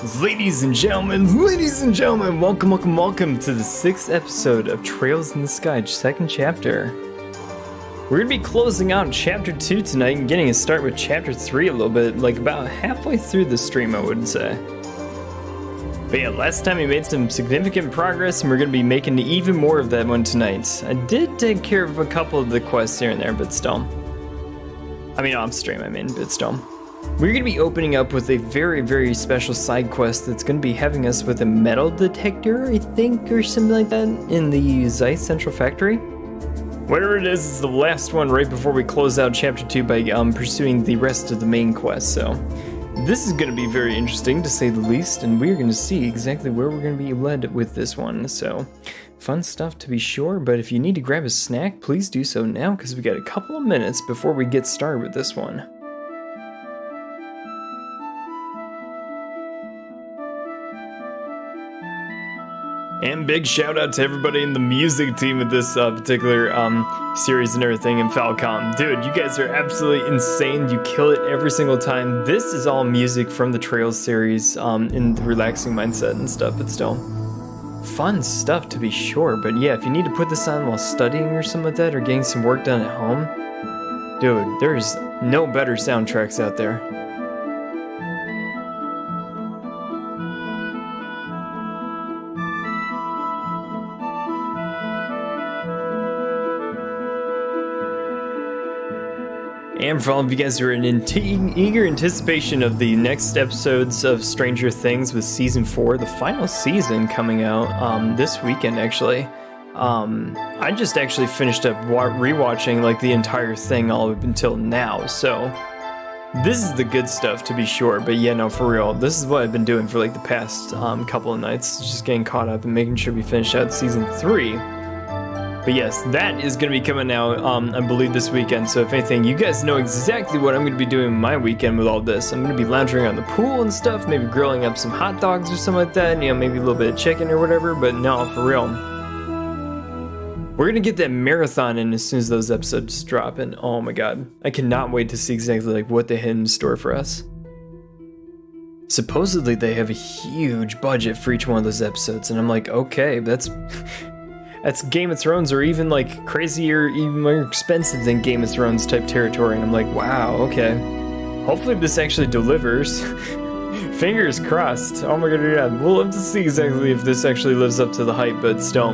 Ladies and gentlemen, welcome to the 6th episode of Trails in the Sky, 2nd chapter. We're going to be closing out chapter 2 tonight and getting a start with chapter 3 a little bit, like about halfway through the stream, I would say. But yeah, last time we made some significant progress and we're going to be making even more of that one tonight. I did take care of a couple of the quests here and there, but still. I mean, off stream, but still. We're going to be opening up with a very special side quest that's going to be having us with a metal detector, I think, or something like that, in the Zeiss Central Factory. Whatever it is, it's the last one right before we close out Chapter 2 by pursuing the rest of the main quest, so this is going to be very interesting, to say the least, and we're going to see exactly where we're going to be led with this one, so fun stuff to be sure, but if you need to grab a snack, please do so now, because we got a couple of minutes before we get started with this one. And big shout out to everybody in the music team of this particular series and everything in Falcom. Dude, you guys are absolutely insane. You kill it every single time. This is all music from the Trails series in the relaxing mindset and stuff, but still. Fun stuff to be sure. But yeah, if you need to put this on while studying or something like that, or getting some work done at home, dude, there's no better soundtracks out there. And for all of you guys who are in eager anticipation of the next episodes of Stranger Things with Season 4, the final season coming out this weekend, actually. I just actually finished up rewatching like the entire thing all up until now, so this is the good stuff to be sure. But yeah, no, for real, this is what I've been doing for like the past couple of nights, just getting caught up and making sure we finish out Season 3. But yes, that is going to be coming out, I believe, this weekend. So if anything, you guys know exactly what I'm going to be doing my weekend with all this. I'm going to be lounging around the pool and stuff, maybe grilling up some hot dogs or something like that. You know, maybe a little bit of chicken or whatever. But no, for real. We're going to get that marathon in as soon as those episodes drop. And oh my god, I cannot wait to see exactly like what they had in store for us. Supposedly they have a huge budget for each one of those episodes. And I'm like, okay, that's Game of Thrones, or even like crazier, even more expensive than Game of Thrones type territory. And I'm like, wow, okay. Hopefully this actually delivers. Fingers crossed. Oh my god, yeah. We'll have to see exactly if this actually lives up to the hype, but still.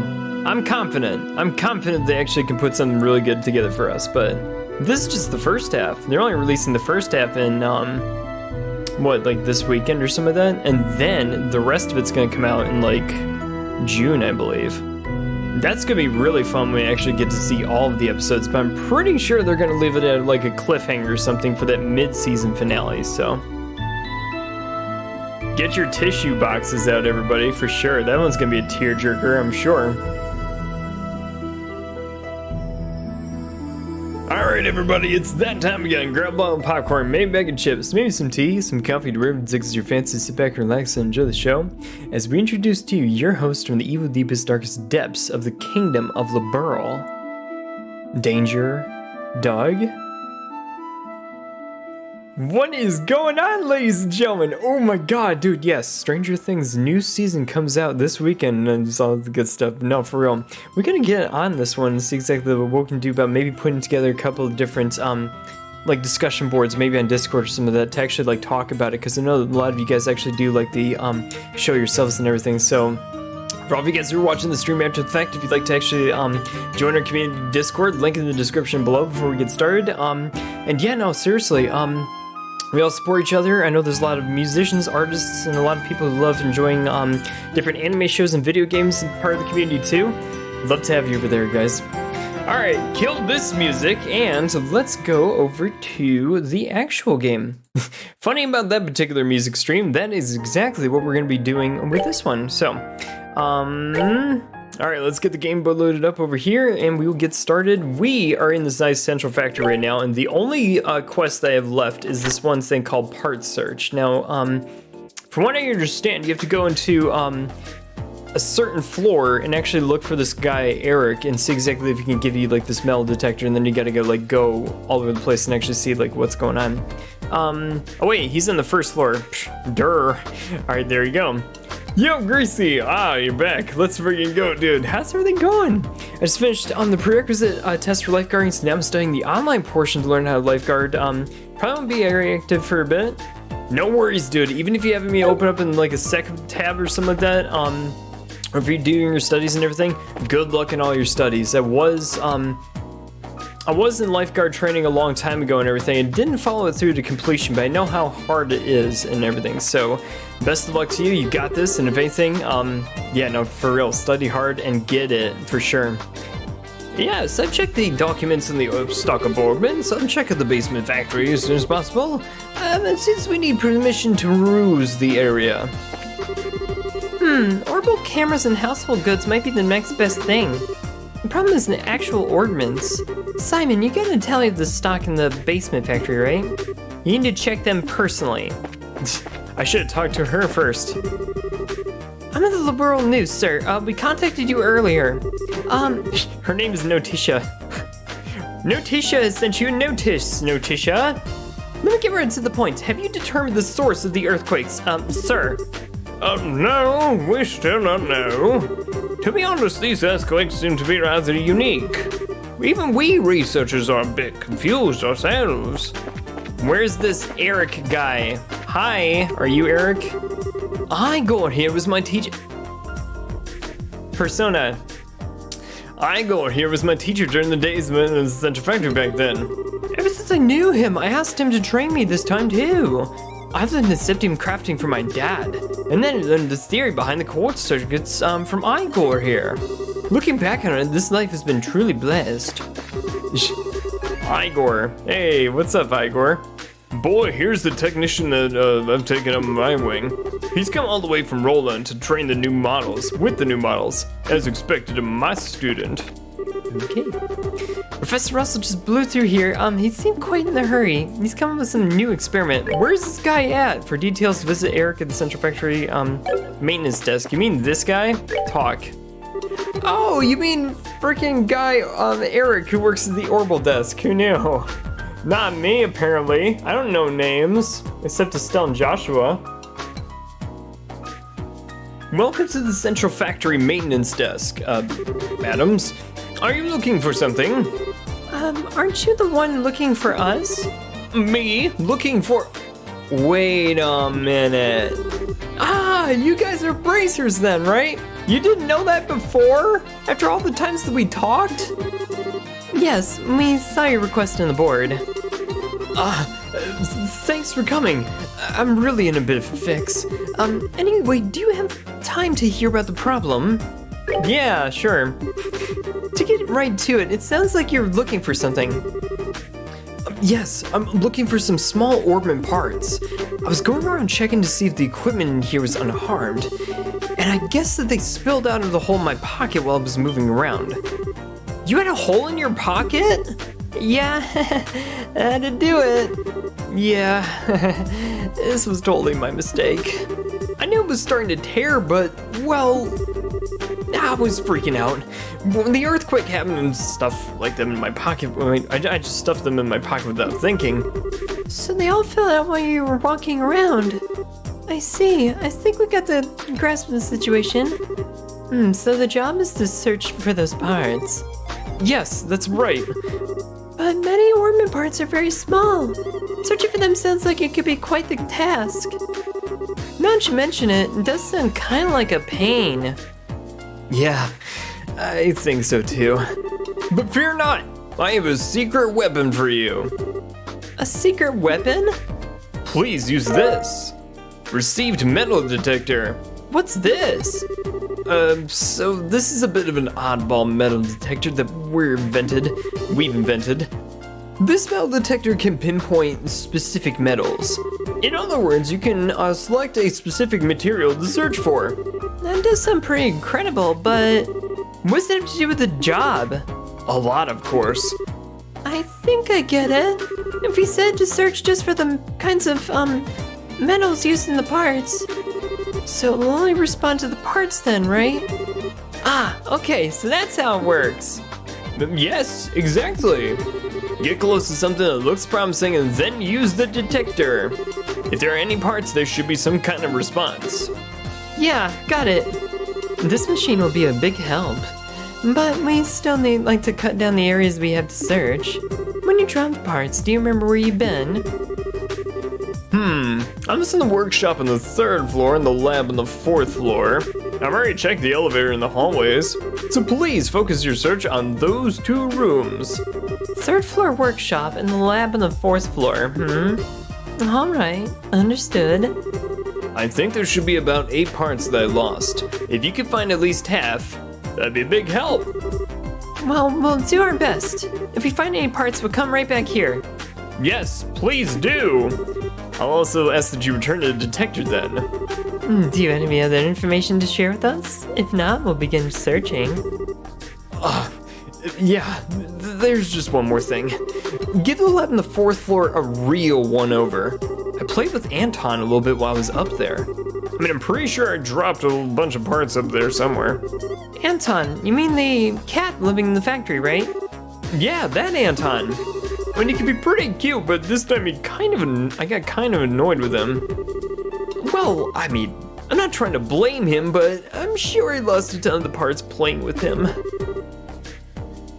I'm confident. I'm confident they actually can put something really good together for us, but this is just the first half. They're only releasing the first half in, like this weekend or some of that? And then the rest of it's gonna come out in like June, I believe. That's going to be really fun when we actually get to see all of the episodes, but I'm pretty sure they're going to leave it at like a cliffhanger or something for that mid-season finale, so. Get your tissue boxes out, everybody, for sure. That one's going to be a tearjerker, I'm sure. Alright everybody, it's that time again. Grab a bottle of popcorn, maybe a bag of chips, maybe some tea, some coffee, derivatives, as your fancy. Sit back, relax, and enjoy the show as we introduce to you your host from the evil, deepest, darkest depths of the Kingdom of Liberl. Danger, Doug. What is going on, ladies and gentlemen? Oh my god, dude, yes, Stranger Things new season comes out this weekend and it's all the good stuff. No, for real. We're gonna get on this one and see exactly what we can do about maybe putting together a couple of different, like discussion boards, maybe on Discord or some of that, to actually like talk about it, because I know a lot of you guys actually do like the show yourselves and everything, so for all of you guys who are watching the stream after the fact, if you'd like to actually join our community Discord, link in the description below before we get started. And yeah, no, seriously, we all support each other. I know there's a lot of musicians, artists, and a lot of people who love enjoying different anime shows and video games, and part of the community too. Love to have you over there, guys. Alright, kill this music, and let's go over to the actual game. Funny about that particular music stream, that is exactly what we're going to be doing with this one. So, alright, let's get the game loaded up over here, and we will get started. We are in the Zeiss Central Factory right now, and the only quest I have left is this one thing called Part Search. Now, from what I understand, you have to go into a certain floor and actually look for this guy, Eric, and see exactly if he can give you like this metal detector, and then you gotta go all over the place and actually see like what's going on. Oh wait, he's on the first floor. Psh, durr. Alright, there you go. Yo, Gracie! You're back. Let's freaking go, dude. How's everything going? I just finished on the prerequisite test for lifeguarding, so now I'm studying the online portion to learn how to lifeguard. Probably won't be area active for a bit. No worries, dude. Even if you have me open up in like a second tab or something like that, or if you're doing your studies and everything, good luck in all your studies. I was in lifeguard training a long time ago and everything, and didn't follow it through to completion, but I know how hard it is and everything, so best of luck to you. You got this, and if anything, yeah, no, for real, study hard and get it, for sure. Yeah, so check the documents in the stock apartment, so check out the basement factory as soon as possible, and since we need permission to peruse the area. Orbital cameras and household goods might be the next best thing. The problem is the actual ordnance. Simon, you gotta tally the stock in the basement factory, right? You need to check them personally. I should have talked to her first. I'm at the Liberl News, sir. We contacted you earlier. Her name is Noticia. Noticia has sent you a notice, Noticia. Let me get right to the point. Have you determined the source of the earthquakes, sir? No, we still don't know. To be honest, these earthquakes seem to be rather unique. Even we researchers are a bit confused ourselves. Where's this Eric guy? Hi, are you Eric? Igor here was my teacher. Persona. Igor here was my teacher during the days when it was the Central Factory back then. Ever since I knew him, I asked him to train me this time too. I've learned the septium crafting from my dad, and then learned the theory behind the quartz circuits from Igor here. Looking back on it, this life has been truly blessed. Igor. Hey, what's up, Igor? Boy, here's the technician that I've taken up my wing. He's come all the way from Roland to train the new models, with the new models, as expected of my student. Okay. Professor Russell just blew through here. He seemed quite in a hurry. He's coming with some new experiment. Where's this guy at? For details, visit Eric at the Central Factory maintenance desk. You mean this guy? Talk. Oh, you mean freaking guy Eric who works at the Orbital desk. Who knew? Not me, apparently. I don't know names, except Estelle and Joshua. Welcome to the Central Factory maintenance desk, madams. Are you looking for something? Aren't you the one looking for us? Me? Looking for... Wait a minute. You guys are bracers then, right? You didn't know that before? After all the times that we talked? Yes, we saw your request on the board. Thanks for coming. I'm really in a bit of a fix. Anyway, do you have time to hear about the problem? Yeah, sure. To get right to it, it sounds like you're looking for something. Yes, I'm looking for some small orbment parts. I was going around checking to see if the equipment in here was unharmed, and I guess that they spilled out of the hole in my pocket while I was moving around. You had a hole in your pocket? Yeah, I had to do it. Yeah, this was totally my mistake. I knew it was starting to tear, but, well, I was freaking out. When the earthquake happened and stuff like them in my pocket, I just stuffed them in my pocket without thinking. So they all fell out while you were walking around. I see. I think we got the grasp of the situation. So the job is to search for those parts. Yes, that's right. But many ornament parts are very small. Searching for them sounds like it could be quite the task. Now that you mention it, it does sound kind of like a pain. Yeah, I think so too. But fear not, I have a secret weapon for you. A secret weapon? Please use this. Received metal detector. What's this? So this is a bit of an oddball metal detector that we've invented. This metal detector can pinpoint specific metals. In other words, you can select a specific material to search for. That does sound pretty incredible, but what's it have to do with the job? A lot, of course. I think I get it. If he said to search just for the kinds of metals used in the parts, so it'll only respond to the parts then, right? Okay, so that's how it works. Yes, exactly. Get close to something that looks promising and then use the detector. If there are any parts, there should be some kind of response. Yeah, got it. This machine will be a big help. But we still need to cut down the areas we have to search. When you dropped parts, do you remember where you've been? I'm just in the workshop on the 3rd floor and the lab on the 4th floor. I've already checked the elevator and the hallways. So please focus your search on those 2 rooms. 3rd floor workshop and the lab on the 4th floor, Alright, understood. I think there should be about 8 parts that I lost. If you could find at least half, that'd be a big help. Well, we'll do our best. If we find any parts, we'll come right back here. Yes, please do. I'll also ask that you return to the detector then. Do you have any other information to share with us? If not, we'll begin searching. Yeah, there's just one more thing. Give the lab on the 4th floor a real one-over. I played with Anton a little bit while I was up there. I mean, I'm pretty sure I dropped a bunch of parts up there somewhere. Anton, you mean the cat living in the factory, right? Yeah, that Anton. I mean, he can be pretty cute, but this time I got kind of annoyed with him. Well, I mean, I'm not trying to blame him, but I'm sure he lost a ton of the parts playing with him.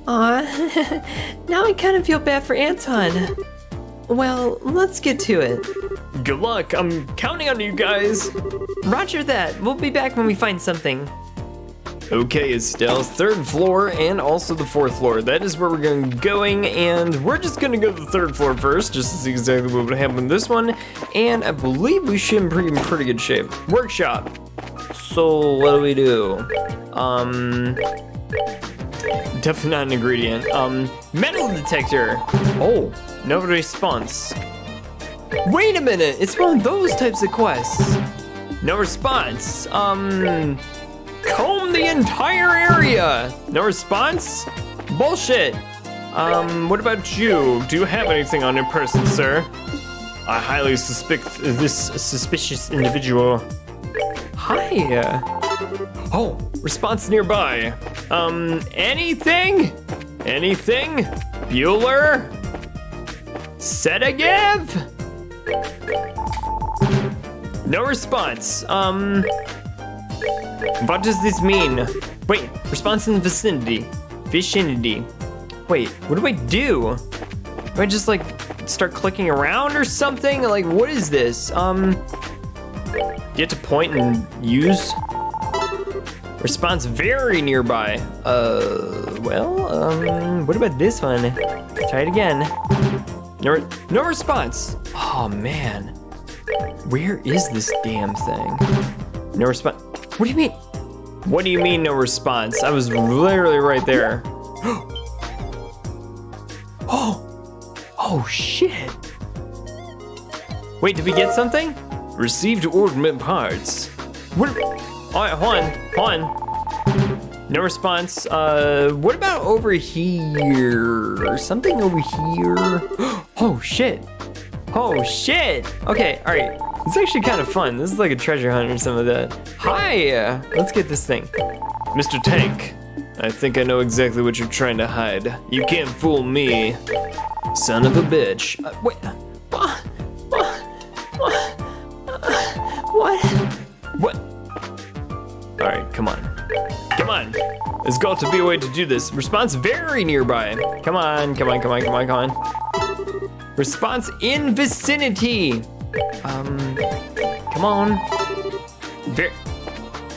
Aw, now I kind of feel bad for Anton. Well, let's get to it. Good luck, I'm counting on you guys. Roger that, we'll be back when we find something. Okay, Estelle, 3rd floor and also the 4th floor. That is where we're going, and we're just gonna go to the 3rd floor first, just to see exactly what would happen with this one. And I believe we should be in pretty good shape. Workshop. So what do we do? Definitely not an ingredient. Metal detector. Oh, no response. Wait a minute, it's one of those types of quests. No response. Comb the entire area. No response? Bullshit. What about you? Do you have anything on your person, sir? I highly suspect this suspicious individual. Hi. Oh, response nearby. Anything? Anything? Bueller? Sedagev? No response. What does this mean? Wait, response in the vicinity. Vicinity. Wait, what do I do? Do I just start clicking around or something? Like, what is this? You have to point and use? Response very nearby. What about this one? Try it again. No response. Oh man. Where is this damn thing? No response. What do you mean? What do you mean no response? I was literally right there. Oh shit. Wait, did we get something? Received ornament parts. What? Alright, hold on. No response. What about over here? Something over here? Oh shit. Oh shit. Okay, alright. It's actually kind of fun. This is like a treasure hunt or something like that. Hi! Let's get this thing. Mr. Tank, I think I know exactly what you're trying to hide. You can't fool me. Son of a bitch. Wait. What? Alright, come on. Come on. There's got to be a way to do this. Response very nearby. Come on. Response in vicinity. Come on.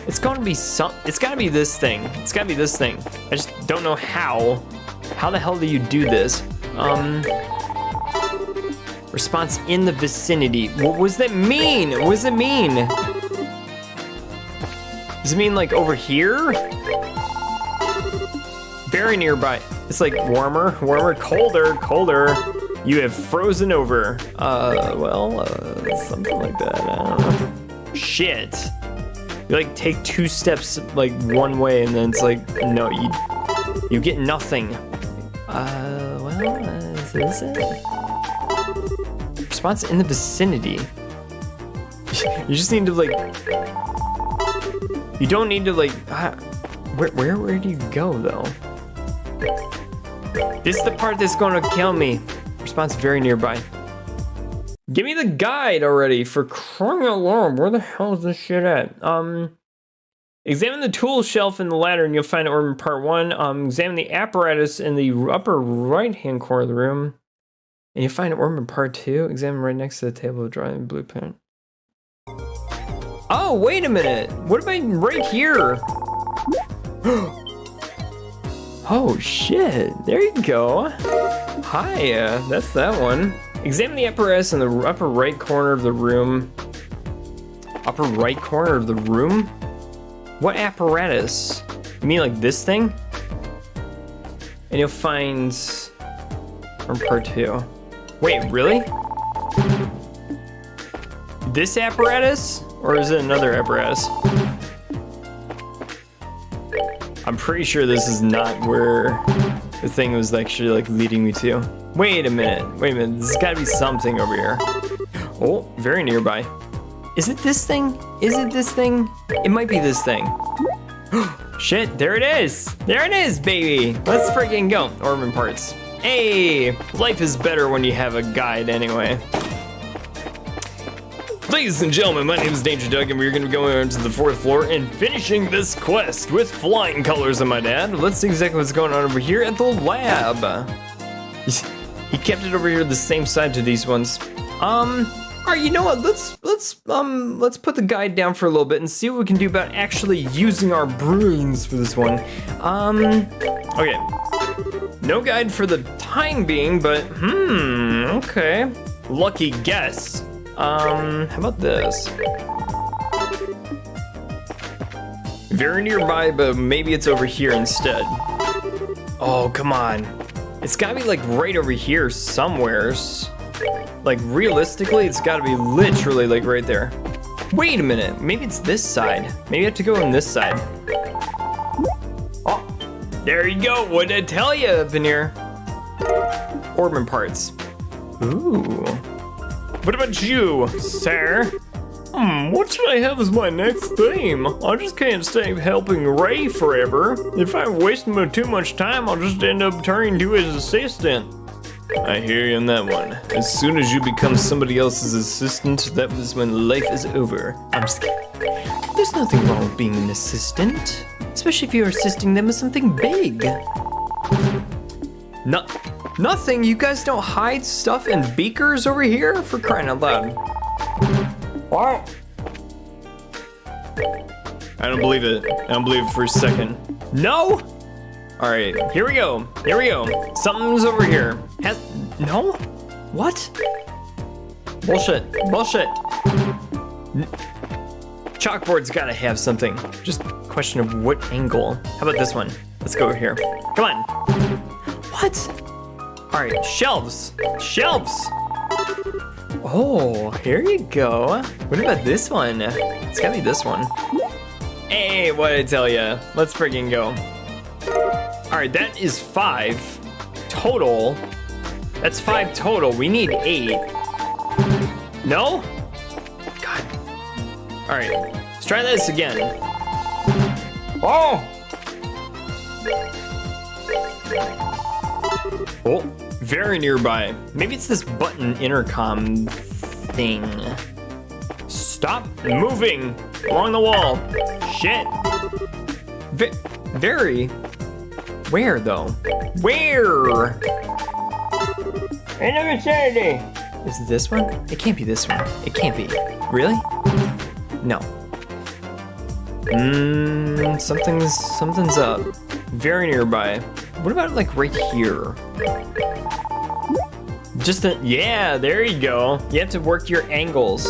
It's gotta be it's gotta be this thing. It's gotta be this thing. I just don't know how. How the hell do you do this? Response in the vicinity. What does that mean? What does it mean? Does it mean like over here? Very nearby. It's like warmer, colder. You have frozen over. Something like that. I don't know. Shit. You like take 2 steps like one way and then it's like, no, you get nothing. Is this it? Response in the vicinity. You just need to like, you don't need to like, where do you go though? This is the part that's gonna kill me. Response very nearby. Give me the guide already, for crying out loud. Where the hell is this shit at? Examine the tool shelf in the ladder and you'll find order in part 1. Examine the apparatus in the upper right-hand corner of the room. And you'll find order in part 2. Examine right next to the table of drawing blueprint. Oh, wait a minute. What about right here? Oh, shit. There you go. Hi, that's that one. Examine the apparatus in the upper right corner of the room. Upper right corner of the room? What apparatus? You mean like this thing? And you'll find from part 2. Wait, really? This apparatus? Or is it another apparatus? I'm pretty sure this is not where the thing was actually like leading me to. Wait a minute, there's gotta be something over here. Oh, very nearby. Is it this thing? Is it this thing? It might be this thing. Shit, there it is! There it is, baby! Let's freaking go. Orban parts. Hey! Life is better when you have a guide anyway. Ladies and gentlemen, my name is Danger Doug, and we're going to be going to the 4th floor and finishing this quest with flying colors on my dad. Let's see exactly what's going on over here at the lab. He kept it over here the same side to these ones. Alright, you know what? Let's put the guide down for a little bit and see what we can do about actually using our brains for this one. Okay. No guide for the time being, but okay. Lucky guess. How about this? Very nearby, but maybe it's over here instead. Oh, come on. It's gotta be like right over here somewheres. Like realistically, it's gotta be literally like right there. Wait a minute, maybe it's this side. Maybe I have to go on this side. Oh, there you go, what did I tell you up in here? Orban parts. Ooh. What about you, sir? What should I have as my next theme? I just can't stay helping Ray forever. If I waste too much time, I'll just end up turning to his assistant. I hear you on that one. As soon as you become somebody else's assistant, that is when life is over. I'm just kidding. There's nothing wrong with being an assistant, especially if you're assisting them with something big. Nothing? You guys don't hide stuff in beakers over here? For crying out loud. What? I don't believe it. I don't believe it for a second. No? Alright, here we go. Here we go. Something's over here. No? What? Bullshit. Bullshit. Chalkboard's gotta have something. Just a question of what angle. How about this one? Let's go over here. Come on. What? Alright, shelves. Shelves! Oh, here you go. What about this one? It's gotta be this one. Hey, what did I tell ya? Let's freaking go. Alright, that is 5 total. That's 5 total. We need 8. No? God. Alright, let's try this again. Oh! Oh, very nearby. Maybe it's this button intercom thing. Stop moving along the wall. Shit. Very. Where though? Where? I never said it. Is it this one? It can't be this one. It can't be. Really? No. Something's up. Very nearby. What about like right here? Yeah, there you go. You have to work your angles.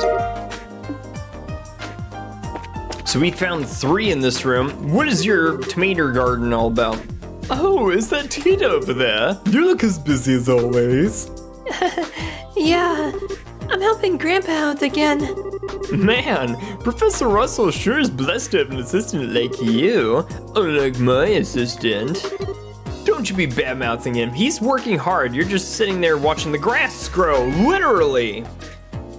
So we found 3 in this room. What is your tomato garden all about? Oh, is that Tita over there? You look as busy as always. Yeah, I'm helping Grandpa out again. Man, Professor Russell sure is blessed to have an assistant like you. Unlike my assistant. Don't you be bad-mouthing him. He's working hard. You're just sitting there watching the grass grow, literally.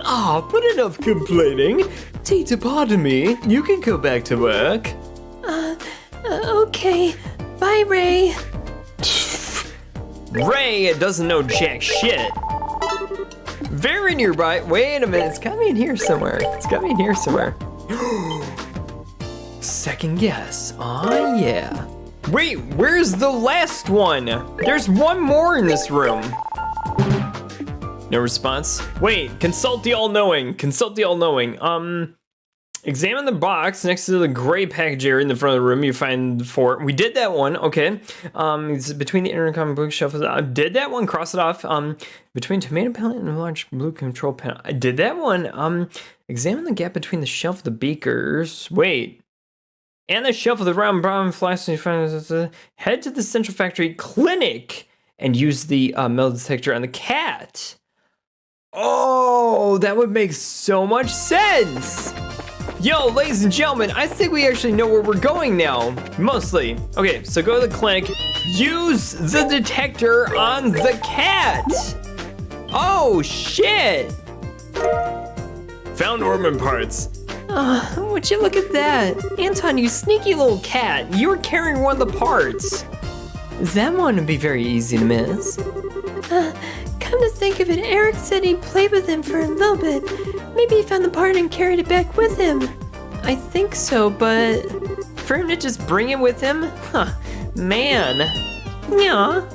Ah, but enough complaining. Tita, pardon me. You can go back to work. Okay. Bye, Ray. Ray doesn't know jack shit. Very nearby. Wait a minute. It's got me in here somewhere. Second guess. Oh, yeah. Wait, where's the last one? There's one more in this room. No response. Wait, consult the all-knowing. Examine the box next to the gray package area in the front of the room. You find the 4. We did that one. Okay. It's between the intercom and bookshelf. I did that one. Cross it off. Between tomato palette and a large blue control panel. I did that one. Examine the gap between the shelf of the beakers. Wait. And the shelf of the round brown flask. Head to the Central Factory Clinic and use the metal detector on the cat. Oh, that would make so much sense. Yo, ladies and gentlemen, I think we actually know where we're going now. Mostly. Okay, so go to the clinic. Use the detector on the cat. Oh, shit. Found ornament parts. Would you look at that? Anton, you sneaky little cat. You were carrying one of the parts. That one would be very easy to miss. Come to think of it, Eric said he played with him for a little bit. Maybe he found the part and carried it back with him. I think so, but for him to just bring it with him? Huh, man. Yeah.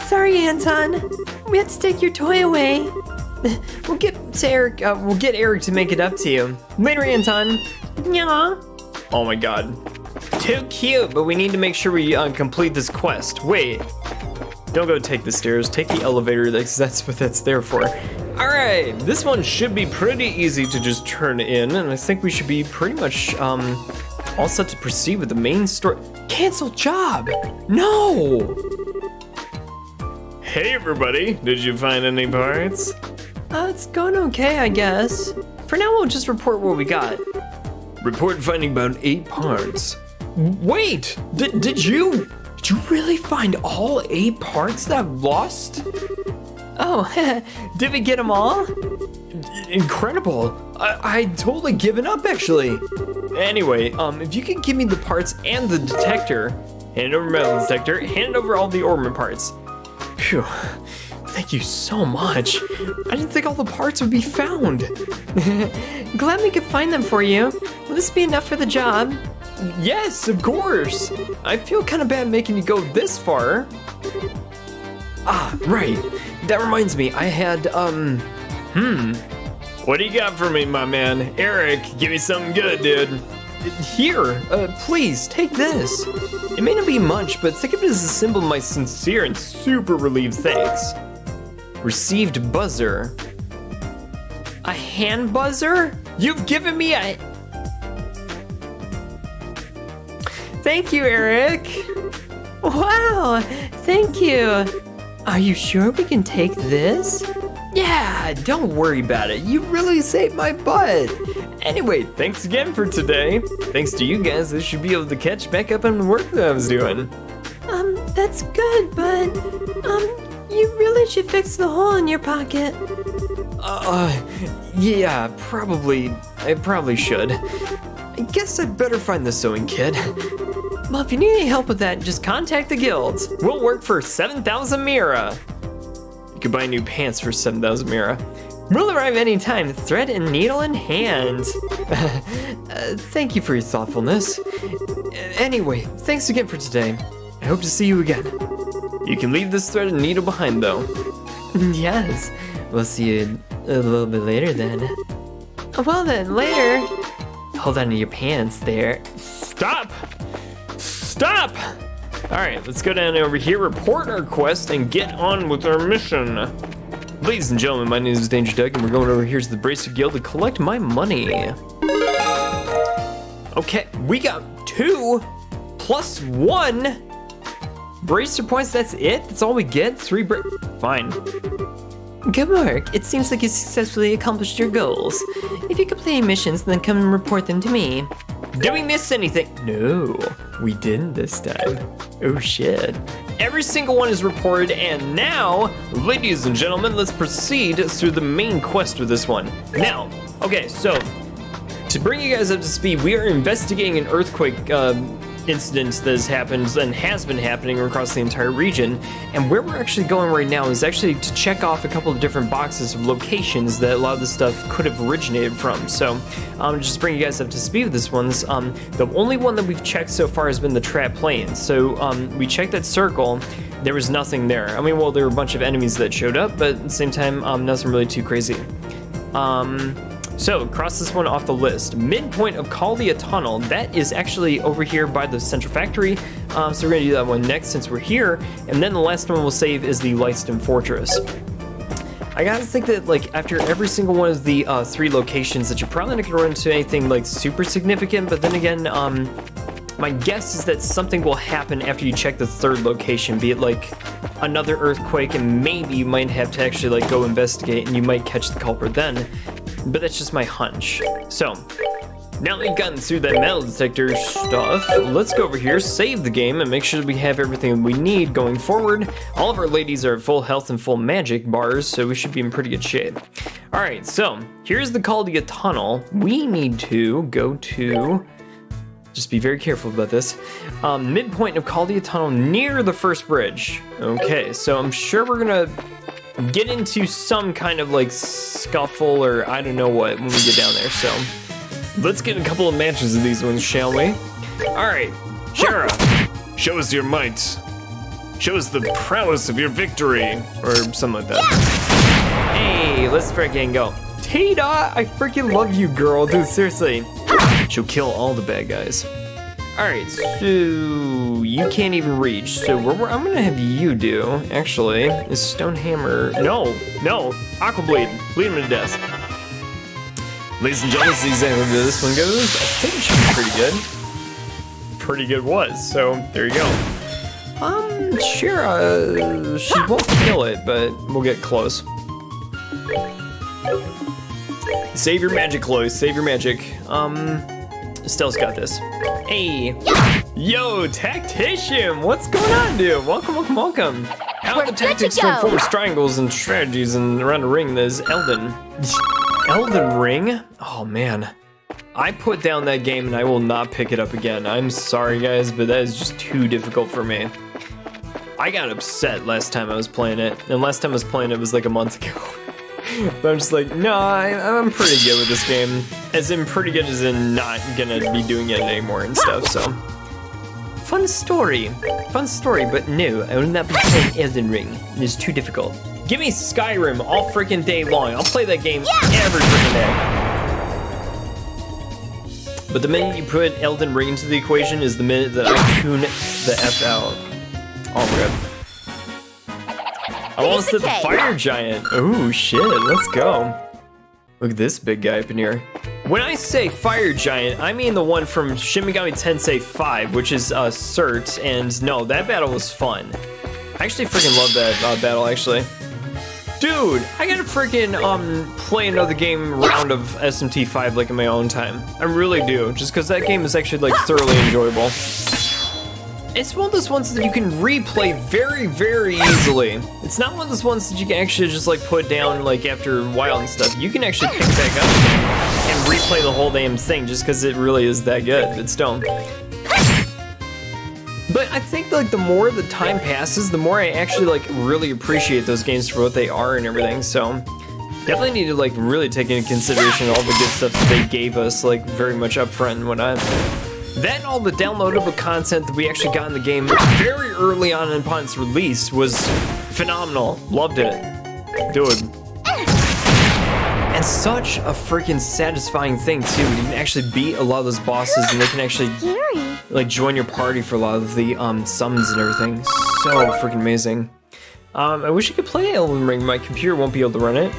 Sorry, Anton. We have to take your toy away. We'll get Eric to make it up to you. Later, Anton. Yeah. Oh my god. Too cute, but we need to make sure we complete this quest. Wait. Don't go take the stairs, take the elevator, that's what that's there for. All right, this one should be pretty easy to just turn in, and I think we should be pretty much all set to proceed with the main story. Cancel job, no! Hey everybody, did you find any parts? It's going okay, I guess. For now, we'll just report what we got. Report finding about 8 parts. Wait, did you really find all 8 parts that I've lost? Oh, did we get them all? Incredible. I'd totally given up, actually. Anyway, if you could give me the parts and the detector, hand over metal detector, hand over all the ornament parts. Phew. Thank you so much. I didn't think all the parts would be found. Glad we could find them for you. Will this be enough for the job? Yes, of course. I feel kind of bad making you go this far. Ah, right. That reminds me, I had, What do you got for me, my man? Eric, give me something good, dude. Here, please, take this. It may not be much, but think of it as a symbol of my sincere and super relieved thanks. Received buzzer. A hand buzzer? You've given me a... Thank you, Eric. Wow, thank you. Are you sure we can take this? Yeah, don't worry about it. You really saved my butt. Anyway, thanks again for today. Thanks to you guys, I should be able to catch back up on the work that I was doing. That's good, but, you really should fix the hole in your pocket. Yeah, probably. I probably should. I guess I'd better find the sewing kit. Well, if you need any help with that, just contact the guild. We'll work for 7,000 Mira. You can buy new pants for 7,000 Mira. We'll arrive anytime, thread and needle in hand. Thank you for your thoughtfulness. Anyway, thanks again for today. I hope to see you again. You can leave this thread and needle behind, though. Yes, we'll see you a little bit later then. Well then, later. Hold on to your pants there. Stop! Stop! Alright, let's go down over here, report our quest, and get on with our mission. Ladies and gentlemen, my name is Danger Doug, and we're going over here to the Bracer Guild to collect my money. Okay, we got 2 plus 1 Bracer points, that's it? That's all we get? 3 Fine. Good work. It seems like you successfully accomplished your goals. If you complete any missions, then come and report them to me. Did we miss anything? No, we didn't this time. Oh shit. Every single one is reported, and now, ladies and gentlemen, let's proceed through the main quest with this one. Now, okay, so, to bring you guys up to speed, we are investigating an earthquake incident that has happened and has been happening across the entire region. And where we're actually going right now is actually to check off a couple of different boxes of locations that a lot of this stuff could have originated from. So just bring you guys up to speed with this one's. The only one that we've checked so far has been the trap plane. So we checked that circle. There was nothing there. I mean, well, there were a bunch of enemies that showed up, but at the same time, nothing really too crazy. So cross this one off the list. Midpoint of Caldia Tunnel, that is actually over here by the Central Factory. So we're gonna do that one next since we're here. And then the last one we'll save is the Lyston Fortress. I gotta think that like after every single one of the 3 locations that you're probably not gonna run into anything like super significant, but then again, my guess is that something will happen after you check the 3rd location, be it like another earthquake, and maybe you might have to actually like go investigate and you might catch the culprit then. But that's just my hunch. So, now that we've gotten through that metal detector stuff, let's go over here, save the game, and make sure that we have everything we need going forward. All of our ladies are at full health and full magic bars, so we should be in pretty good shape. Alright, so, here's the Caldia Tunnel. We need to go to... Just be very careful about this. Midpoint of Caldia Tunnel near the first bridge. Okay, so I'm sure we're gonna get into some kind of like scuffle or I don't know what when we get down there. So let's get a couple of matches of these ones, shall we? All right, Shara, show us your might. Show us the prowess of your victory, or something like that. Hey, let's freaking go. Tata, I freaking love you, girl. Dude, seriously. She'll kill all the bad guys. Alright, so you can't even reach. So I'm gonna have you do, actually, is Stone Hammer. No, Aqua Bleed. Bleed him to death. Ladies and gentlemen, this is exactly how this one goes. I think it should be pretty good. Pretty good was, so there you go. Sure, she won't kill it, but we'll get close. Save your magic, Chloe, save your magic. Estelle's got this. Hey! Yo, Tactician! What's going on, dude? Welcome. How the tactics transform triangles and strategies and around a ring that is Elden. Elden Ring? Oh, man. I put down that game and I will not pick it up again. I'm sorry, guys, but that is just too difficult for me. I got upset last time I was playing it, and last time I was playing it was like a month ago. But I'm just like, no, I'm pretty good with this game. As in pretty good as in not gonna be doing it anymore and stuff, so. Fun story, but no, I will not be playing Elden Ring. It is too difficult. Give me Skyrim all freaking day long. I'll play that game every freaking day. But the minute you put Elden Ring into the equation is the minute that I tune the F out. Oh my god. I almost hit the fire giant. Oh shit, let's go. Look at this big guy up in here. When I say fire giant, I mean the one from Shin Megami Tensei 5, which is Cert, and no, that battle was fun. I actually freaking love that battle, actually. Dude, I gotta freaking play another game round of SMT 5 like in my own time. I really do, just because that game is actually like thoroughly enjoyable. It's one of those ones that you can replay very, very easily. It's not one of those ones that you can actually just like put down like after a while and stuff. You can actually pick it back up and replay the whole damn thing just because it really is that good. It's dumb. But I think like the more the time passes, the more I actually like really appreciate those games for what they are and everything. So definitely need to like really take into consideration all the good stuff that they gave us like very much up front and whatnot. That and all the downloadable content that we actually got in the game very early on upon its release was phenomenal. Loved it. Dude. And such a freaking satisfying thing too. You can actually beat a lot of those bosses and they can actually like join your party for a lot of the summons and everything. So freaking amazing. I wish I could play Elden Ring. My computer won't be able to run it.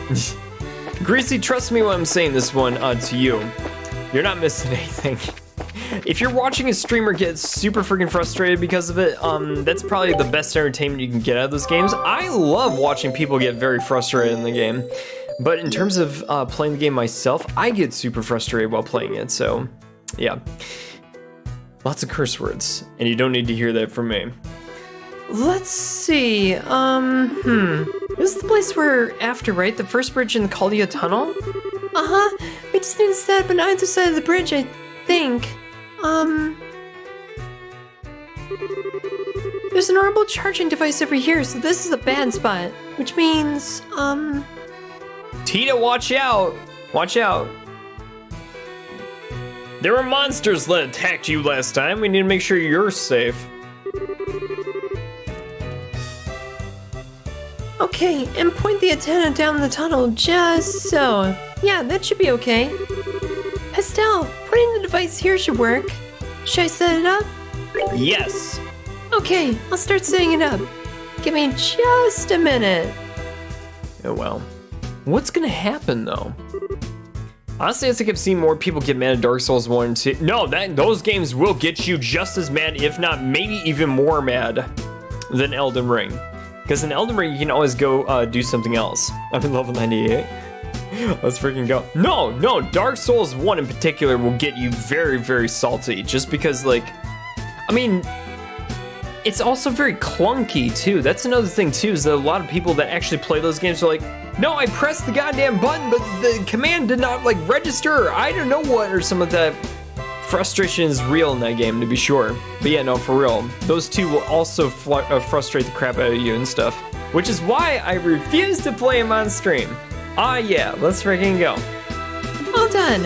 Greasy, trust me when I'm saying this one to you. You're not missing anything. If you're watching a streamer get super freaking frustrated because of it, that's probably the best entertainment you can get out of those games. I love watching people get very frustrated in the game. But in terms of playing the game myself, I get super frustrated while playing it, so yeah. Lots of curse words, and you don't need to hear that from me. Let's see, This is the place we're after, right? The first bridge in the Caldia Tunnel? Uh-huh, we just need to set up on either side of the bridge, I think. There's an orbital charging device over here, so this is a bad spot. Which means, Tita, watch out! Watch out. There were monsters that attacked you last time. We need to make sure you're safe. Okay, and point the antenna down the tunnel just so. Yeah, that should be okay. Estelle, putting the device here should work. Should I set it up? Yes. Okay, I'll start setting it up. Give me just a minute. Oh well. What's gonna happen though? Honestly, I think I've seen more people get mad at Dark Souls 1 and 2. No, those games will get you just as mad, if not maybe even more mad than Elden Ring. Because in Elden Ring, you can always go do something else. I'm in level 98. Let's freaking go. No, Dark Souls 1 in particular will get you very, very salty. Just because, like, I mean, it's also very clunky too. That's another thing too, is that a lot of people that actually play those games are like, no, I pressed the goddamn button, but the command did not like register. I don't know what, or some of that frustration is real in that game, to be sure. But yeah, no, for real. Those two will also frustrate the crap out of you and stuff. Which is why I refuse to play them on stream. Ah, yeah, let's freaking go. Well done.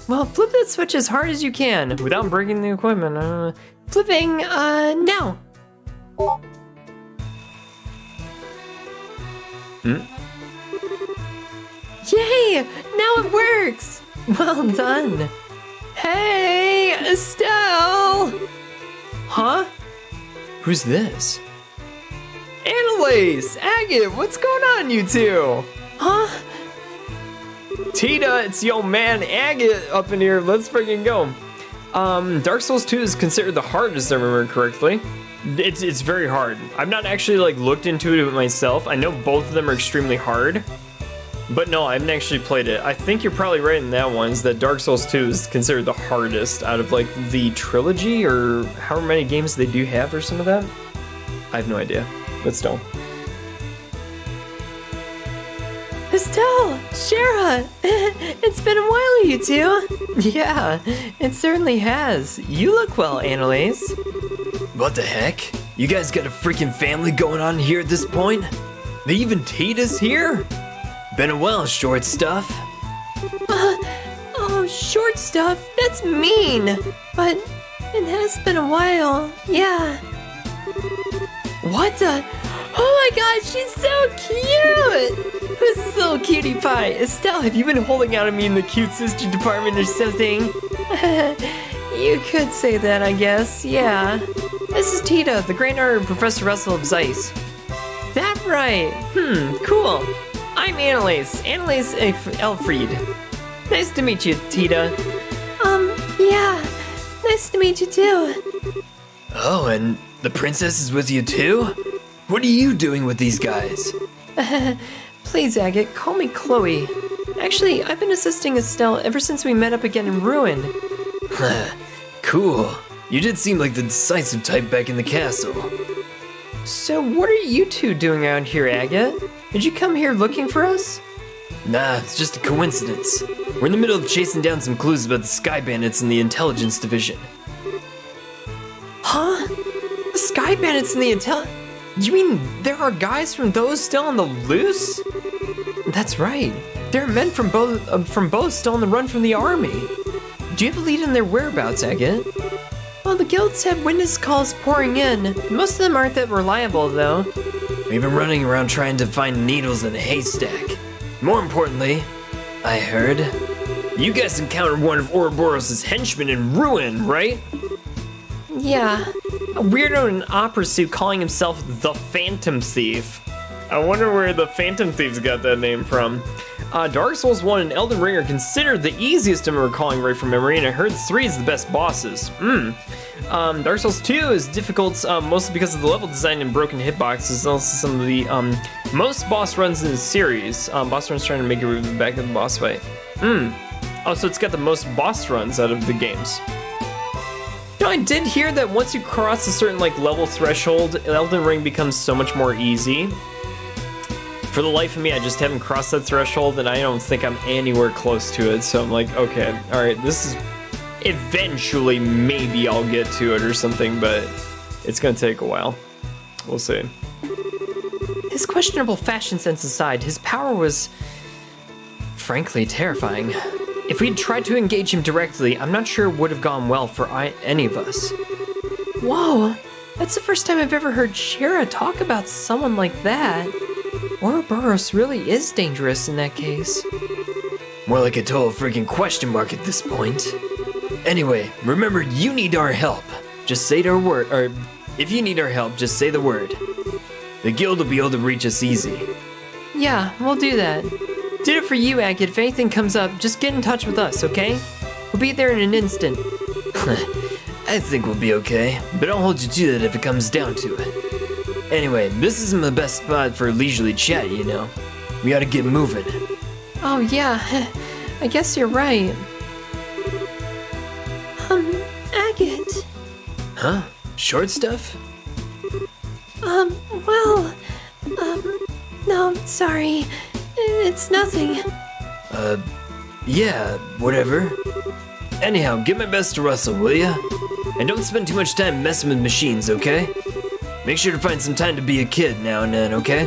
Well, flip that switch as hard as you can Without breaking the equipment. Flipping, now. Yay! Now it works! Well done. Hey, Estelle! Huh? Who's this? Annalise! Agate, what's going on, you two? Huh? Tita, it's your man Agate up in here. Let's freaking go. Dark Souls 2 is considered the hardest, if I remember correctly. It's very hard. I've not actually like looked into it myself. I know both of them are extremely hard. But no, I haven't actually played it. I think you're probably right in that one, is that Dark Souls 2 is considered the hardest out of like the trilogy, or however many games they do have or some of that. I have no idea, but still. Estelle! Shara! It's been a while, you two. Yeah, it certainly has. You look well, Annalise. What the heck? You guys got a freaking family going on here at this point? Even Tita's here? Been a while, short stuff. Oh, short stuff? That's mean. But it has been a while, yeah. What the? Oh my gosh, she's so cute! Who's this little cutie pie? Estelle, have you been holding out on me in the cute sister department or something? You could say that, I guess, yeah. This is Tita, the Grand Art Professor Russell of Zeiss. That right. Cool. I'm Annalise Elfried. Nice to meet you, Tita. Yeah. Nice to meet you too. Oh, and the princess is with you too? What are you doing with these guys? Please, Agate, call me Chloe. Actually, I've been assisting Estelle ever since we met up again in Ruin. Cool. You did seem like the decisive type back in the castle. So what are you two doing out here, Agate? Did you come here looking for us? Nah, it's just a coincidence. We're in the middle of chasing down some clues about the Sky Bandits in the Intelligence Division. Huh? The Sky Bandits in the You mean there are guys from those still on the loose? That's right. There are men from both still on the run from the army. Do you have a lead on their whereabouts, Agate? Well, the guilds have witness calls pouring in. Most of them aren't that reliable, though. We've been running around trying to find needles in a haystack. More importantly, I heard you guys encountered one of Ouroboros' henchmen in Ruin, right? Yeah. A weirdo in an opera suit calling himself the Phantom Thief. I wonder where the Phantom Thieves got that name from. Dark Souls 1 and Elden Ring are considered the easiest, I'm recalling right from memory, and I heard 3 is the best bosses. Dark Souls 2 is difficult, mostly because of the level design and broken hitboxes, and also some of the most boss runs in the series. Boss runs trying to make it back to the boss fight. Oh, so it's got the most boss runs out of the games. You know, I did hear that once you cross a certain like level threshold, Elden Ring becomes so much more easy. For the life of me, I just haven't crossed that threshold, and I don't think I'm anywhere close to it. So I'm like, okay, all right, this is eventually maybe I'll get to it or something, but it's gonna take a while. We'll see. His questionable fashion sense aside, his power was frankly terrifying. If we'd tried to engage him directly, I'm not sure it would have gone well for any of us. Whoa, that's the first time I've ever heard Shira talk about someone like that. Ouroboros really is dangerous in that case. More like a total freaking question mark at this point. Anyway, remember, you need our help. Just say our word, or if you need our help, just say the word. The guild will be able to reach us easy. Yeah, we'll do that. Did it for you, Agate. If anything comes up, just get in touch with us, okay? We'll be there in an instant. I think we'll be okay, but I'll hold you to that if it comes down to it. Anyway, this isn't the best spot for a leisurely chat, you know. We gotta get moving. Oh yeah, I guess you're right. Agate. Huh? Short stuff? Well, no, sorry. It's nothing. Yeah, whatever. Anyhow, give my best to Russell, will ya? And don't spend too much time messing with machines, okay? Make sure to find some time to be a kid now and then, okay?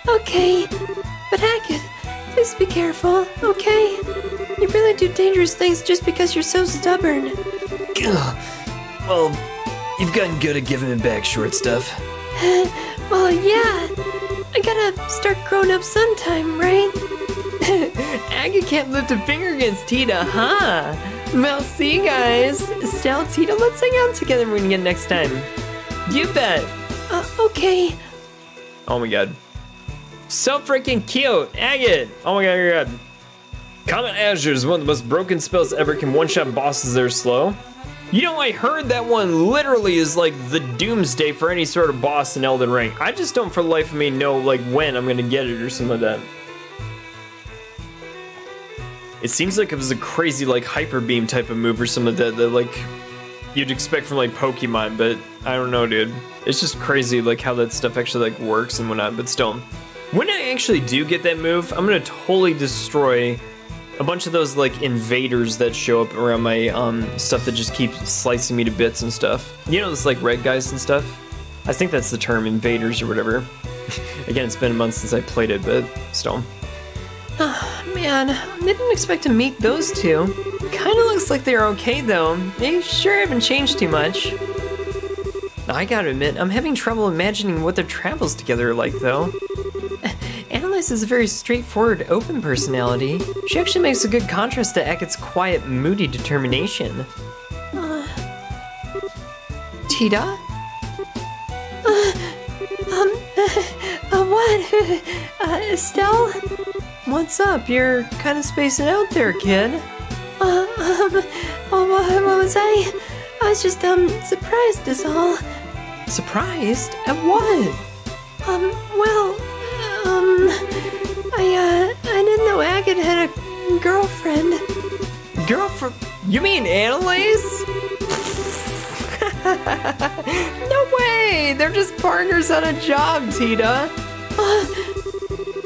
Okay, but Agate, please be careful, okay? You really do dangerous things just because you're so stubborn. Well, you've gotten good at giving it back, short stuff. Well, yeah. I gotta start growing up sometime, right? Agate can't lift a finger against Tita, huh? Well, see you guys. Estelle, Tita, let's hang out together when we get next time. You bet. Okay. Oh my god. So freaking cute, Agate. Oh my god, you're good. Comet Azure is one of the most broken spells ever. Can one-shot bosses that are slow. You know, I heard that one literally is like the doomsday for any sort of boss in Elden Ring. I just don't for the life of me know like when I'm gonna get it or something like that. It seems like it was a crazy like hyper beam type of move or something like that like you'd expect from like Pokemon, but I don't know, dude. It's just crazy like how that stuff actually like works and whatnot, but still. When I actually do get that move, I'm gonna totally destroy a bunch of those like invaders that show up around my stuff that just keep slicing me to bits and stuff. You know, those like red guys and stuff? I think that's the term, invaders or whatever. Again, it's been a month since I played it, but still. Oh, man, I didn't expect to meet those two. Kinda looks like they're okay though. They sure haven't changed too much. I gotta admit, I'm having trouble imagining what their travels together are like though. Annalise is a very straightforward, open personality. She actually makes a good contrast to Agate's quiet, moody determination. Tita? What? Estelle? What's up? You're kind of spacing out there, kid. What was I? I was just, surprised is all. Surprised? At what? I didn't know Agate had a girlfriend. Girlfriend? You mean Annalise? No way! They're just partners on a job, Tita.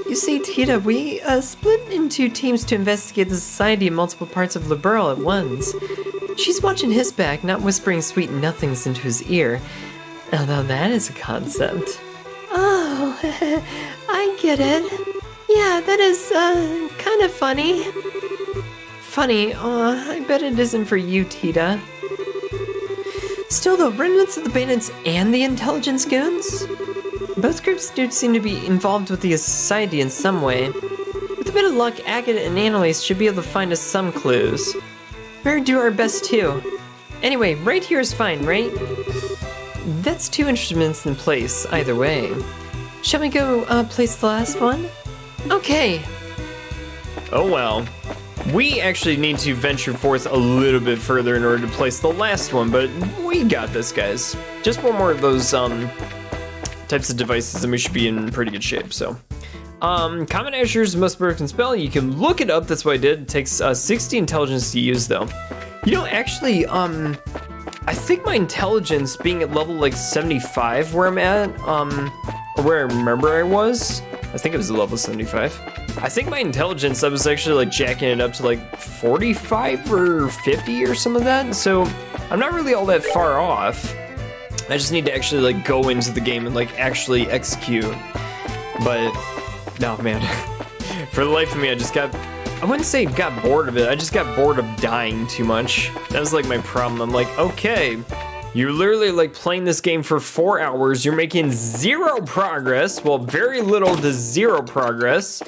You see, Tita, we split into teams to investigate the society in multiple parts of Liberl at once. She's watching his back, not whispering sweet nothings into his ear. Although that is a concept. Oh, I get it. Yeah, that is, kind of funny. Funny? I bet it isn't for you, Tita. Still, the remnants of the bandits and the intelligence goons? Both groups do seem to be involved with the society in some way. With a bit of luck, Agate and Annalise should be able to find us some clues. We'll do our best too. Anyway, right here is fine, right? That's 2 instruments in place, either way. Shall we go, place the last one? Okay. Oh well. We actually need to venture forth a little bit further in order to place the last one, but we got this, guys. Just one more of those types of devices and we should be in pretty good shape, so. Comet Azure's the most broken spell. You can look it up, that's what I did. It takes 60 intelligence to use though. You know, actually, I think my intelligence being at level like 75 where I'm at, or where I remember I was, I think it was at level 75. I think my intelligence, I was actually like jacking it up to like 45 or 50 or some of that. So I'm not really all that far off. I just need to actually like go into the game and like actually execute. But no, man, for the life of me, I wouldn't say got bored of it. I just got bored of dying too much. That was like my problem. I'm like, okay, you're literally like playing this game for 4 hours. You're making zero progress. Well, very little to zero progress.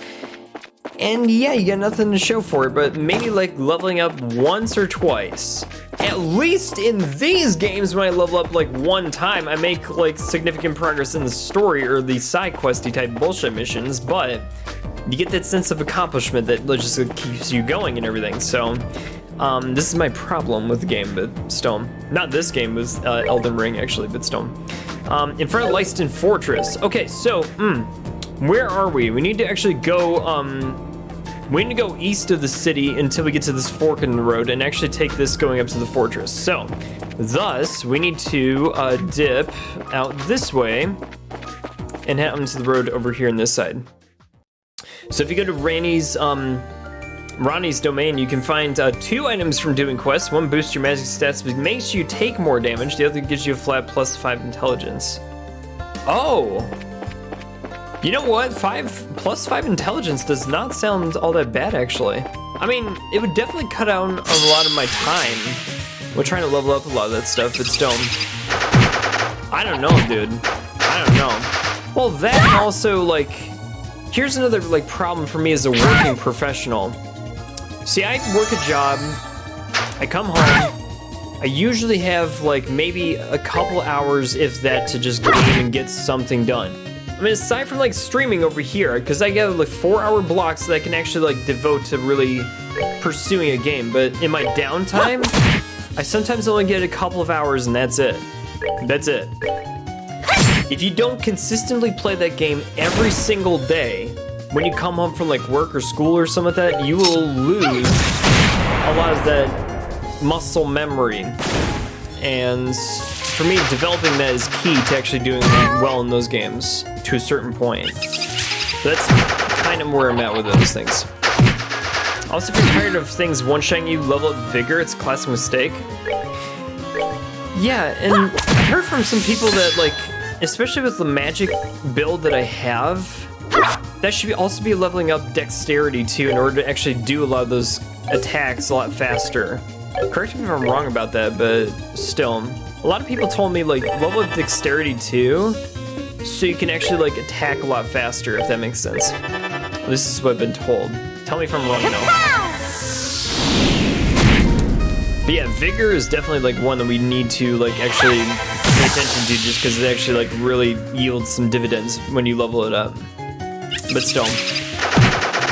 And yeah, you got nothing to show for it, but maybe like leveling up once or twice. At least in these games, when I level up like one time, I make like significant progress in the story or the side questy type bullshit missions, but you get that sense of accomplishment that just keeps you going and everything. So this is my problem with the game, but still. Not this game, it was Elden Ring actually, but still. In front of Leiston Fortress. Okay, so, where are we? We need to actually go, we need to go east of the city until we get to this fork in the road and actually take this going up to the fortress. So, thus, we need to dip out this way and head onto the road over here on this side. So if you go to Ronnie's domain, you can find 2 items from doing quests. One boosts your magic stats but makes you take more damage. The other gives you a flat +5 intelligence. Oh! You know what? +5 intelligence does not sound all that bad, actually. I mean, it would definitely cut down a lot of my time. We're trying to level up a lot of that stuff, but still. I don't know, dude. I don't know. Well, that and also, like, here's another, like, problem for me as a working professional. See, I work a job, I come home, I usually have, like, maybe a couple hours, if that, to just game and get something done. I mean, aside from like streaming over here, because I get like 4-hour blocks that I can actually like devote to really pursuing a game, but in my downtime, I sometimes only get a couple of hours and that's it. That's it. If you don't consistently play that game every single day, when you come home from like work or school or something like that, you will lose a lot of that muscle memory. And for me, developing that is key to actually doing well in those games to a certain point. So that's kind of where I'm at with those things. Also, if you're tired of things one-shotting you, level up Vigor. It's a classic mistake. Yeah, and I heard from some people that, like, especially with the magic build that I have, that should also be leveling up Dexterity too in order to actually do a lot of those attacks a lot faster. Correct me if I'm wrong about that, but still. A lot of people told me, like, level up Dexterity too, so you can actually, like, attack a lot faster, if that makes sense. This is what I've been told. Tell me if I'm wrong, though. But yeah, Vigor is definitely, like, one that we need to, like, actually pay attention to just because it actually, like, really yields some dividends when you level it up. But still.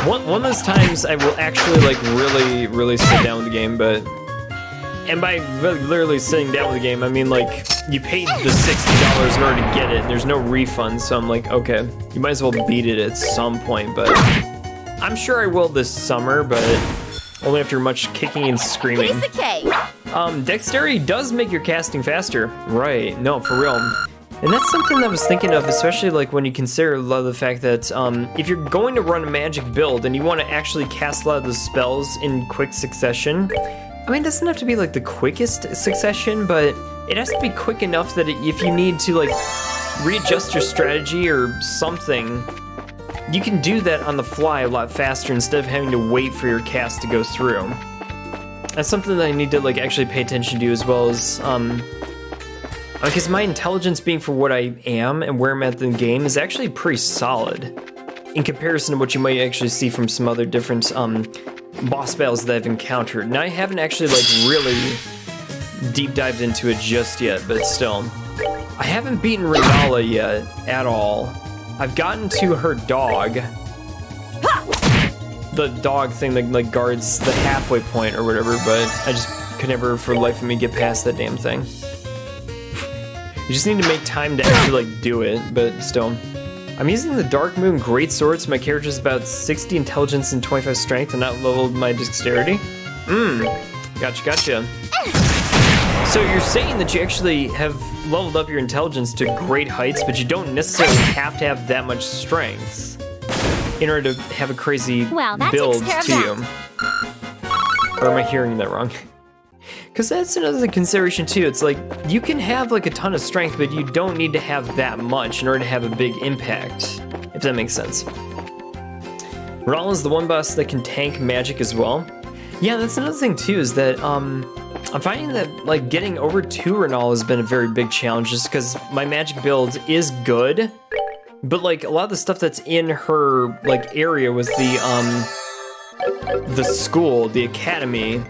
One of those times I will actually, like, really sit down with the game, but... And by literally sitting down with the game, I mean, like, you paid the $60 in order to get it, and there's no refund, so I'm like, okay, you might as well beat it at some point, but I'm sure I will this summer, but only after much kicking and screaming. Piece of cake. Dexterity does make your casting faster. Right, no, for real. And that's something that I was thinking of, especially like when you consider a lot of the fact that if you're going to run a magic build and you want to actually cast a lot of the spells in quick succession, I mean, it doesn't have to be like the quickest succession, but it has to be quick enough that if you need to like readjust your strategy or something, you can do that on the fly a lot faster instead of having to wait for your cast to go through. That's something that I need to like actually pay attention to, as well as because my intelligence being for what I am and where I'm at in the game is actually pretty solid in comparison to what you might actually see from some other different boss battles that I've encountered. Now I haven't actually like really deep dived into it just yet, but still. I haven't beaten Renala yet at all. I've gotten to her dog. The dog thing that like guards the halfway point or whatever, but I just could never for the life of me get past that damn thing. You just need to make time to actually like do it, but still. I'm using the Dark Moon Greatsword, so my character's about 60 intelligence and 25 strength and not leveled my dexterity. Gotcha. So you're saying that you actually have leveled up your intelligence to great heights, but you don't necessarily have to have that much strength in order to have a crazy build to you. Or am I hearing that wrong? Because that's another consideration too. It's like, you can have like a ton of strength, but you don't need to have that much in order to have a big impact, if that makes sense. Raul is the one boss that can tank magic as well. Yeah, that's another thing too, is that I'm finding that like getting over to Raul has been a very big challenge, just because my magic build is good, but like a lot of the stuff that's in her like area with the school, the academy,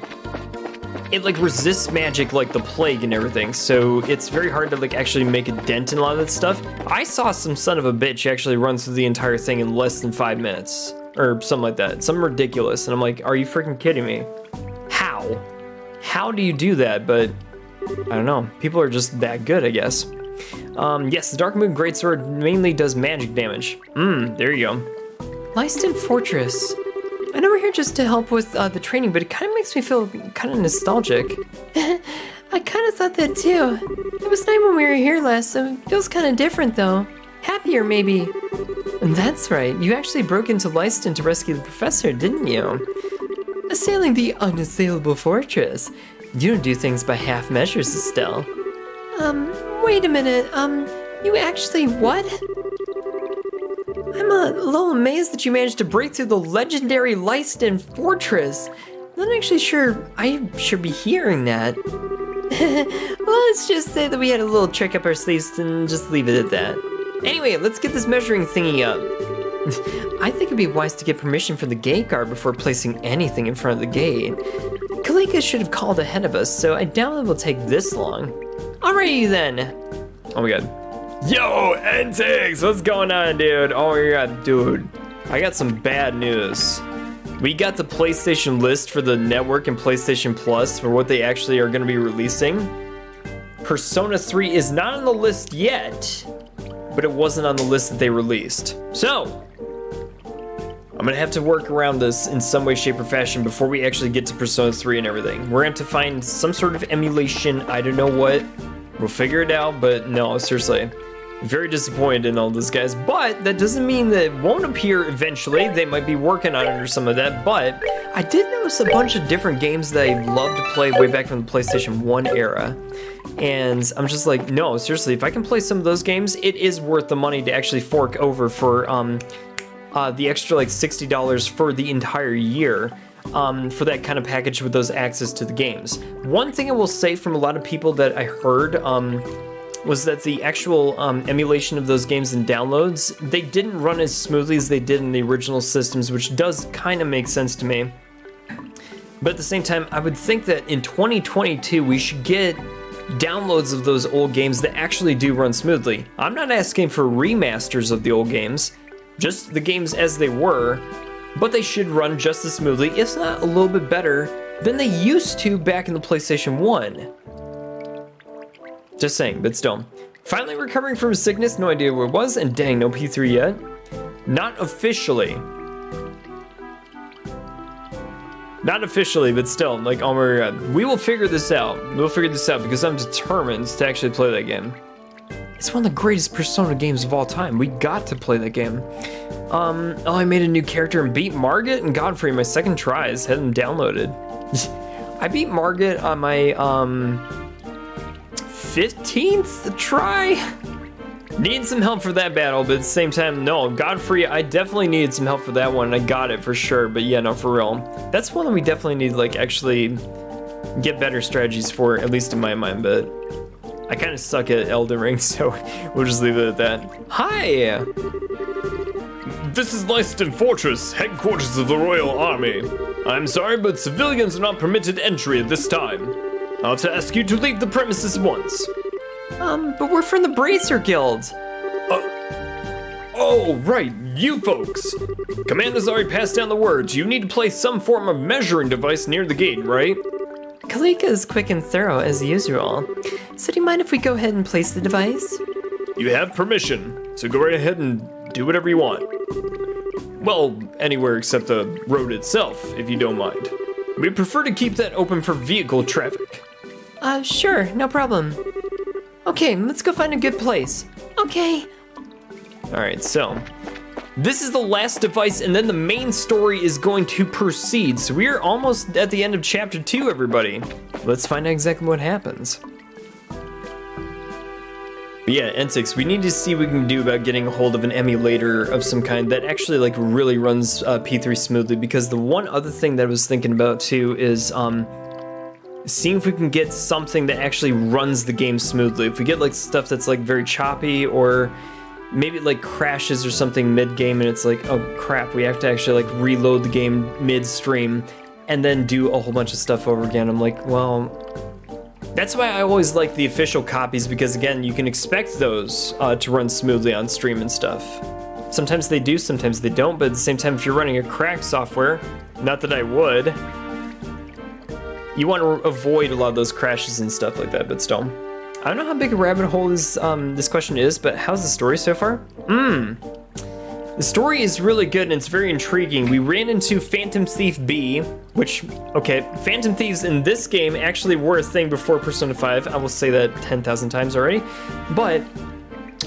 it like resists magic like the plague and everything, so it's very hard to like actually make a dent in a lot of that stuff. I saw some son of a bitch actually run through the entire thing in less than 5 minutes, or something like that, something ridiculous, and I'm like, are you freaking kidding me? How do you do that? But I don't know, people are just that good, I guess. Yes, the Dark Moon Greatsword mainly does magic damage. There you go. Leiston Fortress. I know we're here just to help with the training, but it kind of makes me feel kind of nostalgic. I kind of thought that too. It was nice when we were here last, so it feels kind of different though. Happier maybe. That's right, you actually broke into Leiston to rescue the professor, didn't you? Assailing the unassailable fortress. You don't do things by half measures, Estelle. Wait a minute, you actually what? I'm a little amazed that you managed to break through the legendary Leiston Fortress. I'm not actually sure I should be hearing that. Well, let's just say that we had a little trick up our sleeves and just leave it at that. Anyway, let's get this measuring thingy up. I think it'd be wise to get permission from the gate guard before placing anything in front of the gate. Kalika should have called ahead of us, so I doubt it will take this long. Alrighty then. Oh my god. Yo, Entix, what's going on, dude? Oh my god, dude. I got some bad news. We got the PlayStation list for the network and PlayStation Plus for what they actually are going to be releasing. Persona 3 is not on the list yet, but it wasn't on the list that they released. So, I'm going to have to work around this in some way, shape, or fashion before we actually get to Persona 3 and everything. We're going to have to find some sort of emulation, I don't know what. We'll figure it out, but no, seriously. Very disappointed in all this, guys, but that doesn't mean that it won't appear eventually. They might be working on it or some of that, but I did notice a bunch of different games that I loved to play way back from the PlayStation 1 era, and I'm just like, no, seriously, if I can play some of those games, it is worth the money to actually fork over for the extra like $60 for the entire year. For that kind of package with those access to the games. One thing I will say from a lot of people that I heard was that the actual emulation of those games and downloads, they didn't run as smoothly as they did in the original systems, which does kind of make sense to me. But at the same time, I would think that in 2022, we should get downloads of those old games that actually do run smoothly. I'm not asking for remasters of the old games, just the games as they were, but they should run just as smoothly, if not a little bit better, than they used to back in the PlayStation 1. Just saying, but still. Finally recovering from sickness, no idea what it was, and dang, no P3 yet. Not officially. Not officially, but still, like, oh my god. We will figure this out. We'll figure this out because I'm determined to actually play that game. It's one of the greatest Persona games of all time. We got to play that game. Oh, I made a new character and beat Margit and Godfrey my second tries. Had them downloaded. I beat Margit on my 15th try. Need some help for that battle, but at the same time, no. Godfrey, I definitely needed some help for that one, and I got it for sure. But yeah, no, for real. That's one that we definitely need, like, actually get better strategies for, at least in my mind, but I kind of suck at Elden Ring, so we'll just leave it at that. Hi! This is Leiston Fortress, headquarters of the Royal Army. I'm sorry, but civilians are not permitted entry at this time. I'll have to ask you to leave the premises once. But we're from the Bracer Guild. Oh, right, you folks. Commander's already passed down the words. You need to place some form of measuring device near the gate, right? Kalika is quick and thorough as usual. So do you mind if we go ahead and place the device? You have permission, so go right ahead and do whatever you want. Well, anywhere except the road itself, if you don't mind. We prefer to keep that open for vehicle traffic. Sure, no problem. Okay, let's go find a good place. Okay. Alright, so this is the last device, and then the main story is going to proceed. So we are almost at the end of chapter 2, everybody. let's find out exactly what happens. But yeah, N6, we need to see what we can do about getting a hold of an emulator of some kind that actually like really runs P3 smoothly, because the one other thing that I was thinking about too is seeing if we can get something that actually runs the game smoothly. If we get like stuff that's like very choppy, or maybe it like crashes or something mid-game and it's like, oh crap, we have to actually like reload the game midstream and then do a whole bunch of stuff over again. I'm like, well, that's why I always like the official copies, because again, you can expect those to run smoothly on stream and stuff. Sometimes they do, sometimes they don't, but at the same time, if you're running a cracked software, not that I would, you want to avoid a lot of those crashes and stuff like that, but still. I don't know how big a rabbit hole this question is, but how's the story so far? The story is really good and it's very intriguing. We ran into Phantom Thief B, which, okay, Phantom Thieves in this game actually were a thing before Persona 5. I will say that 10,000 times already. But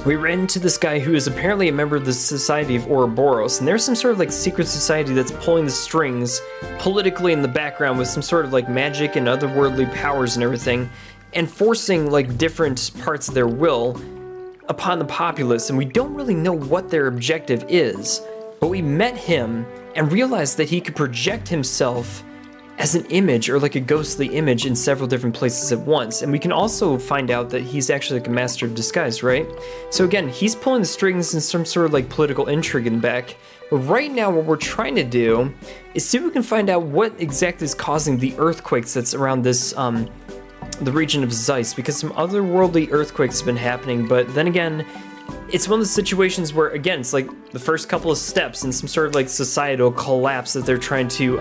we ran into this guy who is apparently a member of the Society of Ouroboros, and there's some sort of like secret society that's pulling the strings politically in the background with some sort of like magic and otherworldly powers and everything, and forcing like different parts of their will upon the populace, and we don't really know what their objective is, but we met him and realized that he could project himself as an image, or like a ghostly image, in several different places at once. And we can also find out that he's actually like a master of disguise, right? So again, he's pulling the strings in some sort of like political intrigue in the back. But right now what we're trying to do is see if we can find out what exactly is causing the earthquakes that's around this the region of Zeiss, because some otherworldly earthquakes have been happening, but then again, it's one of the situations where, again, it's like the first couple of steps in some sort of like societal collapse that they're trying to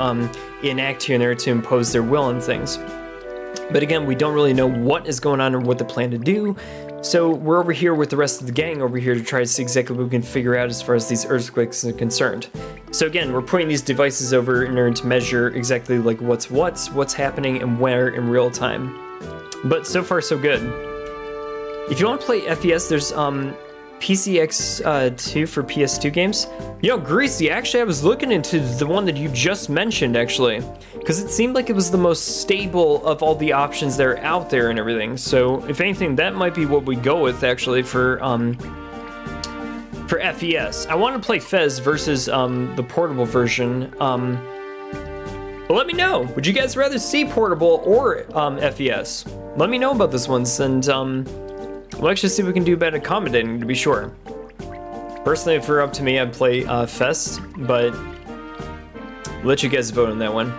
enact here and there to impose their will on things. But again, we don't really know what is going on or what they plan to do, so we're over here with the rest of the gang over here to try to see exactly what we can figure out as far as these earthquakes are concerned. So again, we're putting these devices over in order to measure exactly like what's happening and where in real time. But so far, so good. If you want to play FES, there's PCX2 for PS2 games. You know, Greasy, actually I was looking into the one that you just mentioned, actually, because it seemed like it was the most stable of all the options that are out there and everything. So if anything, that might be what we go with, actually, for FES. I want to play Fez versus the portable version. But let me know, would you guys rather see portable or FES? Let me know about this ones, and we'll actually see what we can do about accommodating, to be sure. Personally, if it were up to me, I'd play Fest, but I'll let you guys vote on that one.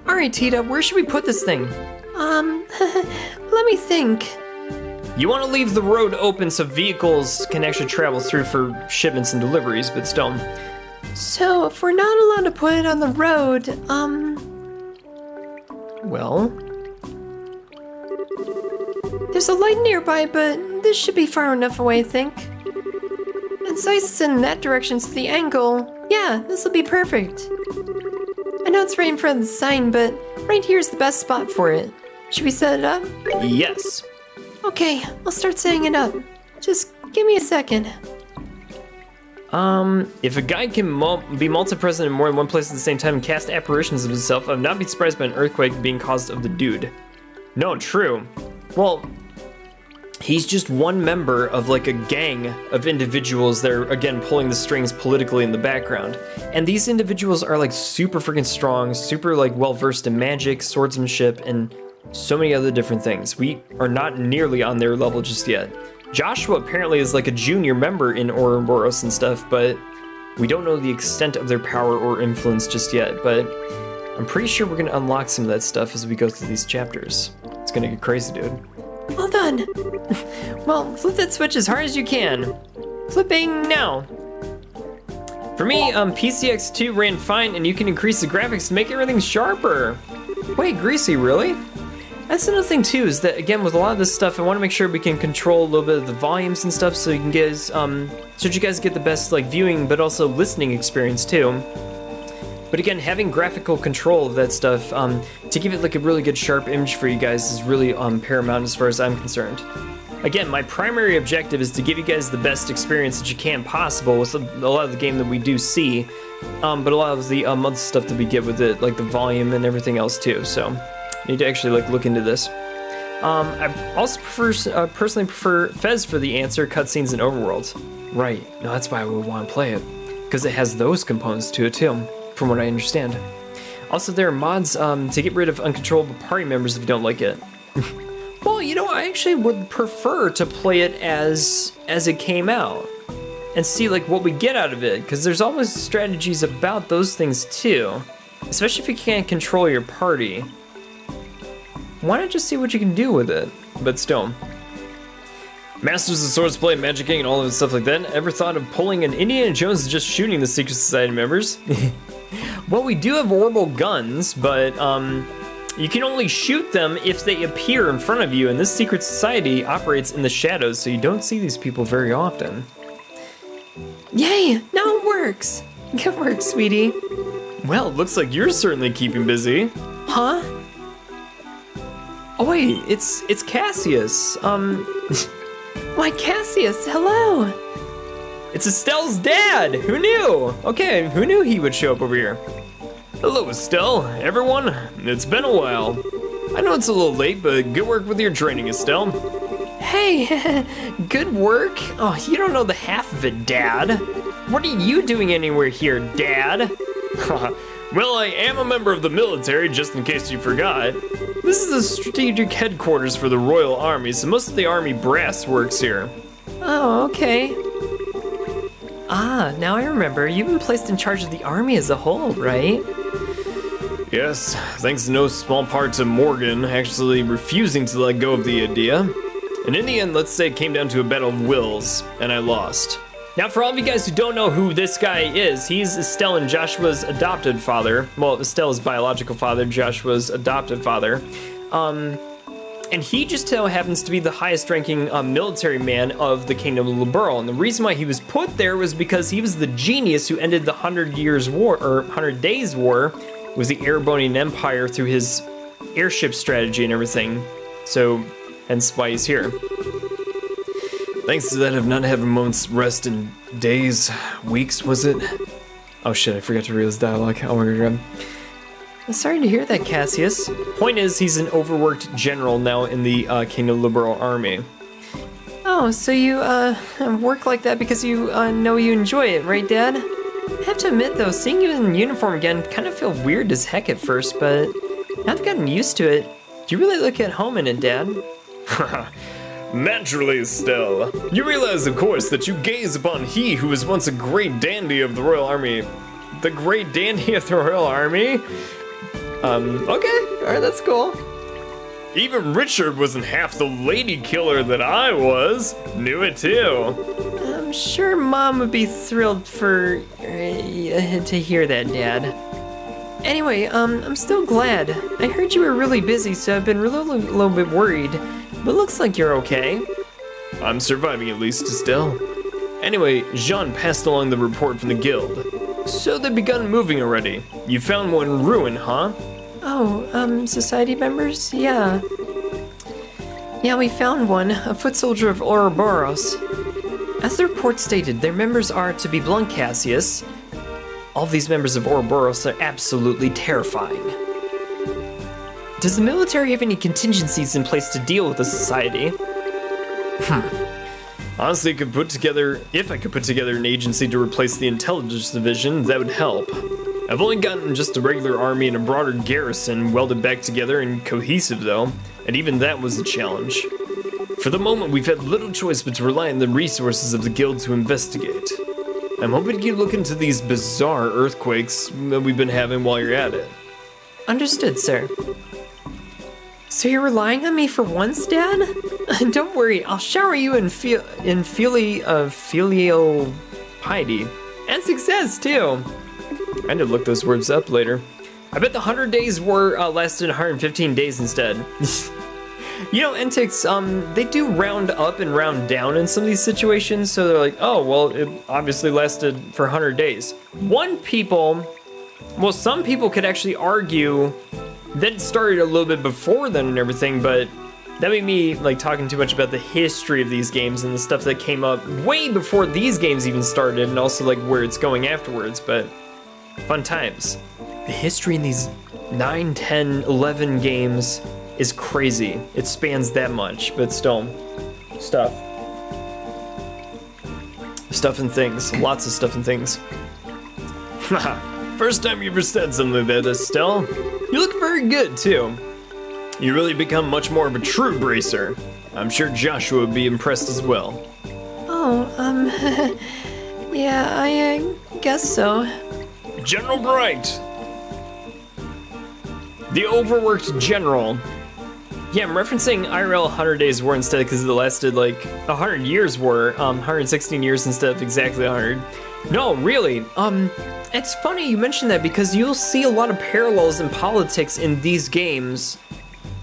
Alright, Tita, where should we put this thing? Let me think. You want to leave the road open so vehicles can actually travel through for shipments and deliveries, but still. So, if we're not allowed to put it on the road, Well, there's a light nearby, but this should be far enough away, I think. And Zeiss is in that direction, so the angle, yeah, this will be perfect. I know it's right in front of the sign, but right here's the best spot for it. Should we set it up? yes. Okay, I'll start setting it up. Just give me a second. If a guy can be multi-present in more than one place at the same time and cast apparitions of himself, I would not be surprised by an earthquake being caused of the dude. No, true. Well, he's just one member of like a gang of individuals that are, again, pulling the strings politically in the background. And these individuals are like super freaking strong, super like well-versed in magic, swordsmanship, and so many other different things. We are not nearly on their level just yet. Joshua apparently is like a junior member in Ouroboros and stuff, but we don't know the extent of their power or influence just yet, but I'm pretty sure we're gonna unlock some of that stuff as we go through these chapters. It's gonna get crazy, dude. Well done. Well, flip that switch as hard as you can. Flipping now. For me, PCX2 ran fine, and you can increase the graphics to make everything sharper. Wait, Greasy, really? That's another thing too, is that again with a lot of this stuff, I want to make sure we can control a little bit of the volumes and stuff, so you can guys, so that you guys get the best like viewing, but also listening experience too. But again, having graphical control of that stuff to give it like a really good sharp image for you guys is really paramount as far as I'm concerned. Again, my primary objective is to give you guys the best experience that you can possible with a lot of the game that we do see, but a lot of the other stuff that we get with it, like the volume and everything else too. So Need to actually like look into this. I also personally prefer Fez for the answer cutscenes in Overworld. Right. No, that's why we want to play it, because it has those components to it too, from what I understand. Also, there are mods to get rid of uncontrollable party members if you don't like it. Well, you know, I actually would prefer to play it as it came out and see like what we get out of it, because there's always strategies about those things too, especially if you can't control your party. Why not just see what you can do with it? But still. Masters of Swordplay, magicking, and all of the stuff like that. Ever thought of pulling an Indiana Jones and just shooting the Secret Society members? Well, we do have orbital guns, but you can only shoot them if they appear in front of you, and this Secret Society operates in the shadows, so you don't see these people very often. Yay! Now it works! Good work, sweetie. Well, looks like you're certainly keeping busy. Huh? Oh wait, it's Cassius. Why, Cassius, hello! It's Estelle's dad! Who knew? Okay, who knew he would show up over here? Hello, Estelle. Everyone, it's been a while. I know it's a little late, but good work with your training, Estelle. Hey, good work? Oh, you don't know the half of it, Dad. What are you doing anywhere here, Dad? Well, I am a member of the military, just in case you forgot. This is the strategic headquarters for the Royal Army, so most of the Army brass works here. Oh, okay. Ah, now I remember. You've been placed in charge of the army as a whole, right? Yes, thanks in no small part to Morgan actually refusing to let go of the idea. And in the end, let's say it came down to a battle of wills, and I lost. Now, for all of you guys who don't know who this guy is, he's Estelle and Joshua's adopted father. Well, Estelle's biological father, Joshua's adopted father. And he just so happens to be the highest ranking military man of the Kingdom of Liberl. And the reason why he was put there was because he was the genius who ended the 100 Years' War, or 100 Days' War, with the Ouroboros Empire through his airship strategy and everything. So, hence why he's here. Thanks to that of not having moments rest in days, weeks, was it? Oh shit, I forgot to read his dialogue. Oh my god. I'm sorry to hear that, Cassius. Point is, he's an overworked general now in the Kingdom of Liberl army. Oh, so you work like that because you know you enjoy it, right, Dad? I have to admit though, seeing you in uniform again kind of feel weird as heck at first, but now I've gotten used to it. You really look at home in it, Dad. Naturally, Estelle. You realize, of course, that you gaze upon he who was once a great dandy of the Royal Army. The great dandy of the Royal Army? Okay, alright, that's cool. Even Richard wasn't half the lady killer that I was. Knew it too. I'm sure Mom would be thrilled for to hear that, Dad. Anyway, I'm still glad. I heard you were really busy, so I've been a little bit worried. But looks like you're okay. I'm surviving at least, Estelle. Anyway, Jean passed along the report from the guild. So they've begun moving already. You found one ruin, huh? Oh, society members? Yeah. Yeah, we found one, a foot soldier of Ouroboros. As the report stated, their members are, to be blunt, Cassius, all of these members of Ouroboros are absolutely terrifying. Does the military have any contingencies in place to deal with the society? Honestly, if I could put together an agency to replace the intelligence division, that would help. I've only gotten just a regular army and a broader garrison welded back together and cohesive though, and even that was a challenge. For the moment, we've had little choice but to rely on the resources of the guild to investigate. I'm hoping you look into these bizarre earthquakes that we've been having while you're at it. Understood, sir. So you're relying on me for once, Dad? Don't worry, I'll shower you in filial piety. And success, too. I need to look those words up later. I bet the 100 days were lasted 115 days instead. You know, NTICs, they do round up and round down in some of these situations, so they're like, oh, well, it obviously lasted for 100 days. Some people could actually argue that it started a little bit before then and everything, but that made me like talking too much about the history of these games and the stuff that came up way before these games even started, and also like where it's going afterwards, but fun times. The history in these 9, 10, 11 games is crazy. It spans that much, but still, stuff. Stuff and things, lots of stuff and things. First time you ever said something like that, Estelle. You look very good, too. You really become much more of a true bracer. I'm sure Joshua would be impressed as well. Oh, yeah, I guess so. General Bright! The overworked general. Yeah, I'm referencing IRL 100 Days War instead because it lasted like 100 years war, 116 years instead of exactly 100. No, really, it's funny you mentioned that because you'll see a lot of parallels in politics in these games,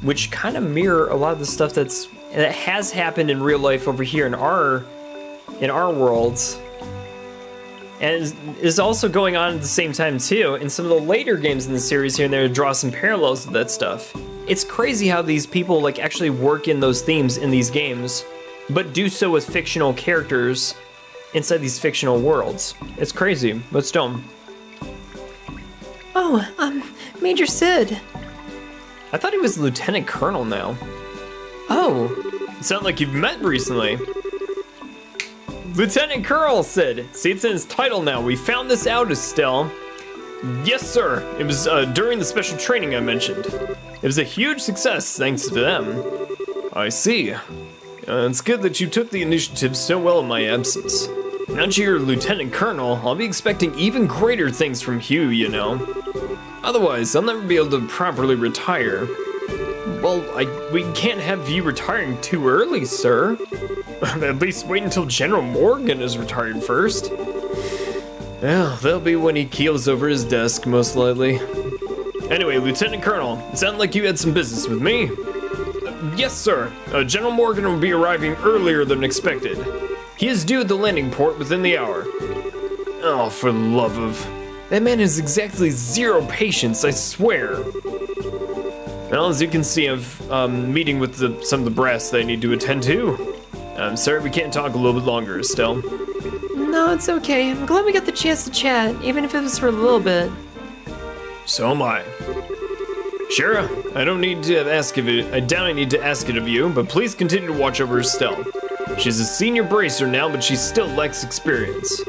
which kind of mirror a lot of the stuff that has happened in real life over here in our worlds. And is also going on at the same time too in some of the later games in the series here and there to draw some parallels to that stuff. It's crazy how these people like actually work in those themes in these games, but do so with fictional characters inside these fictional worlds. It's crazy, but still. Oh, Major Sid. I thought he was Lieutenant Colonel now. Oh, You sound like you've met recently. Lieutenant Colonel Sid. See, it's in his title now. We found this out, Estelle. Yes, sir. It was during the special training I mentioned. It was a huge success thanks to them. I see. It's good that you took the initiative so well in my absence. Now that you're Lieutenant Colonel, I'll be expecting even greater things from you, you know. Otherwise, I'll never be able to properly retire. Well, we can't have you retiring too early, sir. At least wait until General Morgan is retired first. Well, that'll be when he keels over his desk, most likely. Anyway, Lieutenant Colonel, it sounded like you had some business with me. Yes, sir. General Morgan will be arriving earlier than expected. He is due at the landing port within the hour. Oh, for the love of... That man has exactly zero patience, I swear. Well, as you can see, I'm meeting with some of the brass that I need to attend to. I'm sorry we can't talk a little bit longer, Estelle. no, it's okay. I'm glad we got the chance to chat, even if it was for a little bit. So am I. Shara, I don't need to ask of it. I doubt I need to ask it of you, but please continue to watch over Estelle. She's a senior bracer now, but she still lacks experience.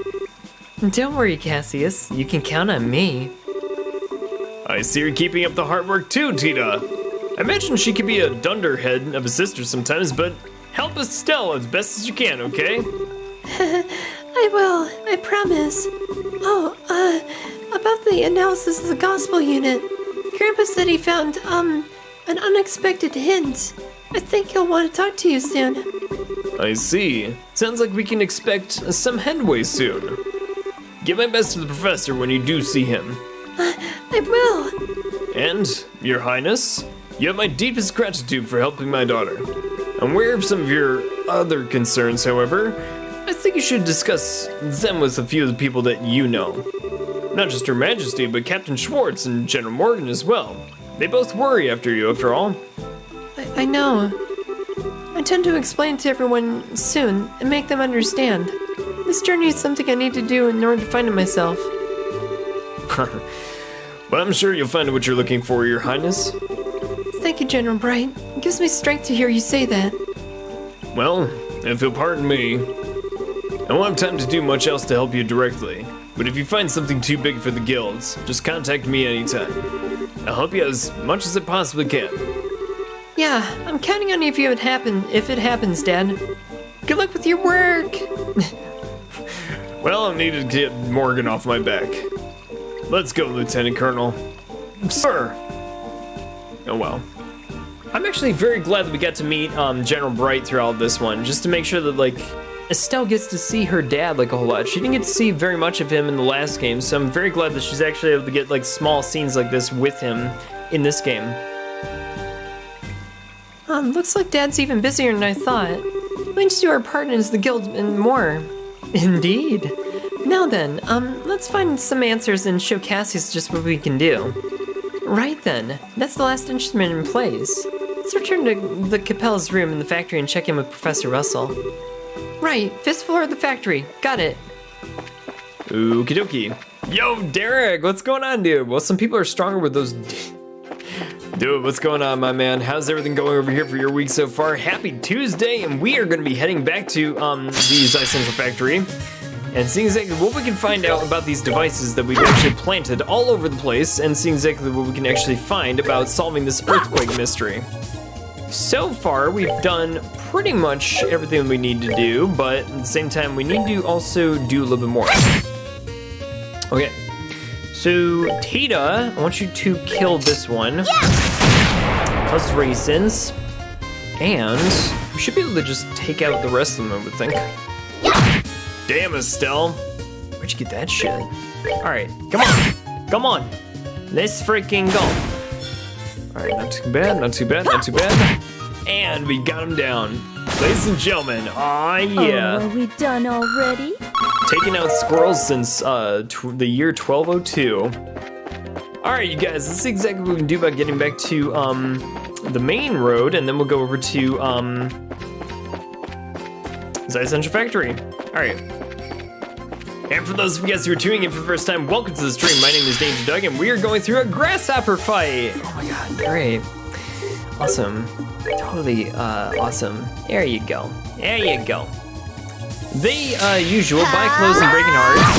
Don't worry, Cassius. You can count on me. I see you're keeping up the hard work too, Tita. I imagine she could be a dunderhead of a sister sometimes, but help Estelle as best as you can, okay? I will. I promise. Oh, about the analysis of the gospel unit. Grandpa said he found, an unexpected hint. I think he'll want to talk to you soon. I see. Sounds like we can expect some headway soon. Give my best to the professor when you do see him. I will. And, Your Highness, you have my deepest gratitude for helping my daughter. I'm aware of some of your other concerns, however. I think you should discuss them with a few of the people that you know. Not just Her Majesty, but Captain Schwartz and General Morgan as well. They both worry after you, after all. I know. I tend to explain to everyone soon and make them understand. This journey is something I need to do in order to find it myself. But I'm sure you'll find what you're looking for, Your Highness. Thank you, General Bright. It gives me strength to hear you say that. Well, if you'll pardon me, I won't have time to do much else to help you directly. But if you find something too big for the guilds, just contact me anytime. I'll help you as much as I possibly can. Yeah, I'm counting on you if it happens, Dad. Good luck with your work. Well, I needed to get Morgan off my back. Let's go, Lieutenant Colonel. Sir! Oh well. I'm actually very glad that we got to meet General Bright throughout this one, just to make sure that like Estelle gets to see her dad like a whole lot. She didn't get to see very much of him in the last game, so I'm very glad that she's actually able to get like small scenes like this with him in this game. Looks like Dad's even busier than I thought. We need to do our part as the guild and more. Indeed. Now then, let's find some answers and show Cassius just what we can do. Right then, that's the last instrument in place. Let's return to the Capel's room in the factory and check in with Professor Russell. Right, 5th floor of the factory. Got it. Okie dokie. Yo, Derek, what's going on, dude? Well, some people are stronger with those Dude, what's going on, my man? How's everything going over here for your week so far? Happy Tuesday, and we are going to be heading back to the Zeiss Central Factory and seeing exactly what we can find out about these devices that we've actually planted all over the place, and seeing exactly what we can actually find about solving this earthquake mystery. So far, we've done pretty much everything we need to do, but at the same time, we need to also do a little bit more. Okay. So, Tita, I want you to kill this one. Plus raisins. And we should be able to just take out the rest of them, I would think. Damn, Estelle. Where'd you get that shit? Alright, come on. Come on. Let's freaking go. Alright, not too bad, not too bad, not too bad. And we got him down. Ladies and gentlemen, aw yeah. Oh, are we done already? Taking out squirrels since the year 1202. All right, you guys, let's see exactly what we can do about getting back to the main road, and then we'll go over to Zeiss Central Factory. All right. And for those of you guys who are tuning in for the first time, welcome to the stream. My name is Danger Doug, and we are going through a grasshopper fight. Oh my god, great. Awesome. Totally awesome. There you go. There you go. The usual, buy clothes and breaking hearts.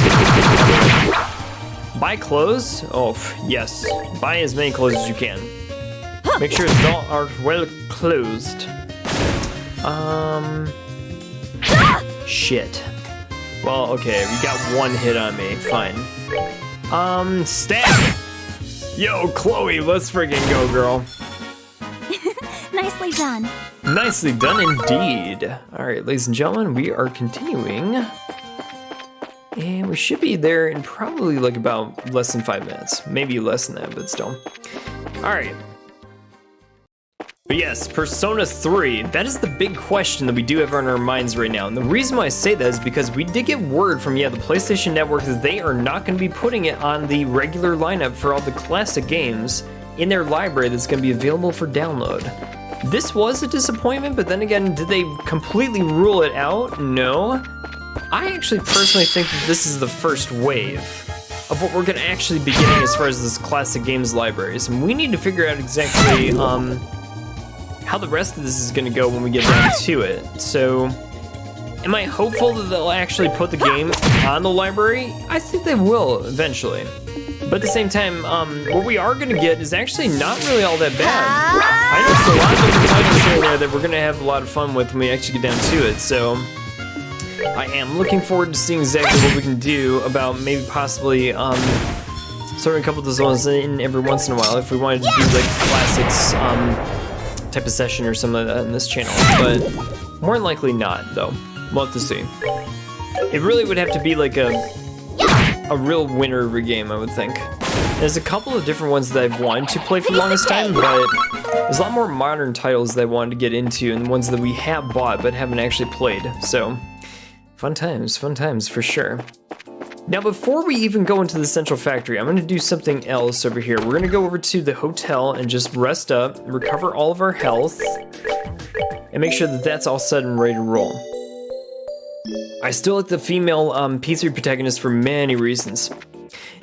Buy clothes? Oh, yes. Buy as many clothes as you can. Make sure they are well closed. Shit. Well, okay, we got one hit on me. Fine. Stab! Yo, Chloe, let's freaking go, girl. Nicely done. Nicely done indeed. All right, ladies and gentlemen, we are continuing. And we should be there in probably like about less than 5 minutes. Maybe less than that, but still. All right. But yes, Persona 3, that is the big question that we do have on our minds right now. And the reason why I say that is because we did get word from, the PlayStation Network that they are not going to be putting it on the regular lineup for all the classic games in their library that's going to be available for download. This was a disappointment, but then again, did they completely rule it out? No. I actually personally think that this is the first wave of what we're going to actually be getting as far as this classic games libraries. And we need to figure out exactly how the rest of this is going to go when we get down to it. So, am I hopeful that they'll actually put the game on the library? I think they will eventually. But at the same time, what we are going to get is actually not really all that bad. I know there's a lot of different titles here and there that we're going to have a lot of fun with when we actually get down to it. So I am looking forward to seeing exactly what we can do about maybe possibly throwing a couple of those ones in every once in a while if we wanted to do like classics type of session or something like that in this channel. But more than likely not, though. We'll have to see. It really would have to be like a real winner of a game, I would think. There's a couple of different ones that I've wanted to play for the longest time, but there's a lot more modern titles that I wanted to get into and ones that we have bought but haven't actually played. So, fun times for sure. Now, before we even go into the Central Factory, I'm going to do something else over here. We're going to go over to the hotel and just rest up, recover all of our health, and make sure that that's all set and ready to roll. I still like the female P3 protagonist for many reasons.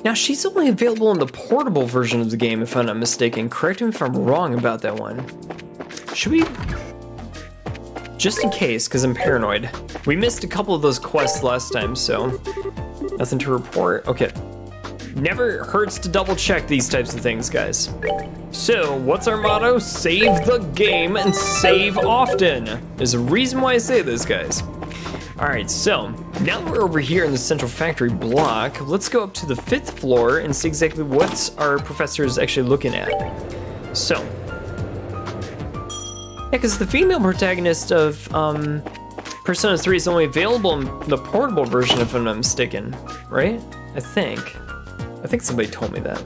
Now, she's only available in the portable version of the game, if I'm not mistaken. Correct me if I'm wrong about that one. Should we... Just in case, because I'm paranoid. We missed a couple of those quests last time, so... Nothing to report? Okay. Never hurts to double check these types of things, guys. So, what's our motto? Save the game and save often. There's a reason why I say this, guys. Alright, so, now that we're over here in the Central Factory block, let's go up to the 5th floor and see exactly what our professor is actually looking at. So, yeah, because the female protagonist of Persona 3 is only available in the portable version, if I'm not mistaken, right? I think somebody told me that.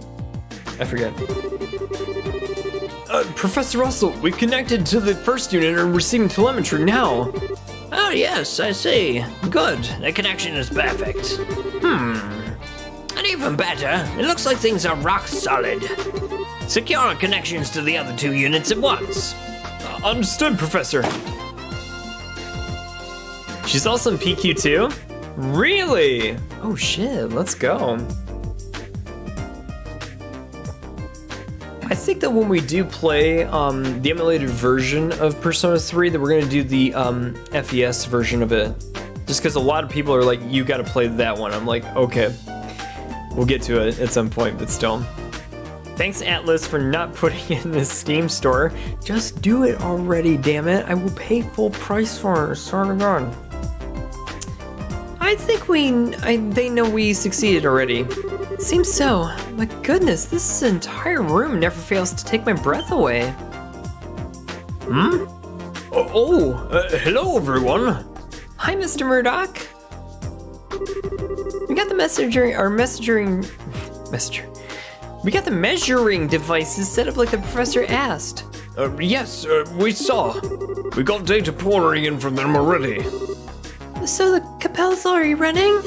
I forget. Professor Russell, we've connected to the first unit and are receiving telemetry now. Oh yes, I see. Good, the connection is perfect. And even better, it looks like things are rock solid. Secure our connections to the other 2 units at once. Understood, Professor. She's also in PQ too? Really? Oh shit, let's go. I think that when we do play the emulated version of Persona 3, that we're going to do the FES version of it. Just because a lot of people are like, you got to play that one. I'm like, okay. We'll get to it at some point, but still. Thanks, Atlas, for not putting it in the Steam store. Just do it already, damn it. I will pay full price for it, swear to God. I think they know we succeeded already. Seems so. My goodness, this entire room never fails to take my breath away. Hello everyone. Hi, Mr. Murdoch. We got the We got the measuring devices set up like the professor asked. Yes, we saw. We got data pouring in from them already. So the Capel's already running?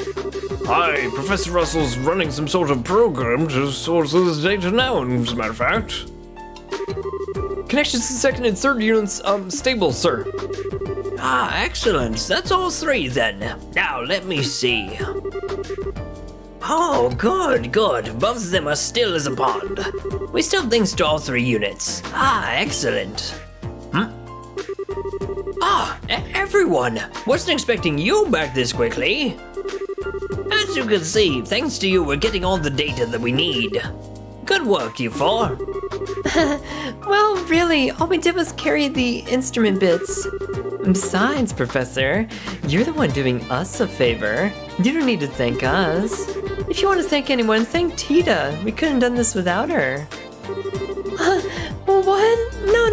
Hi, Professor Russell's running some sort of program to source this data now, as a matter of fact. Connections to second and third units, stable, sir. Ah, excellent. That's all three then. Now, let me see. Oh, good. Both of them are still as a pond. We still have things to all three units. Ah, excellent. Everyone! Wasn't expecting you back this quickly. As you can see, thanks to you, we're getting all the data that we need. Good work, you four. Well, really, all we did was carry the instrument bits. Besides, Professor, you're the one doing us a favor. You don't need to thank us. If you want to thank anyone, thank Tita. We couldn't have done this without her. What? No,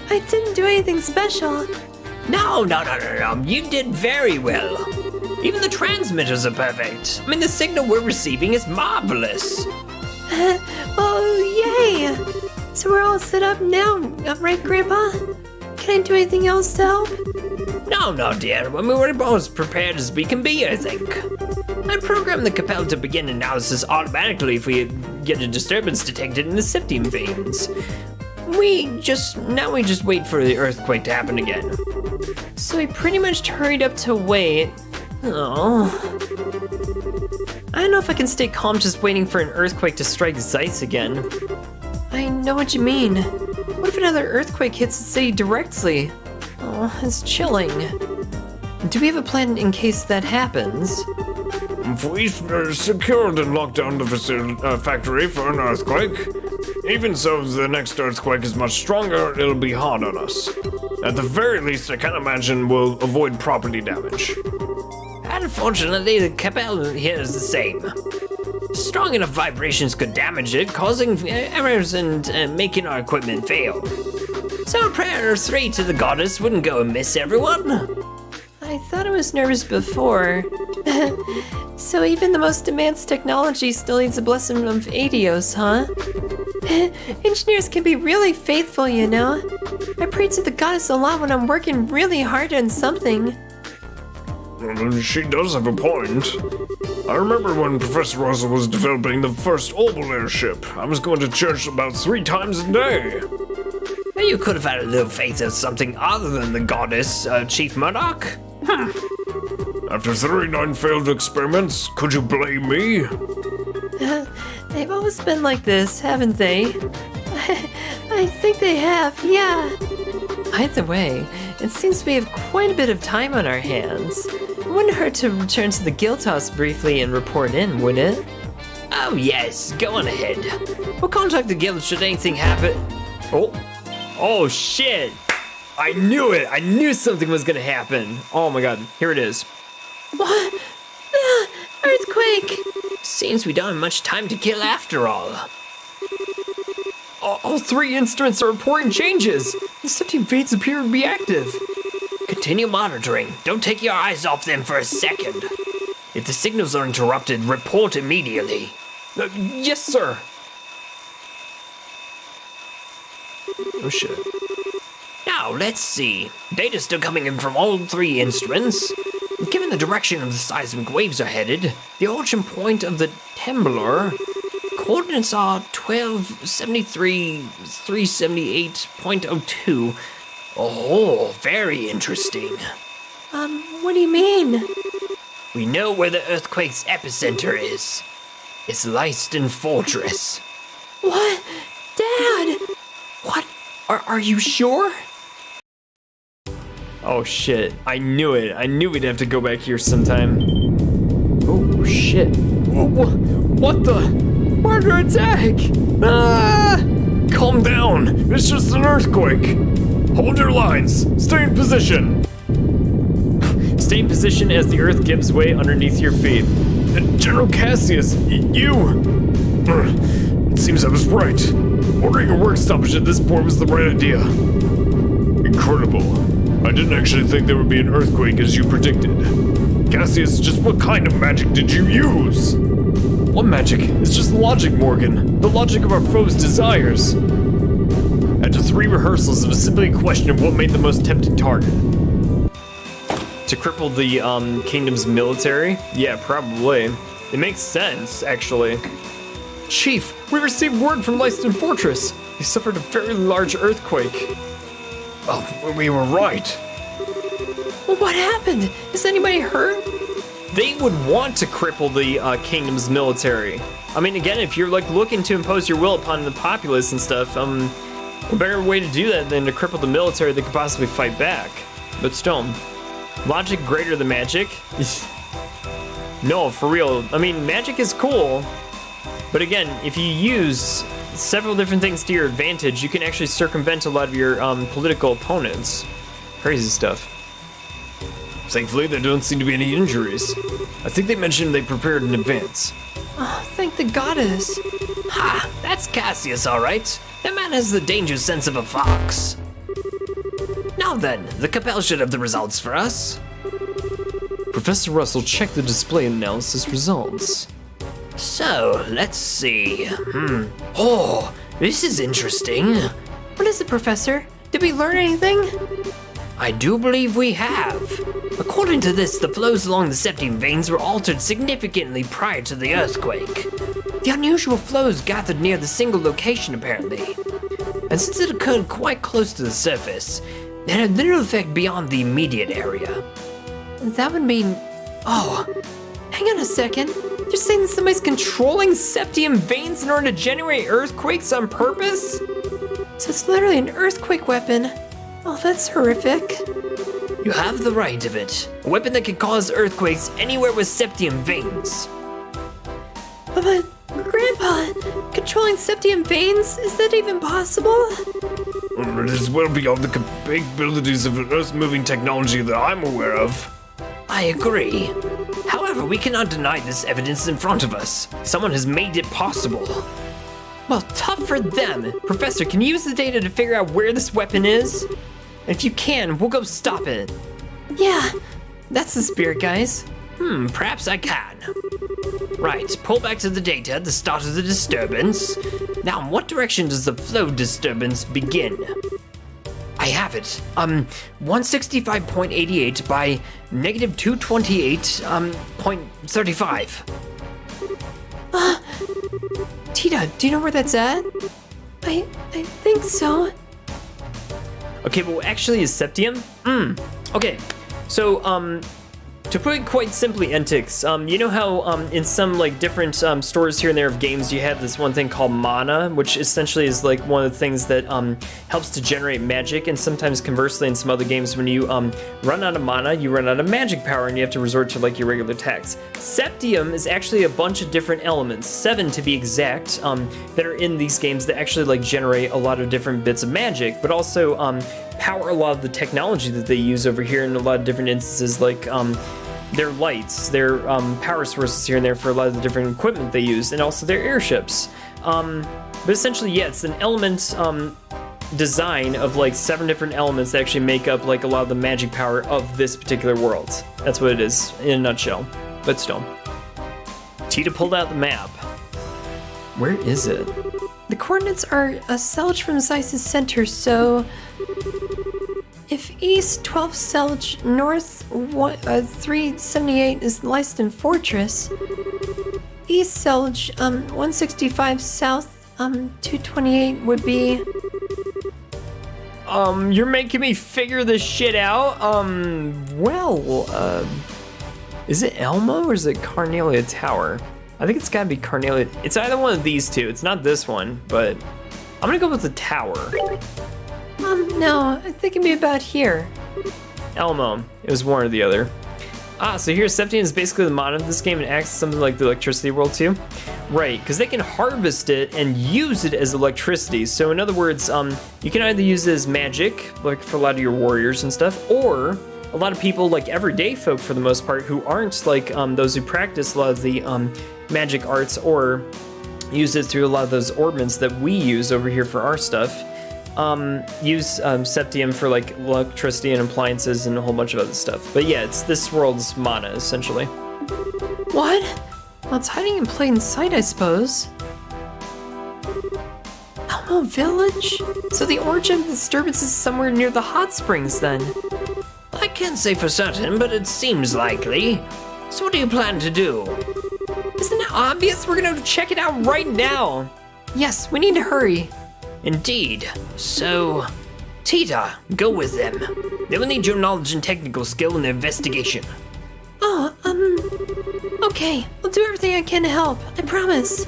I didn't do anything special. No, you did very well. Even the transmitters are perfect. I mean, the signal we're receiving is marvelous. Oh, yay! So we're all set up now, right, Grandpa? Can I do anything else to help? No, dear. I mean, we're about as prepared as we can be, I think. I programmed the Capel to begin analysis automatically if we get a disturbance detected in the septum veins. We just wait for the earthquake to happen again. So we pretty much hurried up to wait. Oh. I don't know if I can stay calm just waiting for an earthquake to strike Zeiss again. I know what you mean. What if another earthquake hits the city directly? Oh, it's chilling. Do we have a plan in case that happens? We secured and locked down the factory for an earthquake. Even so, if the next earthquake is much stronger, it'll be hard on us. At the very least, I can't imagine we'll avoid property damage. Unfortunately, the Capel here is the same. Strong enough vibrations could damage it, causing errors and making our equipment fail. So prayer 3 to the goddess wouldn't go amiss, everyone. I thought I was nervous before. So even the most advanced technology still needs a blessing of Adios, huh? Engineers can be really faithful, you know. I pray to the goddess a lot when I'm working really hard on something. She does have a point. I remember when Professor Russell was developing the first orbital airship. I was going to church about 3 times a day. Well, you could have had a little faith in something other than the goddess, Chief Murdoch. After 39 failed experiments, could you blame me? They've always been like this, haven't they? I think they have, yeah. Either way, it seems we have quite a bit of time on our hands. It wouldn't hurt to return to the guild house briefly and report in, would it? Oh yes, go on ahead. We'll contact the guild should anything happen. Oh shit! I knew it! I knew something was gonna happen! Oh my god, here it is. What? Earthquake! Seems we don't have much time to kill after all. All 3 instruments are reporting changes! The septum veins appear to be active. Continue monitoring. Don't take your eyes off them for a second. If the signals are interrupted, report immediately. Yes, sir. Oh shit. Now, let's see. Data's still coming in from all 3 instruments. Given the direction of the seismic waves are headed, the origin point of the temblor coordinates are 1273, 378.02. Oh, very interesting. What do you mean? We know where the earthquake's epicenter is. It's Leiston Fortress. What? Dad! Are you sure? Oh shit, I knew it. I knew we'd have to go back here sometime. Oh shit. What the? We're under attack! Ah! Calm down. It's just an earthquake. Hold your lines. Stay in position. Stay in position as the earth gives way underneath your feet. General Cassius, you... It seems I was right. Ordering a work stoppage at this point was the right idea. Incredible. I didn't actually think there would be an earthquake as you predicted. Cassius, just what kind of magic did you use? What magic? It's just logic, Morgan. The logic of our foes' desires. After 3 rehearsals, it was simply a question of what made the most tempting target. To cripple the kingdom's military? Yeah, probably. It makes sense, actually. Chief, we received word from Leiston Fortress. They suffered a very large earthquake. Oh, we were right. Well, what happened? Is anybody hurt? They would want to cripple the kingdom's military. I mean, again, if you're like looking to impose your will upon the populace and stuff, what better way to do that than to cripple the military that could possibly fight back? But still, logic greater than magic? No, for real. I mean, magic is cool, but again, if you use several different things to your advantage, you can actually circumvent a lot of your political opponents. Crazy stuff. Thankfully, there don't seem to be any injuries. I think they mentioned they prepared in advance. Oh, thank the goddess. Ha! That's Cassius, all right. That man has the danger sense of a fox. Now then, the Capel should have the results for us. Professor Russell checked the display analysis results. So, let's see. Oh, this is interesting. What is it, Professor? Did we learn anything? I do believe we have. According to this, the flows along the septium veins were altered significantly prior to the earthquake. The unusual flows gathered near the single location, apparently. And since it occurred quite close to the surface, it had little effect beyond the immediate area. That would mean... Oh, hang on a second. You're saying that somebody's controlling septium veins in order to generate earthquakes on purpose? So it's literally an earthquake weapon. Oh, that's horrific. You have the right of it. A weapon that can cause earthquakes anywhere with septium veins. But, Grandpa, controlling septium veins? Is that even possible? It is well beyond the capabilities of an earth-moving technology that I'm aware of. I agree. However, we cannot deny this evidence in front of us. Someone has made it possible. Well, tough for them. Professor, can you use the data to figure out where this weapon is? If you can, we'll go stop it. Yeah, that's the spirit, guys. Perhaps I can. Right, pull back to the data at the start of the disturbance. Now, in what direction does the flow disturbance begin? I have it. 165.88 by negative 228.35. Tita, do you know where that's at? I think so. Okay, well, actually, is septium? Okay, so, to put it quite simply, Entix, you know how in some like different stores here and there of games you have this one thing called mana, which essentially is like one of the things that helps to generate magic, and sometimes conversely in some other games when you run out of mana, you run out of magic power and you have to resort to like your regular attacks. Septium is actually a bunch of different elements, 7 to be exact, that are in these games that actually like generate a lot of different bits of magic, but also power a lot of the technology that they use over here in a lot of different instances, like their lights, their power sources here and there for a lot of the different equipment they use, and also their airships. But essentially, yeah, it's an element design of like 7 different elements that actually make up like a lot of the magic power of this particular world. That's what it is in a nutshell. But still, Tita pulled out the map. Where is it? The coordinates are a Selge from Zeiss's center, so if east 12 Selge, north 378 is Leiston Fortress, east Selge 165, south 228 would be... You're making me figure this shit out? Is it Elmo or is it Carnelia Tower? I think it's gotta be Carnelia. It's either one of these two. It's not this one, but I'm gonna go with the tower. No, I think it'd be about here. Elmo. It was one or the other. So here Septium is basically the mod of this game and acts something like the electricity world too. Right, because they can harvest it and use it as electricity. So in other words, you can either use it as magic, like for a lot of your warriors and stuff, or a lot of people, like everyday folk for the most part, who aren't like those who practice a lot of the magic arts or use it through a lot of those ornaments that we use over here for our stuff. Use Septium for like electricity and appliances and a whole bunch of other stuff. But yeah, it's this world's mana, essentially. What? Well, it's hiding in plain sight, I suppose. Elmo Village? So the origin of the disturbance is somewhere near the hot springs, then? I can't say for certain, but it seems likely. So what do you plan to do? Isn't it obvious? We're gonna check it out right now. Yes, we need to hurry. Indeed. So, Tita, go with them. They will need your knowledge and technical skill in their investigation. Okay, I'll do everything I can to help, I promise.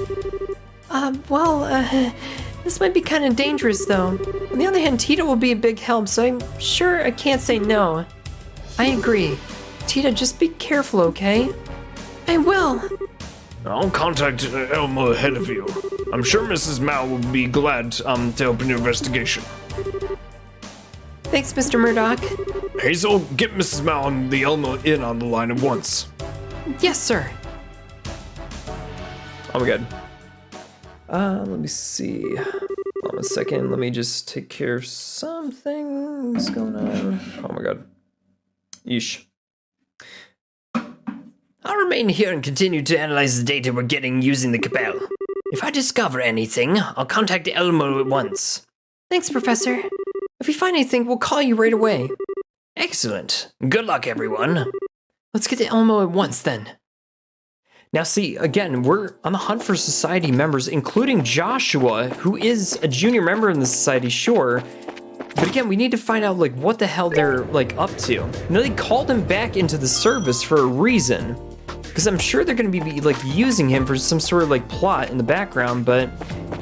This might be kind of dangerous though. On the other hand, Tita will be a big help, so I'm sure I can't say no. I agree. Tita, just be careful, okay? I will. I'll contact Elmo ahead of you. I'm sure Mrs. Mao will be glad to help in your investigation. Thanks, Mr. Murdoch. Hazel, get Mrs. Mao and the Elmo in on the line at once. Yes, sir. Oh my god. Let me see. Hold on a second. Let me just take care of something that's going on. Oh my god. Yeesh. I'll remain here and continue to analyze the data we're getting using the Cabal. If I discover anything, I'll contact Elmo at once. Thanks, Professor. If we find anything, we'll call you right away. Excellent. Good luck, everyone. Let's get to Elmo at once, then. Now see, again, we're on the hunt for society members, including Joshua, who is a junior member in the society, sure. But again, we need to find out, like, what the hell they're, like, up to. You know, they called him back into the service for a reason. Because I'm sure they're going to be, like, using him for some sort of, like, plot in the background, but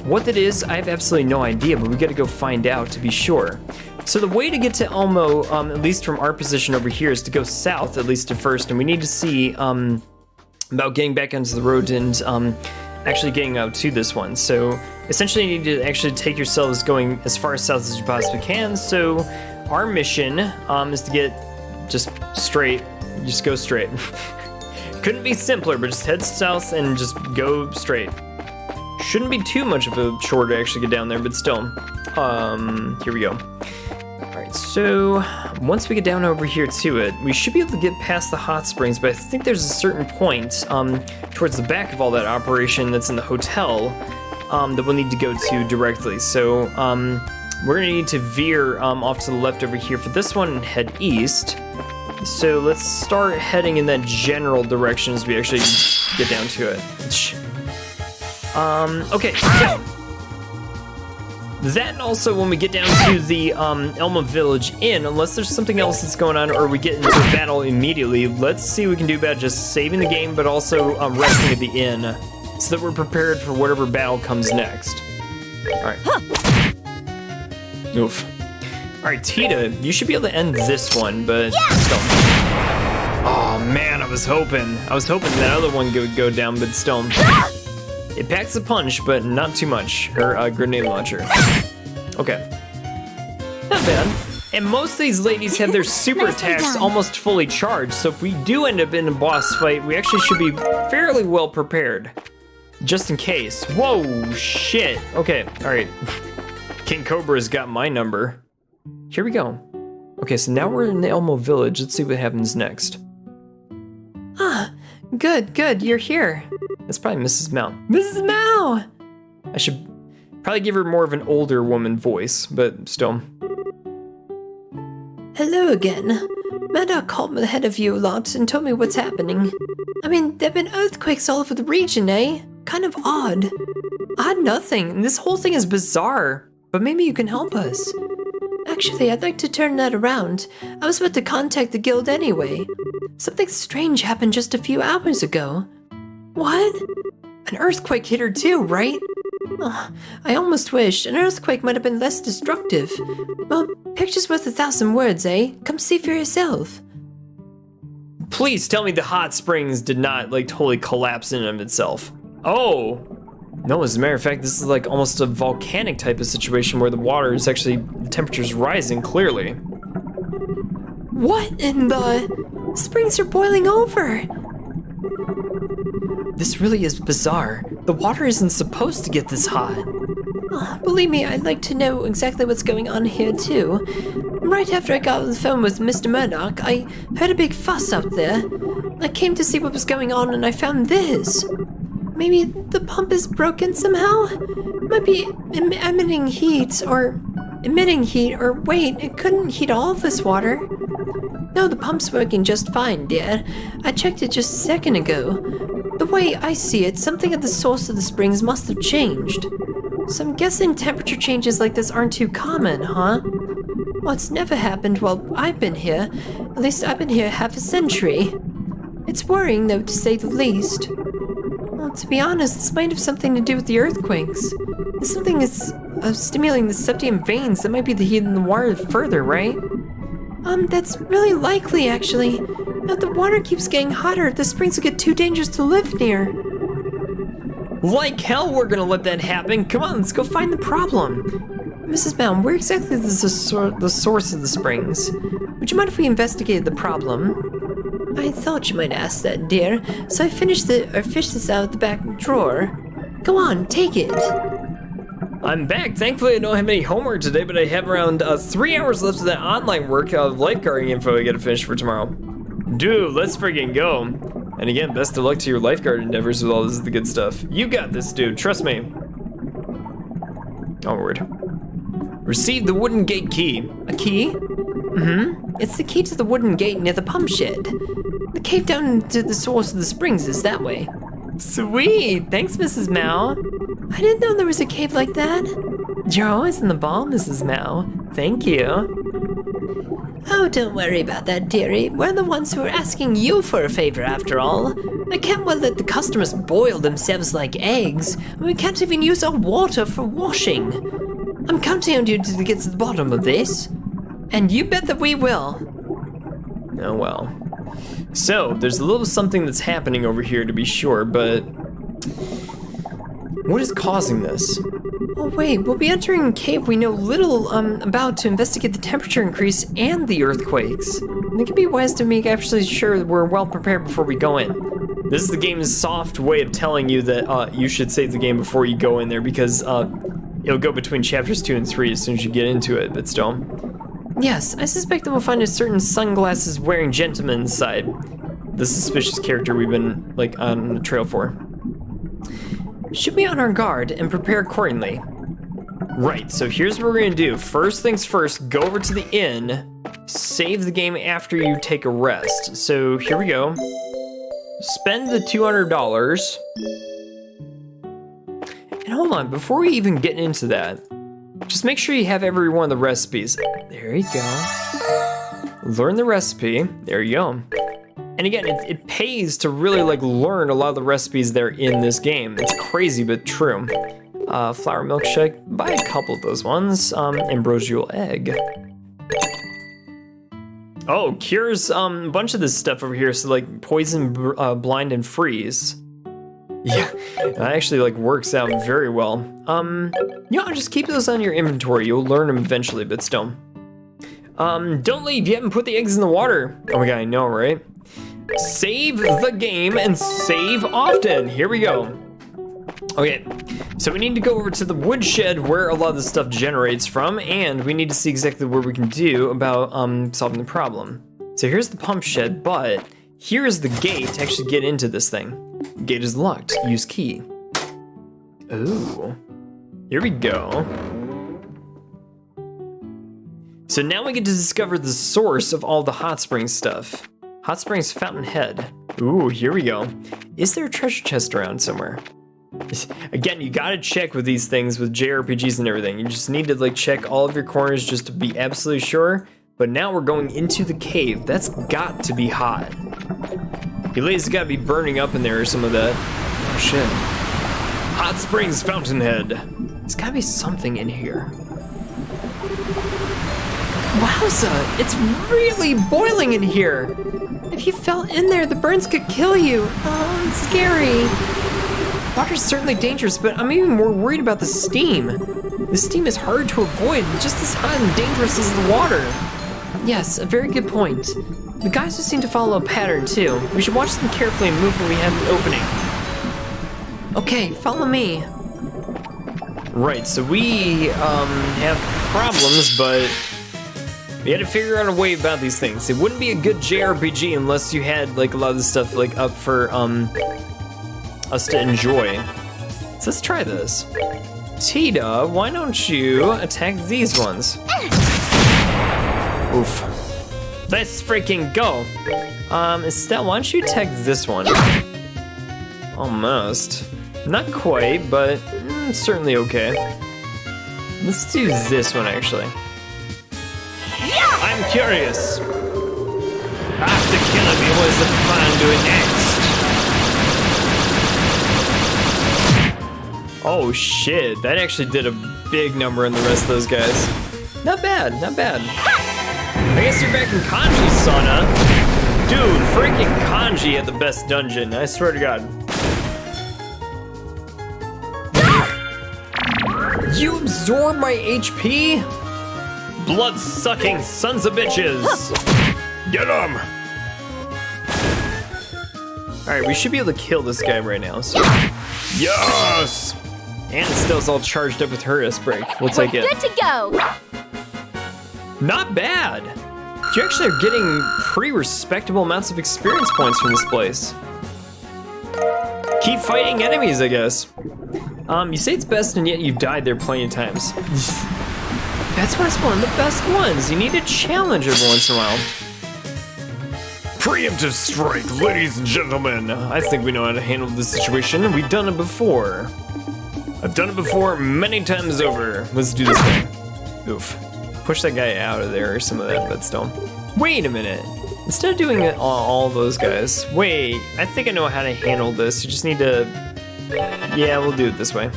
what that is, I have absolutely no idea, but we got to go find out to be sure. So the way to get to Elmo, at least from our position over here, is to go south, at least at first, and we need to see, about getting back onto the road and, actually getting out to this one. So essentially you need to actually take yourselves going as far south as you possibly can. So our mission, is to get just straight, just go straight. Couldn't be simpler, but just head south and just go straight. Shouldn't be too much of a chore to actually get down there, but still. Here we go. Alright, so once we get down over here to it, we should be able to get past the hot springs, but I think there's a certain point towards the back of all that operation that's in the hotel that we'll need to go to directly. So we're gonna need to veer off to the left over here for this one and head east. So let's start heading in that general direction as we actually get down to it. Okay, so that, and also when we get down to the Elmo Village Inn, unless there's something else that's going on or we get into a battle immediately, let's see what we can do about just saving the game, but also resting at the inn so that we're prepared for whatever battle comes next. Alright. Oof. Alright, Tita, you should be able to end this one, but still. Oh man, I was hoping that other one would go down, but still. It packs a punch, but not too much. Her grenade launcher. Okay. Not bad. And most of these ladies have their super attacks almost fully charged, so if we do end up in a boss fight, we actually should be fairly well prepared. Just in case. Whoa, shit. Okay, alright. King Cobra's got my number. Here we go. Okay, so now we're in the Elmo Village. Let's see what happens next. Ah, good, you're here. That's probably Mrs. Mao. Mrs. Mao! I should probably give her more of an older woman voice, but still. Hello again. Murdoch called me ahead of you a lot and told me what's happening. I mean, there've been earthquakes all over the region, eh? Kind of odd. Odd nothing. This whole thing is bizarre, but maybe you can help us. Actually, I'd like to turn that around. I was about to contact the guild anyway. Something strange happened just a few hours ago. What? An earthquake hit her too, right? Oh, I almost wish an earthquake might have been less destructive. Well, picture's worth 1,000 words, eh? Come see for yourself. Please tell me the hot springs did not like totally collapse in of itself. Oh, no, as a matter of fact, this is like almost a volcanic type of situation where the water is actually, the temperature's rising clearly. What in the... Springs are boiling over. This really is bizarre. The water isn't supposed to get this hot. Oh, believe me, I'd like to know exactly what's going on here too. Right after I got on the phone with Mr. Murdoch, I heard a big fuss out there. I came to see what was going on and I found this. Maybe the pump is broken somehow? Might be emitting heat, or wait, it couldn't heat all of this water. No, the pump's working just fine, dear. I checked it just a second ago. The way I see it, something at the source of the springs must have changed. So I'm guessing temperature changes like this aren't too common, huh? Well, it's never happened while I've been here. At least I've been here half a century. It's worrying, though, to say the least. Well, to be honest, this might have something to do with the earthquakes. If something is stimulating the septium veins, that might be the heat in the water further, right? That's really likely, actually. If the water keeps getting hotter, the springs will get too dangerous to live near. Like hell we're gonna let that happen. Come on, let's go find the problem. Mrs. Baum, where exactly is the source of the springs? Would you mind if we investigated the problem? I thought you might ask that, dear, so I fished this out of the back drawer. Go on, take it. I'm back. Thankfully, I don't have any homework today, but I have around 3 hours left of that online work of lifeguarding info I gotta finish for tomorrow. Dude, let's freaking go. And again, best of luck to your lifeguard endeavors with all this the good stuff. You got this, dude. Trust me. Onward. Receive the wooden gate key. A key? It's the key to the wooden gate near the pump shed. The cave down to the source of the springs is that way. Sweet. Thanks, Mrs. Mao. I didn't know there was a cave like that. You're always in the ball, Mrs. Mao. Thank you. Oh, don't worry about that, dearie. We're the ones who are asking you for a favor, after all. I can't well let the customers boil themselves like eggs, and we can't even use our water for washing. I'm counting on you to get to the bottom of this. And you bet that we will. Oh well. So, there's a little something that's happening over here to be sure, but... what is causing this? Oh wait, we'll be entering a cave we know little about to investigate the temperature increase and the earthquakes. It could be wise to make absolutely sure that we're well prepared before we go in. This is the game's soft way of telling you that you should save the game before you go in there, because it'll go between chapters 2 and 3 as soon as you get into it, but still. Yes, I suspect that we'll find a certain sunglasses wearing gentleman inside. The suspicious character we've been, like, on the trail for. Should be on our guard and prepare accordingly. Right, so here's what we're gonna do. First things first, go over to the inn, save the game after you take a rest. So here we go. Spend the $200. And hold on, before we even get into that, just make sure you have every one of the recipes. There you go. Learn the recipe, there you go. And again, it pays to really like learn a lot of the recipes that are in this game. It's crazy, but true. Flour milkshake, buy a couple of those ones. Ambrosial egg. Oh, cures a bunch of this stuff over here. So like poison, blind, and freeze. Yeah, that actually like works out very well. Yeah, just keep those on your inventory. You'll learn them eventually, but still. Don't leave, you haven't put the eggs in the water. Oh my god, I know, right? Save the game and save often. Here we go. Okay, so we need to go over to the woodshed where a lot of this stuff generates from, and we need to see exactly what we can do about solving the problem. So here's the pump shed, but here is the gate to actually get into this thing. Gate is locked. Use key. Ooh. Here we go. So now we get to discover the source of all the hot spring stuff. Hot Springs Fountainhead. Ooh, here we go. Is there a treasure chest around somewhere? Again, you gotta check with these things with JRPGs and everything. You just need to like check all of your corners just to be absolutely sure. But now we're going into the cave. That's got to be hot. Your lady's gotta be burning up in there or some of that. Oh shit. Hot Springs Fountainhead. There's gotta be something in here. Wowza, it's really boiling in here. If you fell in there, the burns could kill you. Oh, it's scary. Water's certainly dangerous, but I'm even more worried about the steam. The steam is hard to avoid, just as hot and dangerous as the water. Yes, a very good point. The geysers seem to follow a pattern too. We should watch them carefully and move when we have an opening. Okay, follow me. Right, so we have problems, but we had to figure out a way about these things. It wouldn't be a good JRPG unless you had like a lot of the stuff like up for us to enjoy. So let's try this. Tita, why don't you attack these ones? Oof. Let's freaking go. Estelle, why don't you attack this one? Almost. Not quite, but certainly okay. Let's do this one actually. I'm curious. After killing me, what is the plan doing next? Oh shit, that actually did a big number on the rest of those guys. Not bad, not bad. I guess you're back in Kanji's sauna. Dude, freaking Kanji had the best dungeon, I swear to God. You absorb my HP? Blood-sucking sons of bitches! Get him! Alright, we should be able to kill this guy right now, so... Yes! And Estelle's all charged up with her S-break. We'll take it. Good to go. Not bad! You actually are getting pretty respectable amounts of experience points from this place. Keep fighting enemies, I guess. You say it's best, and yet you've died there plenty of times. That's why it's one of the best ones. You need a challenge every once in a while. Preemptive strike, ladies and gentlemen. I think we know how to handle this situation. We've done it before. I've done it before many times over. Let's do this thing. Oof. Push that guy out of there or some of that, but still. Wait a minute. Instead of doing it all those guys, wait, I think I know how to handle this. You just need to, yeah, we'll do it this way.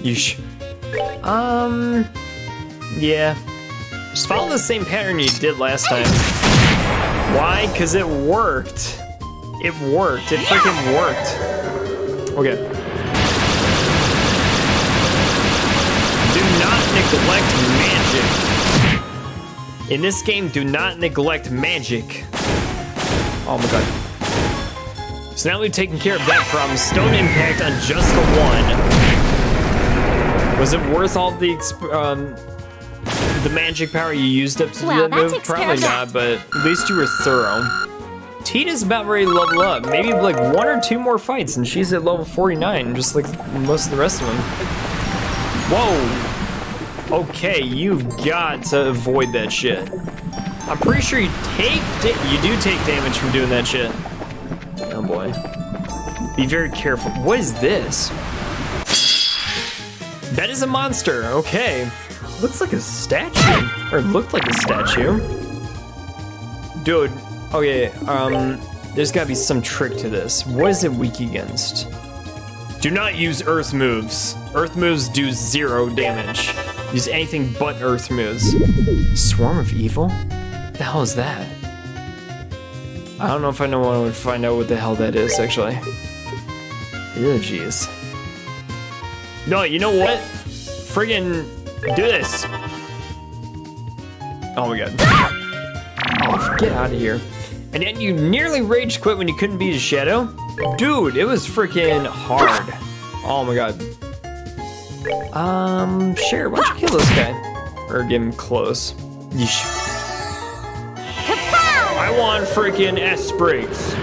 Yeesh. Yeah. Just follow the same pattern you did last time. Why? Because it worked. It worked. It freaking worked. Okay. Do not neglect magic. In this game, do not neglect magic. Oh my god. So now we've taken care of that problem. Stone impact on just the one. Was it worth all the magic power you used up to do that move? Probably not, but at least you were thorough. Tina's about ready to level up. Maybe like 1 or 2 more fights and she's at level 49, just like most of the rest of them. Whoa. Okay, you've got to avoid that shit. I'm pretty sure you do take damage from doing that shit. Oh boy. Be very careful. What is this? That is a monster, okay. Looks like a statue, or looked like a statue. Dude, okay, there's gotta be some trick to this. What is it weak against? Do not use earth moves. Earth moves do 0 damage. Use anything but earth moves. Swarm of evil? The hell is that? I don't know if I know what I would find out what the hell that is, actually. Ew, jeez. No, you know what? Friggin' do this. Oh my god. Oh, get out of here. And then you nearly rage quit when you couldn't beat a shadow? Dude, it was freaking hard. Oh my god. Sure, why don't you kill this guy? Or get him close. Yeesh. I want freaking S-breaks.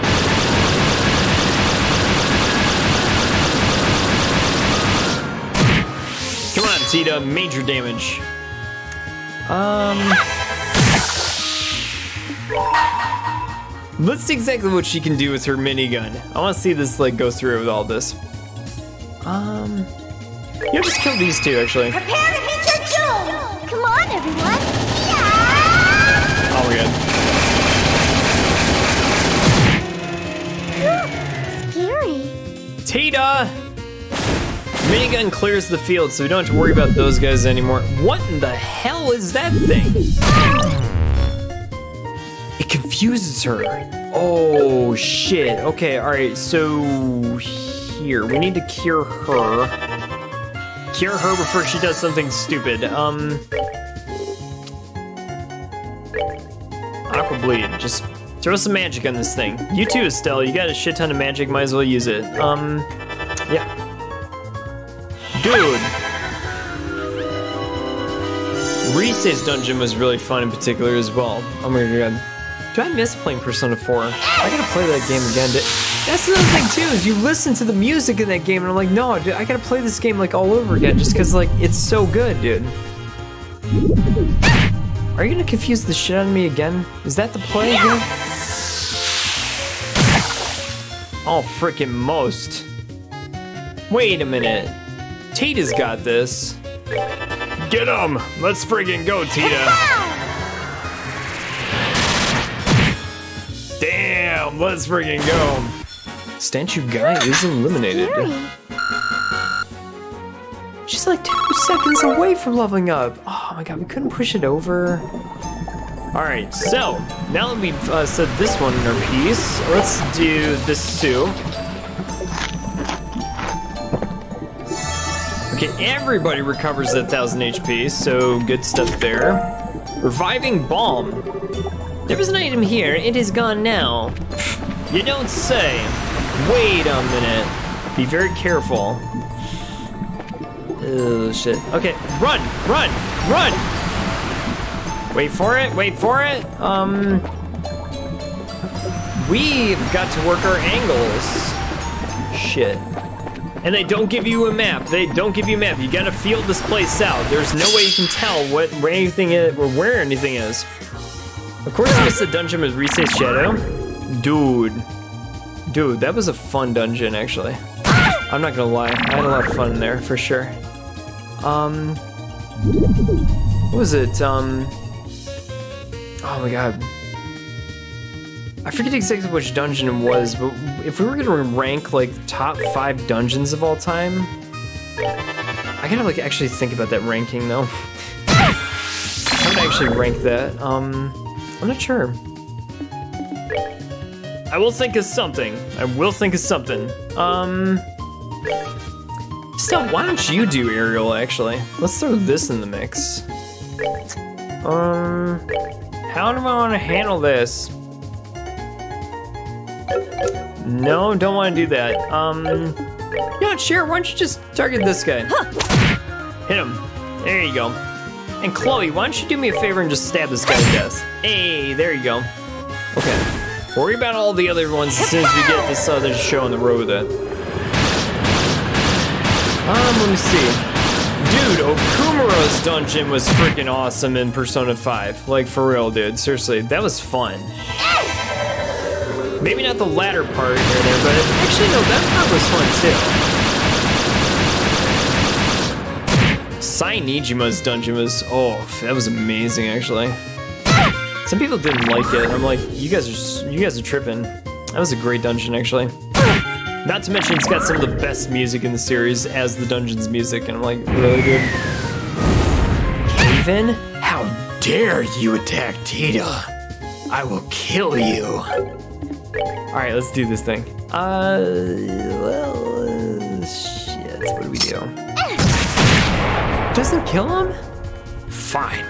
Come on, Tita, major damage. Let's see exactly what she can do with her minigun. I want to see this like go through with all this. You know, just kill these two actually. Prepare to meet your doom! Come on, everyone! Yeah! Oh my god. Scary. Tita! Minigun clears the field, so we don't have to worry about those guys anymore. What in the hell is that thing? It confuses her. Oh, shit. Okay, alright, so here. We need to cure her. Cure her before she does something stupid. Aqua Bleed. Just throw some magic on this thing. You too, Estelle. You got a shit ton of magic. Might as well use it. Yeah. Dude. Reese's dungeon was really fun in particular as well. Oh my god. Do I miss playing Persona 4? I gotta play that game again. That's another thing too, is you listen to the music in that game and I'm like, no, dude, I gotta play this game like all over again just cause like, it's so good, dude. Are you gonna confuse the shit out of me again? Is that the play again? Oh, frickin' most. Wait a minute. Tita's got this. Get him! Let's friggin' go, Tita. Damn, let's friggin' go. Statue guy is eliminated. She's like 2 seconds away from leveling up. Oh my god, we couldn't push it over. Alright, so, now that we've said this one in our piece, let's do this too. Okay, everybody recovers at 1000 HP, so good stuff there. Reviving Balm. There was an item here, it is gone now. You don't say. Wait a minute. Be very careful. Oh, shit. Okay, run, run, run! Wait for it, wait for it. We've got to work our angles. Shit. And they don't give you a map. They don't give you a map. You gotta feel this place out. There's no way you can tell where anything is or where anything is. Of course, it's the dungeon with Rise's Shadow. Dude, that was a fun dungeon, actually. I'm not gonna lie, I had a lot of fun in there, for sure. What was it, oh my god. I forget exactly which dungeon it was, but if we were gonna rank, like, top 5 dungeons of all time, I gotta, like, actually think about that ranking, though. How would I actually rank that? I'm not sure. I will think of something. I will think of something. Stella, why don't you do aerial, actually? Let's throw this in the mix. How do I want to handle this? No, don't want to do that. You know what, Cher, why don't you just target this guy? Hit him. There you go. And Chloe, why don't you do me a favor and just stab this guy to death? Hey, there you go. Okay. Worry about all the other ones as soon as we get this other show on the road with it. Let me see. Dude, Okumura's dungeon was freaking awesome in Persona 5. Like, for real, dude. Seriously, that was fun. Maybe not the latter part here or there, but actually, no, that part was fun, too. Sai Nijima's dungeon was, oh, that was amazing, actually. Some people didn't like it. I'm like, you guys are tripping. That was a great dungeon, actually. Not to mention, it's got some of the best music in the series as the dungeon's music, and I'm like, really good. Haven? How dare you attack Tita? I will kill you. All right, let's do this thing. Shit, what do we do? Doesn't kill him? Fine.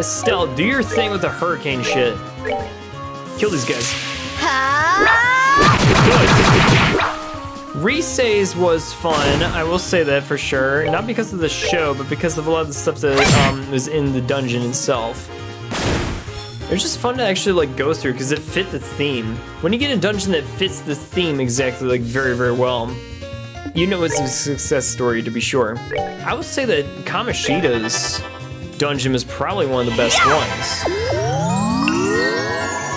Stell, do your thing with the hurricane shit. Kill these guys. Good. Rise's was fun, I will say that for sure. Not because of the show, but because of a lot of the stuff that was in the dungeon itself. It was just fun to actually like go through because it fit the theme. When you get a dungeon that fits the theme exactly, like very, very well, you know it's a success story to be sure. I would say that Kamoshida's dungeon was probably one of the best ones.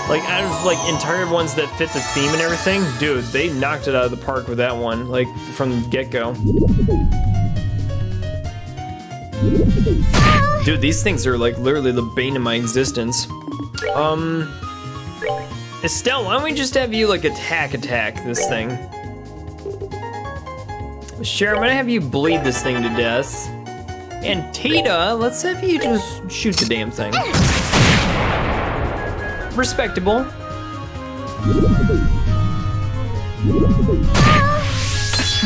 Like, out of, like, entire ones that fit the theme and everything, dude, they knocked it out of the park with that one, like, from the get-go. Dude, these things are, like, literally the bane of my existence. Estelle, why don't we just have you, like, attack this thing? Sure, I'm gonna have you bleed this thing to death. And Tita, let's have you just shoot the damn thing. Respectable.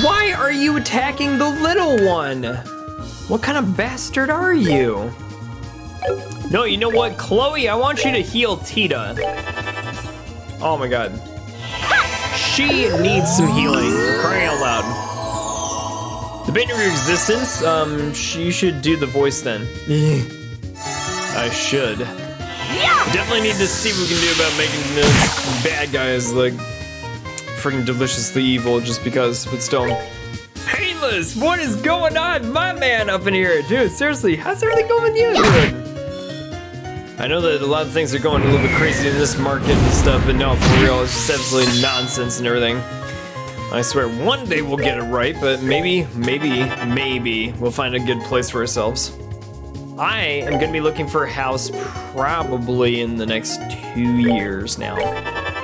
Why are you attacking the little one? What kind of bastard are you? No, you know what, Chloe, I want you to heal Tita. Oh my god. She needs some healing, for crying out loud. The bane of your existence, you should do the voice then. I should. Definitely need to see what we can do about making this bad guys like freaking deliciously evil just because, but still. Painless, what is going on, my man up in here? Dude, seriously, how's everything going with you, dude? I know that a lot of things are going a little bit crazy in this market and stuff, but no, for real, it's just absolutely nonsense and everything. I swear, one day we'll get it right, but maybe we'll find a good place for ourselves. I am gonna be looking for a house probably in the next 2 years now.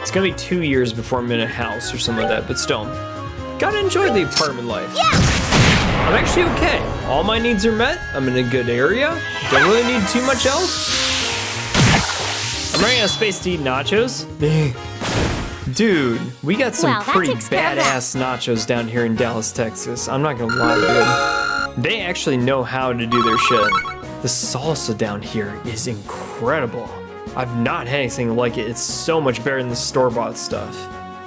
It's gonna be 2 years before I'm in a house or something like that, but still, gotta enjoy the apartment life. Yeah. I'm actually okay. All my needs are met. I'm in a good area. Don't really need too much else. I'm running out of space to eat nachos. Dude, we got some pretty badass nachos down here in Dallas, Texas. I'm not gonna lie, dude. They actually know how to do their shit. The salsa down here is incredible. I've not had anything like it. It's so much better than the store-bought stuff.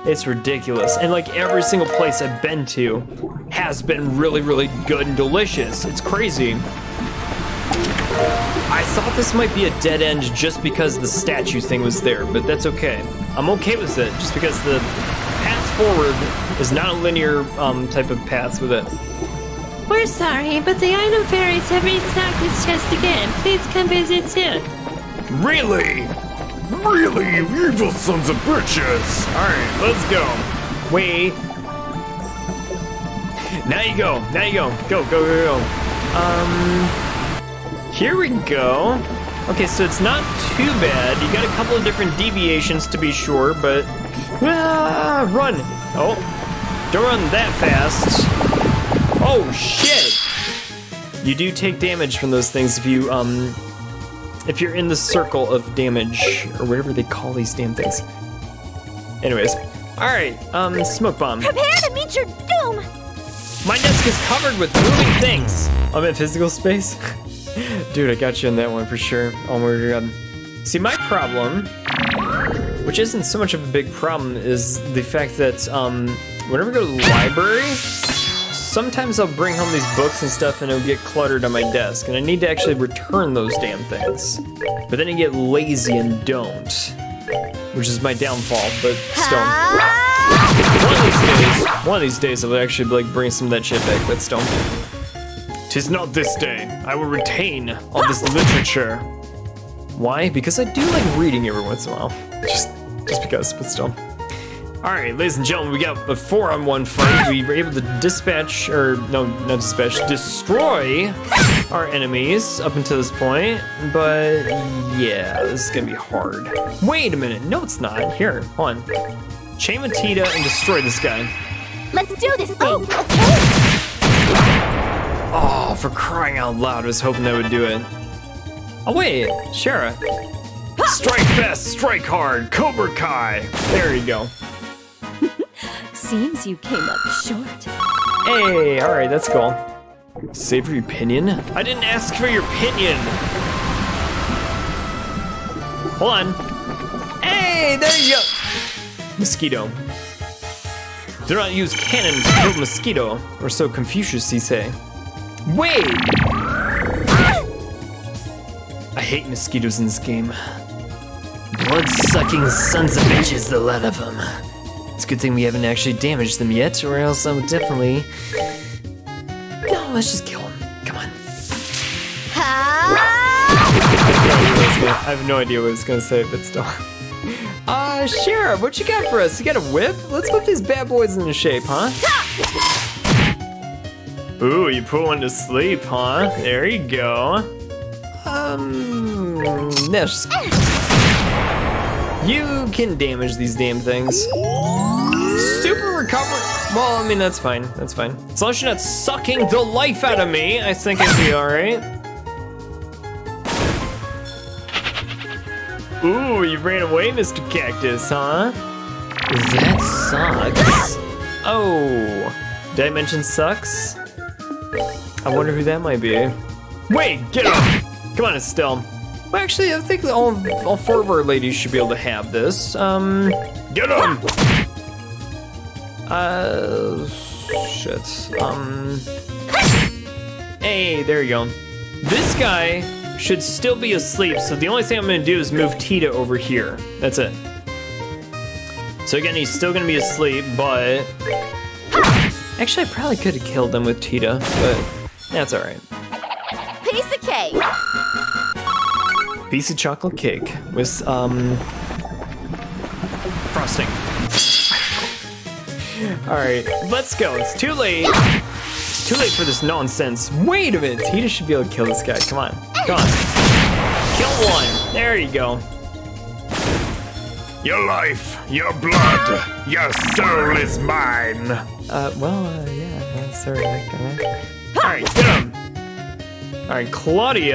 It's ridiculous. And like every single place I've been to has been really, really good and delicious. It's crazy. I thought this might be a dead end just because the statue thing was there, but that's okay. I'm okay with it, just because the path forward is not a linear type of path with it. We're sorry, but the item fairies have restocked this chest again. Please come visit soon. Really? Really, you evil sons of bitches! Alright, let's go. Wait. Now you go. Now you go. Go, go, go, go. Here we go. Okay, so it's not too bad. You got a couple of different deviations to be sure, but run. Oh, don't run that fast. Oh shit! You do take damage from those things if you're in the circle of damage or whatever they call these damn things. Anyways, all right. Smoke bomb. Prepare to meet your doom. My desk is covered with moving things. I'm in physical space. Dude, I got you on that one for sure. Oh my god. See, my problem, which isn't so much of a big problem, is the fact that whenever I go to the library, sometimes I'll bring home these books and stuff and it'll get cluttered on my desk, and I need to actually return those damn things. But then I get lazy and don't, which is my downfall, but still. One of these days I'll actually like bring some of that shit back, but still. 'Tis not this day. I will retain all this literature. Why? Because I do like reading every once in a while. Just because, but still. All right, ladies and gentlemen, we got a 4-on-1 fight. We were able to dispatch, or no, not dispatch, destroy our enemies up until this point. But yeah, this is gonna be hard. Wait a minute, no it's not. Here, hold on. Chain with Tita and destroy this guy. Let's do this thing, okay? Oh, for crying out loud, I was hoping that would do it. Oh wait, Shara. Strike fast, strike hard, Cobra Kai. There you go. Seems you came up short. Hey, all right, that's cool. Savory pinion? I didn't ask for your pinion. Hold on. Hey, there you go. Mosquito. Do not use cannon to kill mosquito, or so Confucius he say. Wait! I hate mosquitoes in this game. Blood-sucking sons of bitches, the lot of them. It's a good thing we haven't actually damaged them yet, or else I would definitely... No, let's just kill them. Come on. I have no idea what it's gonna say, but still. Sheriff, what you got for us? You got a whip? Let's whip these bad boys into shape, huh? Ooh, you put one to sleep, huh? There you go. Nesh. You can damage these damn things. Super recovery. Well, I mean, that's fine. That's fine. As long as you're not sucking the life out of me, I think I'd be all right. Ooh, you ran away, Mr. Cactus, huh? That sucks. Oh, did I mention sucks? I wonder who that might be. Wait, get up! Come on, Estelle. Well, actually, I think all 4 of our ladies should be able to have this. Get him! Shit. Hey, there you go. This guy should still be asleep, so the only thing I'm gonna do is move Tita over here. That's it. So again, he's still gonna be asleep, but... Actually, I probably could have killed him with Tita, but that's all right. Piece of cake. Piece of chocolate cake with, frosting. All right, let's go. It's too late. It's too late for this nonsense. Wait a minute, Tita should be able to kill this guy. Come on, come on. Kill one. There you go. Your life, your blood, your soul is mine. Yeah, sorry. All right, get him. All right, Chloe,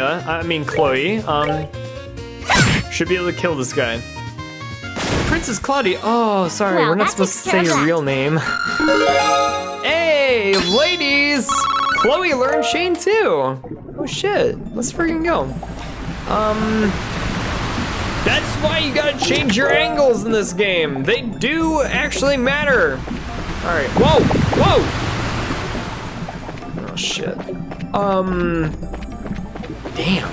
should be able to kill this guy. Princess Claudia, oh, sorry, Well, we're not that supposed to takes care say of your that. real name. Hey, ladies, Chloe learned Shane too. Oh shit, let's freaking go. That's why you gotta change your angles in this game. They do actually matter. All right, whoa. Oh shit. Damn.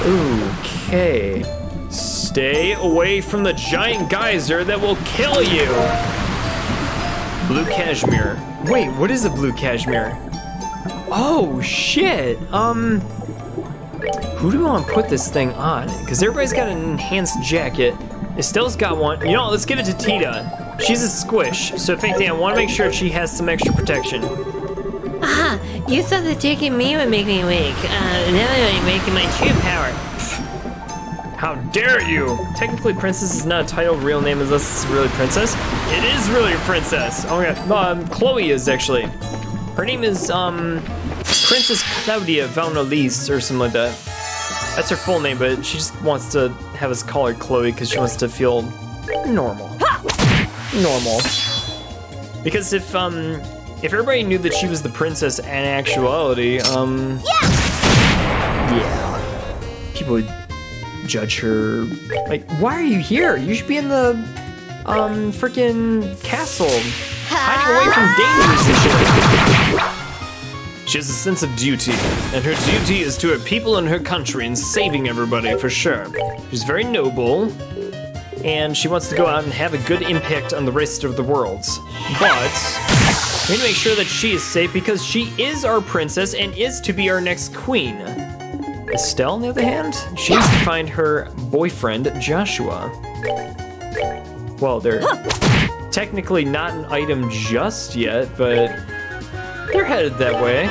Okay. Stay away from the giant geyser that will kill you. Blue cashmere. Wait, what is a blue cashmere? Oh shit. Who do we want to put this thing on? Because everybody's got an enhanced jacket. Estelle's got one. You know, let's give it to Tita. She's a squish, so if anything, I want to make sure she has some extra protection. Ah, you thought the taking me would make me weak. Now I'm making my true power. How dare you! Technically, Princess is not a title real name unless it's really Princess. It is really a Princess. Oh my god. Chloe is actually. Her name is, Princess Claudia Valnalise or something like that. That's her full name, but she just wants to have us call her Chloe because she wants to feel normal. Normal. Because if everybody knew that she was the princess in actuality, yeah, people would judge her. Like, why are you here? You should be in the, freaking castle, hiding away from dangers and shit. She has a sense of duty, and her duty is to her people and her country and saving everybody, for sure. She's very noble, and she wants to go out and have a good impact on the rest of the world. But we need to make sure that she is safe because she is our princess and is to be our next queen. Estelle, on the other hand, she needs to find her boyfriend, Joshua. Well, they're technically not an item just yet, but they're headed that way.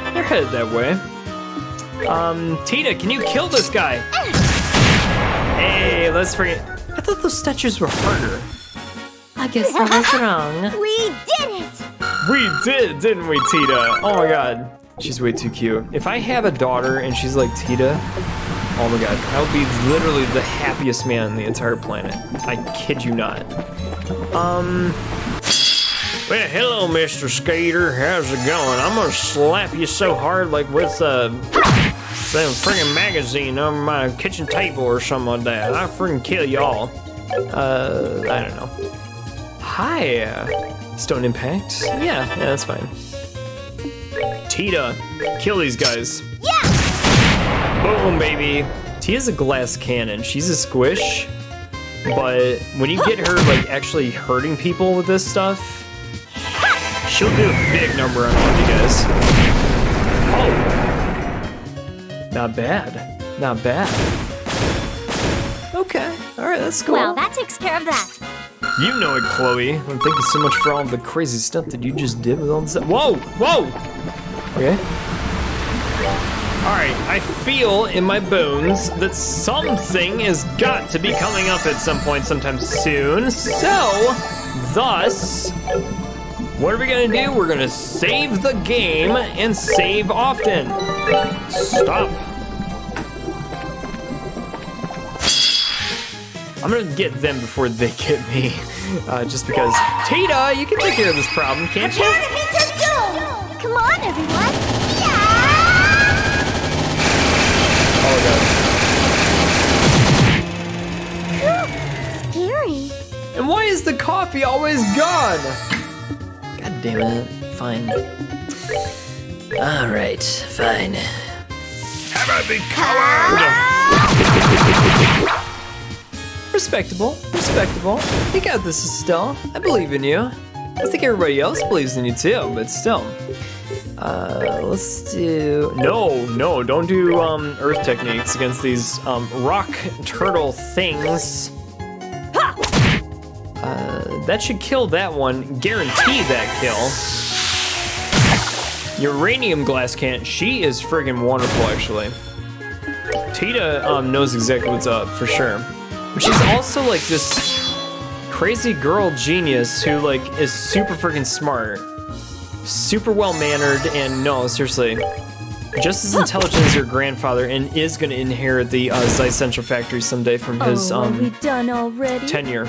Tita, can you kill this guy? Hey, let's forget. I thought those statues were harder. I guess I was wrong. We did it! We did, didn't we, Tita? Oh my god. She's way too cute. If I have a daughter and she's like Tita, oh my god, I would be literally the happiest man on the entire planet. I kid you not. Well, hello, Mr. Skater. How's it going? I'm gonna slap you so hard, like with some friggin' magazine on my kitchen table or something like that. I'll friggin' kill y'all. I don't know. Hi, Stone Impact. Yeah, that's fine. Tita, kill these guys. Yeah! Boom, baby. Tita's a glass cannon. She's a squish, but when you get her like actually hurting people with this stuff, she'll do a big number on all you guys. Oh. Not bad. Not bad. Okay. Alright, that's cool. Well, that takes care of that. You know it, Chloe. And thank you so much for all the crazy stuff that you just did with all this stuff. Whoa! Whoa! Okay. Alright, I feel in my bones that something has got to be coming up at some point sometime soon. So, Thus, what are we gonna do? We're gonna save the game and save often. Stop. I'm gonna get them before they get me, just because. Tita, you can take care of this problem, can't you? Come on, everyone. Yeah! Oh Scary. god. And why is the coffee always gone? God damn it. Fine. Alright, fine. Have I been coward? Respectable, respectable. You got this, Estelle. I believe in you. I think everybody else believes in you too, but still. Let's do... No, don't do earth techniques against these rock turtle things. That should kill that one. Guarantee that kill. Uranium glass can't. She is friggin' wonderful, actually. Tita knows exactly what's up, for sure. But she's also like this crazy girl genius who like is super freaking smart, super well mannered, and no, seriously, just as intelligent as her grandfather, and is gonna inherit the Zeiss Central Factory someday from his Are we done already? tenure.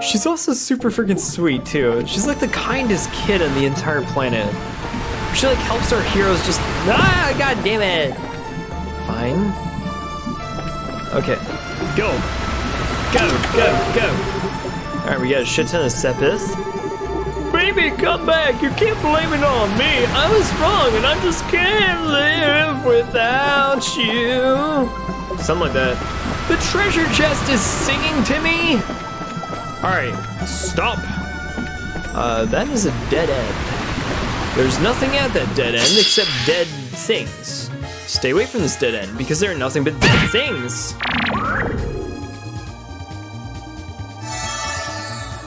She's also super freaking sweet too. She's like the kindest kid on the entire planet. She like helps our heroes just god damn it. Fine. Okay, go. Alright, we got a shit ton of Sepith. Baby, come back. You can't blame it on me. I was wrong and I just can't live without you. Something like that. The treasure chest is singing to me. Alright, stop. That is a dead end. There's nothing at that dead end except dead things. Stay away from this dead end because there are nothing but dead things.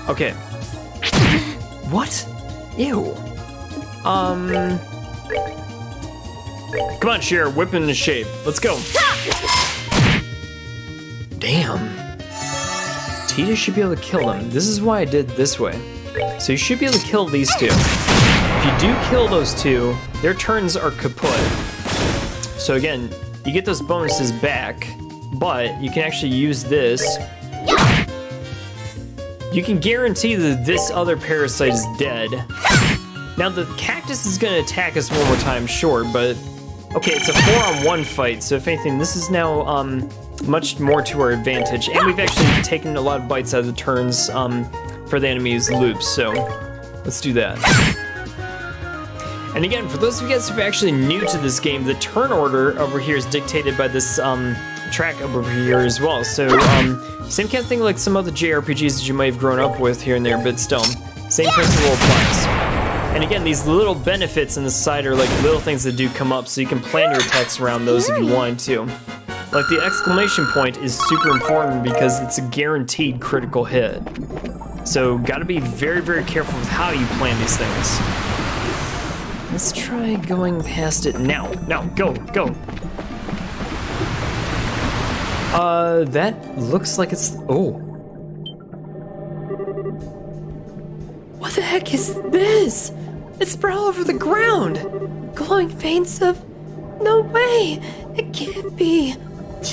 Okay. What? Ew. Come on, Cher, whip into shape. Let's go. Damn. Tita should be able to kill them. This is why I did it this way. So you should be able to kill these two. If you do kill those two, their turns are kaput. So again, you get those bonuses back, but you can actually use this. You can guarantee that this other parasite is dead. Now the cactus is gonna attack us one more time, sure, but okay, it's a 4-on-1 fight, so if anything, this is now much more to our advantage, and we've actually taken a lot of bites out of the turns for the enemy's loops, so let's do that. And again, for those of you guys who are actually new to this game, the turn order over here is dictated by this track over here as well. So same kind of thing like some other JRPGs that you might have grown up with here and there, but still, same principle applies. And again, these little benefits on the side are like little things that do come up, so you can plan your attacks around those if you want to. Like the exclamation point is super important because it's a guaranteed critical hit. So gotta be very, very careful with how you plan these things. Let's try going past it now. Now, go. That looks like it's... Oh. What the heck is this? It's spread all over the ground. Glowing veins of... No way! It can't be.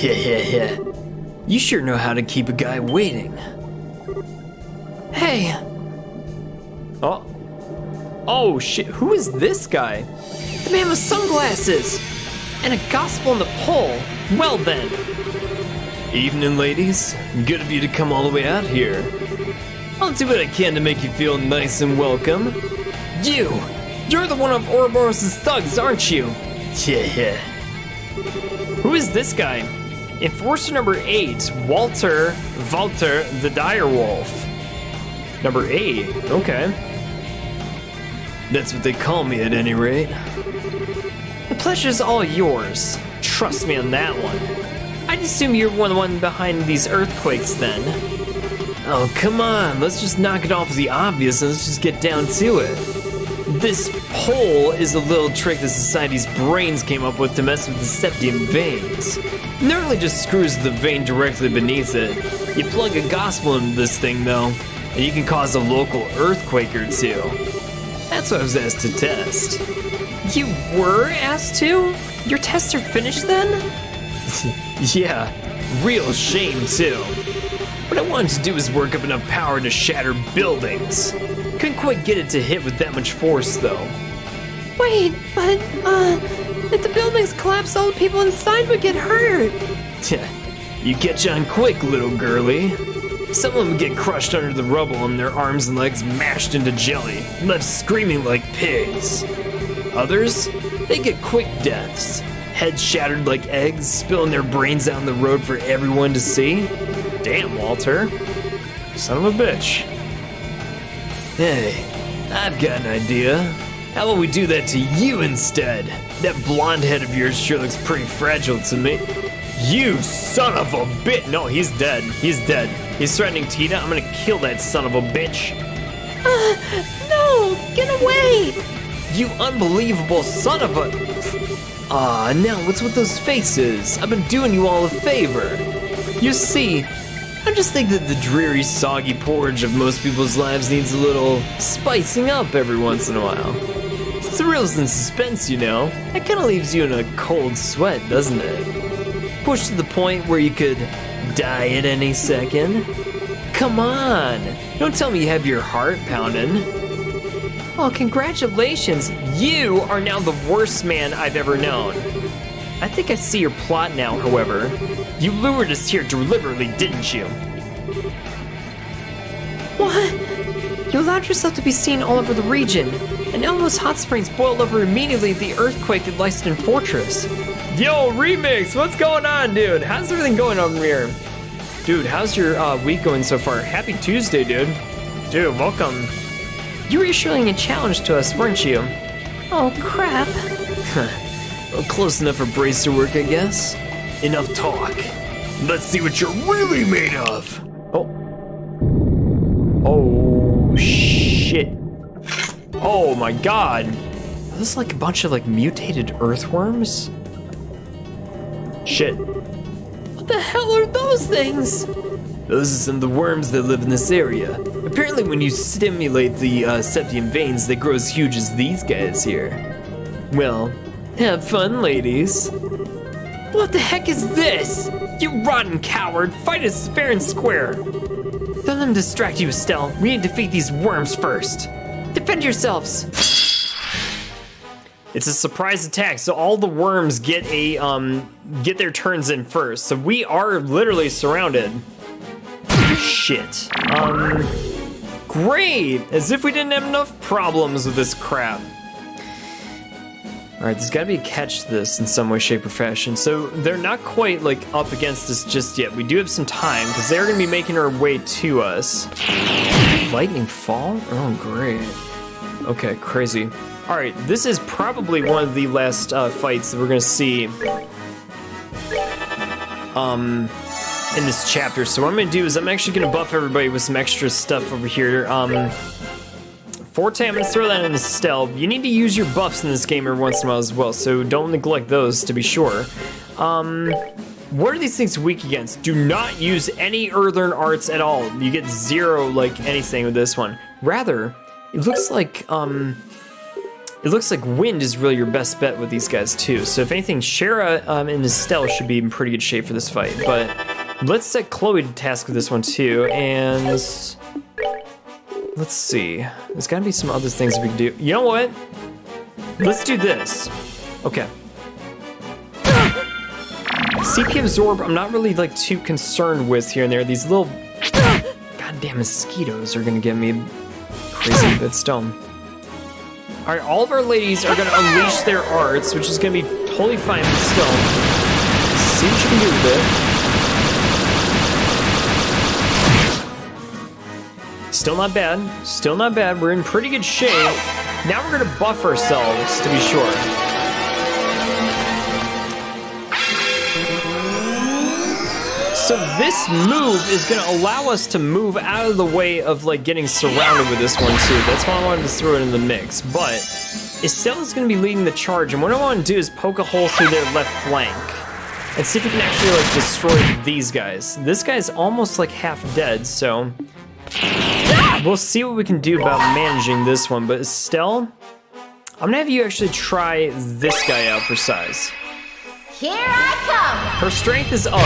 Yeah. You sure know how to keep a guy waiting. Hey, Oh shit, who is this guy? the man with sunglasses! And a gospel in the pole. Well then. Evening, ladies. Good of you to come all the way out here. I'll do what I can to make you feel nice and welcome. You're the one of Ouroboros' thugs, aren't you? Yeah. Who is this guy? Enforcer number 8, Walter the Direwolf. Number 8, okay. That's what they call me at any rate. The pleasure's all yours. Trust me on that one. I'd assume you're the one behind these earthquakes then. Oh, come on. Let's just knock it off the obvious and let's just get down to it. This hole is a little trick the Society's brains came up with to mess with the septium veins. It never really just screws the vein directly beneath it. You plug a gospel into this thing though, and you can cause a local earthquake or two. That's what I was asked to test. You were asked to? Your tests are finished then? Yeah, real shame too. What I wanted to do was work up enough power to shatter buildings. Couldn't quite get it to hit with that much force though. Wait, but, if the buildings collapse, all the people inside would get hurt. You catch on quick, little girly. Some of them would get crushed under the rubble and their arms and legs mashed into jelly, left screaming like pigs. Others, they get quick deaths. Heads shattered like eggs, spilling their brains out on the road for everyone to see. Damn, Walter. Son of a bitch. Hey, I've got an idea. How about we do that to you instead? That blonde head of yours sure looks pretty fragile to me. You son of a bitch! No, he's dead. He's dead. He's threatening Tita. I'm gonna kill that son of a bitch. No, get away! You unbelievable son of a... now what's with those faces? I've been doing you all a favor. You see, I just think that the dreary, soggy porridge of most people's lives needs a little spicing up every once in a while. Thrills and suspense, you know. That kind of leaves you in a cold sweat, doesn't it? Pushed to the point where you could die at any second. Come on, don't tell me you have your heart pounding. Oh, congratulations. You are now the worst man I've ever known. I think I see your plot now, however. You lured us here deliberately, didn't you? What? You allowed yourself to be seen all over the region, and now those hot springs boiled over immediately at the earthquake at Leiston Fortress. Yo, Remix, what's going on, dude? How's everything going over here? Dude, how's your week going so far? Happy Tuesday, dude. Dude, welcome. You were issuing a challenge to us, weren't you? Oh, crap. Well, close enough for bracer work, I guess. Enough talk. Let's see what you're really made of. Oh, shit. Oh my god. Are this like a bunch of like mutated earthworms? Shit. What the hell are those things? Those are some of the worms that live in this area. Apparently when you stimulate the septium veins, they grow as huge as these guys here. Well, have fun, ladies. What the heck is this? You rotten coward, fight us fair and square. Don't let them distract you, Estelle. We need to defeat these worms first. Defend yourselves. It's a surprise attack, so all the worms get their turns in first. So we are literally surrounded. Shit. Great! As if we didn't have enough problems with this crap. Alright, there's gotta be a catch to this in some way, shape, or fashion. So they're not quite like up against us just yet. We do have some time, because they're gonna be making our way to us. Lightning fall? Oh, great. Okay, crazy. Alright, this is probably one of the last fights that we're gonna see in this chapter. So what I'm gonna do is I'm actually gonna buff everybody with some extra stuff over here. Forte, I'm gonna throw that in Estelle. You need to use your buffs in this game every once in a while as well, so don't neglect those to be sure. What are these things weak against? Do not use any earthen arts at all. You get 0 like anything with this one. Rather, it looks like wind is really your best bet with these guys too. So if anything, Shara and Estelle should be in pretty good shape for this fight. But let's set Chloe to task with this one too. And let's see. There's gotta be some other things we can do. You know what? Let's do this. Okay. CP absorb, I'm not really like too concerned with here and there. These little goddamn mosquitoes are gonna get me crazy with stone. All right, all of our ladies are gonna unleash their arts, which is gonna be totally fine with stone. See what you can do with it. Still not bad, still not bad. We're in pretty good shape. Now we're gonna buff ourselves to be sure. So this move is gonna allow us to move out of the way of like getting surrounded with this one too. That's why I wanted to throw it in the mix. But Estelle is gonna be leading the charge, and what I want to do is poke a hole through their left flank and see if we can actually like destroy these guys. This guy's almost like half dead, so we'll see what we can do about managing this one. But Estelle, I'm gonna have you actually try this guy out for size. Here I come! Her strength is up.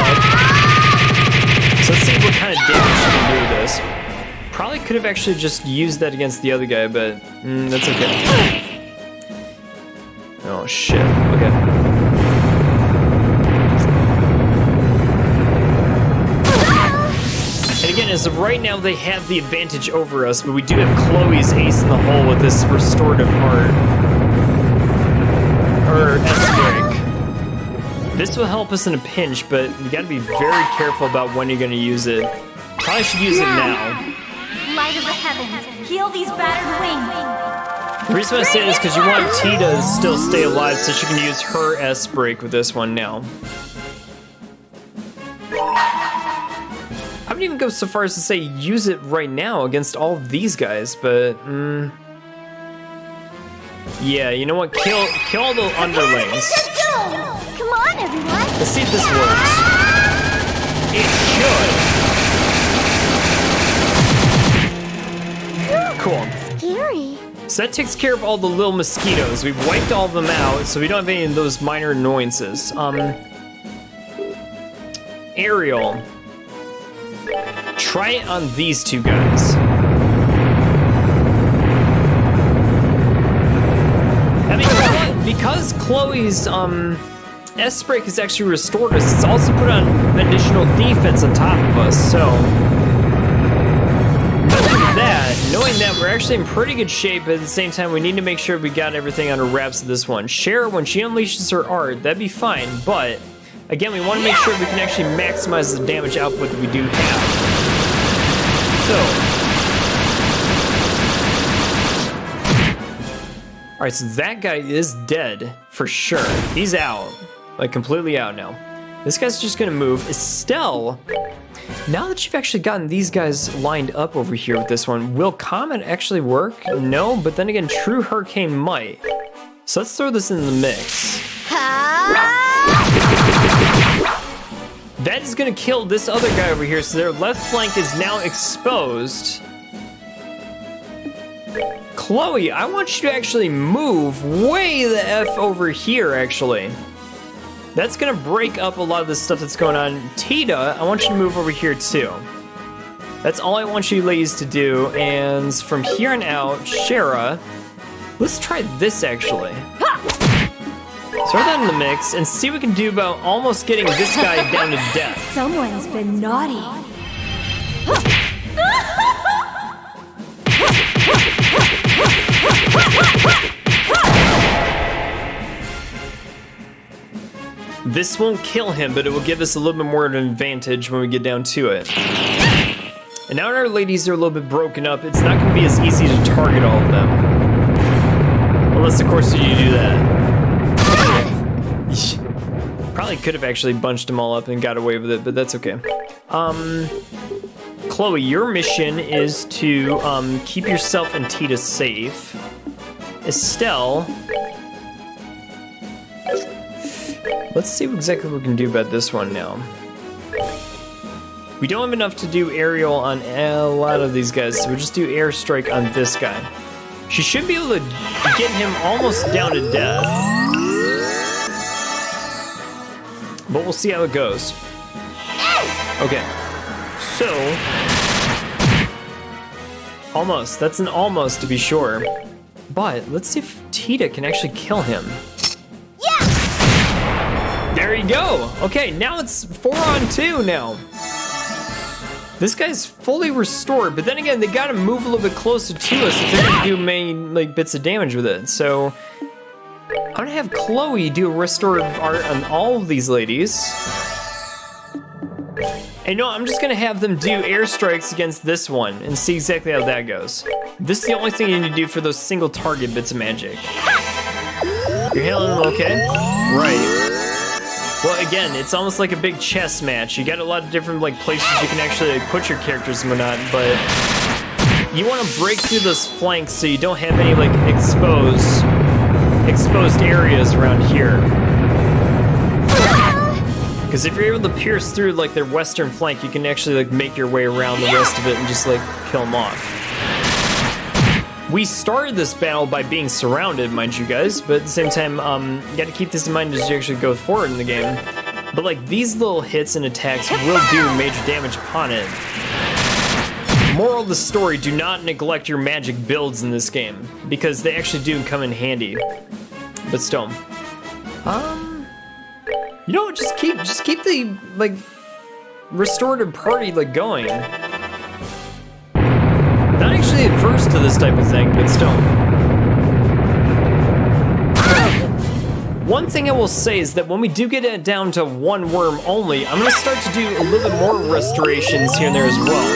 So let's see what kind of damage she can do with this. Probably could have actually just used that against the other guy, but that's okay. Oh shit, okay. And again, as of right now, they have the advantage over us, but we do have Chloe's ace in the hole with this restorative art. Or S-break. This will help us in a pinch, but you gotta be very careful about when you're gonna use it. Probably should use it now. Light of the heavens, heal these battered wings. The reason I say this is because you want T to still stay alive so she can use her S-break with this one now. I wouldn't even go so far as to say use it right now against all of these guys, but yeah, you know what? Kill all the underlings. Come on, everyone! Let's see if this works. It should. Cool. Scary. So that takes care of all the little mosquitoes. We've wiped all of them out, so we don't have any of those minor annoyances. Ariel. Try it on these two guys. I mean, because Chloe's S-break is actually restored us, it's also put on additional defense on top of us, so knowing that we're actually in pretty good shape, but at the same time we need to make sure we got everything under wraps of this one. Cher, when she unleashes her art, that'd be fine, but again, we want to make sure we can actually maximize the damage output that we do have. So alright, so that guy is dead for sure. He's out. Like completely out now. This guy's just gonna move. Estelle, now that you've actually gotten these guys lined up over here with this one, will Comet actually work? No, but then again, True Hurricane might. So let's throw this in the mix. That is gonna kill this other guy over here, so their left flank is now exposed. Chloe, I want you to actually move way the F over here, actually. That's gonna break up a lot of the stuff that's going on. Tita, I want you to move over here too. That's all I want you ladies to do, and from here on out, Shara, let's try this actually. Throw that in the mix and see what we can do about almost getting this guy down to death. Someone's been naughty. This won't kill him, but it will give us a little bit more of an advantage when we get down to it. And now our ladies are a little bit broken up, it's not going to be as easy to target all of them. Unless, of course, you do that. Probably could have actually bunched them all up and got away with it, but that's okay. Chloe, your mission is to keep yourself and Tita safe. Estelle, let's see exactly what we can do about this one now. We don't have enough to do aerial on a lot of these guys, so we'll just do airstrike on this guy. She should be able to get him almost down to death. But we'll see how it goes. Okay, so almost. That's an almost to be sure. But let's see if Tita can actually kill him. Yeah! There you go. Okay, now it's 4-on-2 now. This guy's fully restored, but then again, they gotta move a little bit closer to us if they're gonna do main like bits of damage with it. So I'm gonna have Chloe do a restorative art on all of these ladies. And no, I'm just gonna have them do airstrikes against this one and see exactly how that goes. This is the only thing you need to do for those single target bits of magic. You're handling them okay? Right. Well, again, it's almost like a big chess match. You got a lot of different like places you can actually like, put your characters and whatnot, but you want to break through those flanks so you don't have any like exposed areas around here. Because if you're able to pierce through like their western flank, you can actually like make your way around the rest of it and just like kill them off. We started this battle by being surrounded, mind you guys, but at the same time, you got to keep this in mind as you actually go forward in the game. But like these little hits and attacks will do major damage upon it. Moral of the story: do not neglect your magic builds in this game because they actually do come in handy. But still, you know, just keep the like restorative party like going. Not actually adverse to this type of thing, but still. One thing I will say is that when we do get it down to one worm only, I'm gonna start to do a little bit more restorations here and there as well.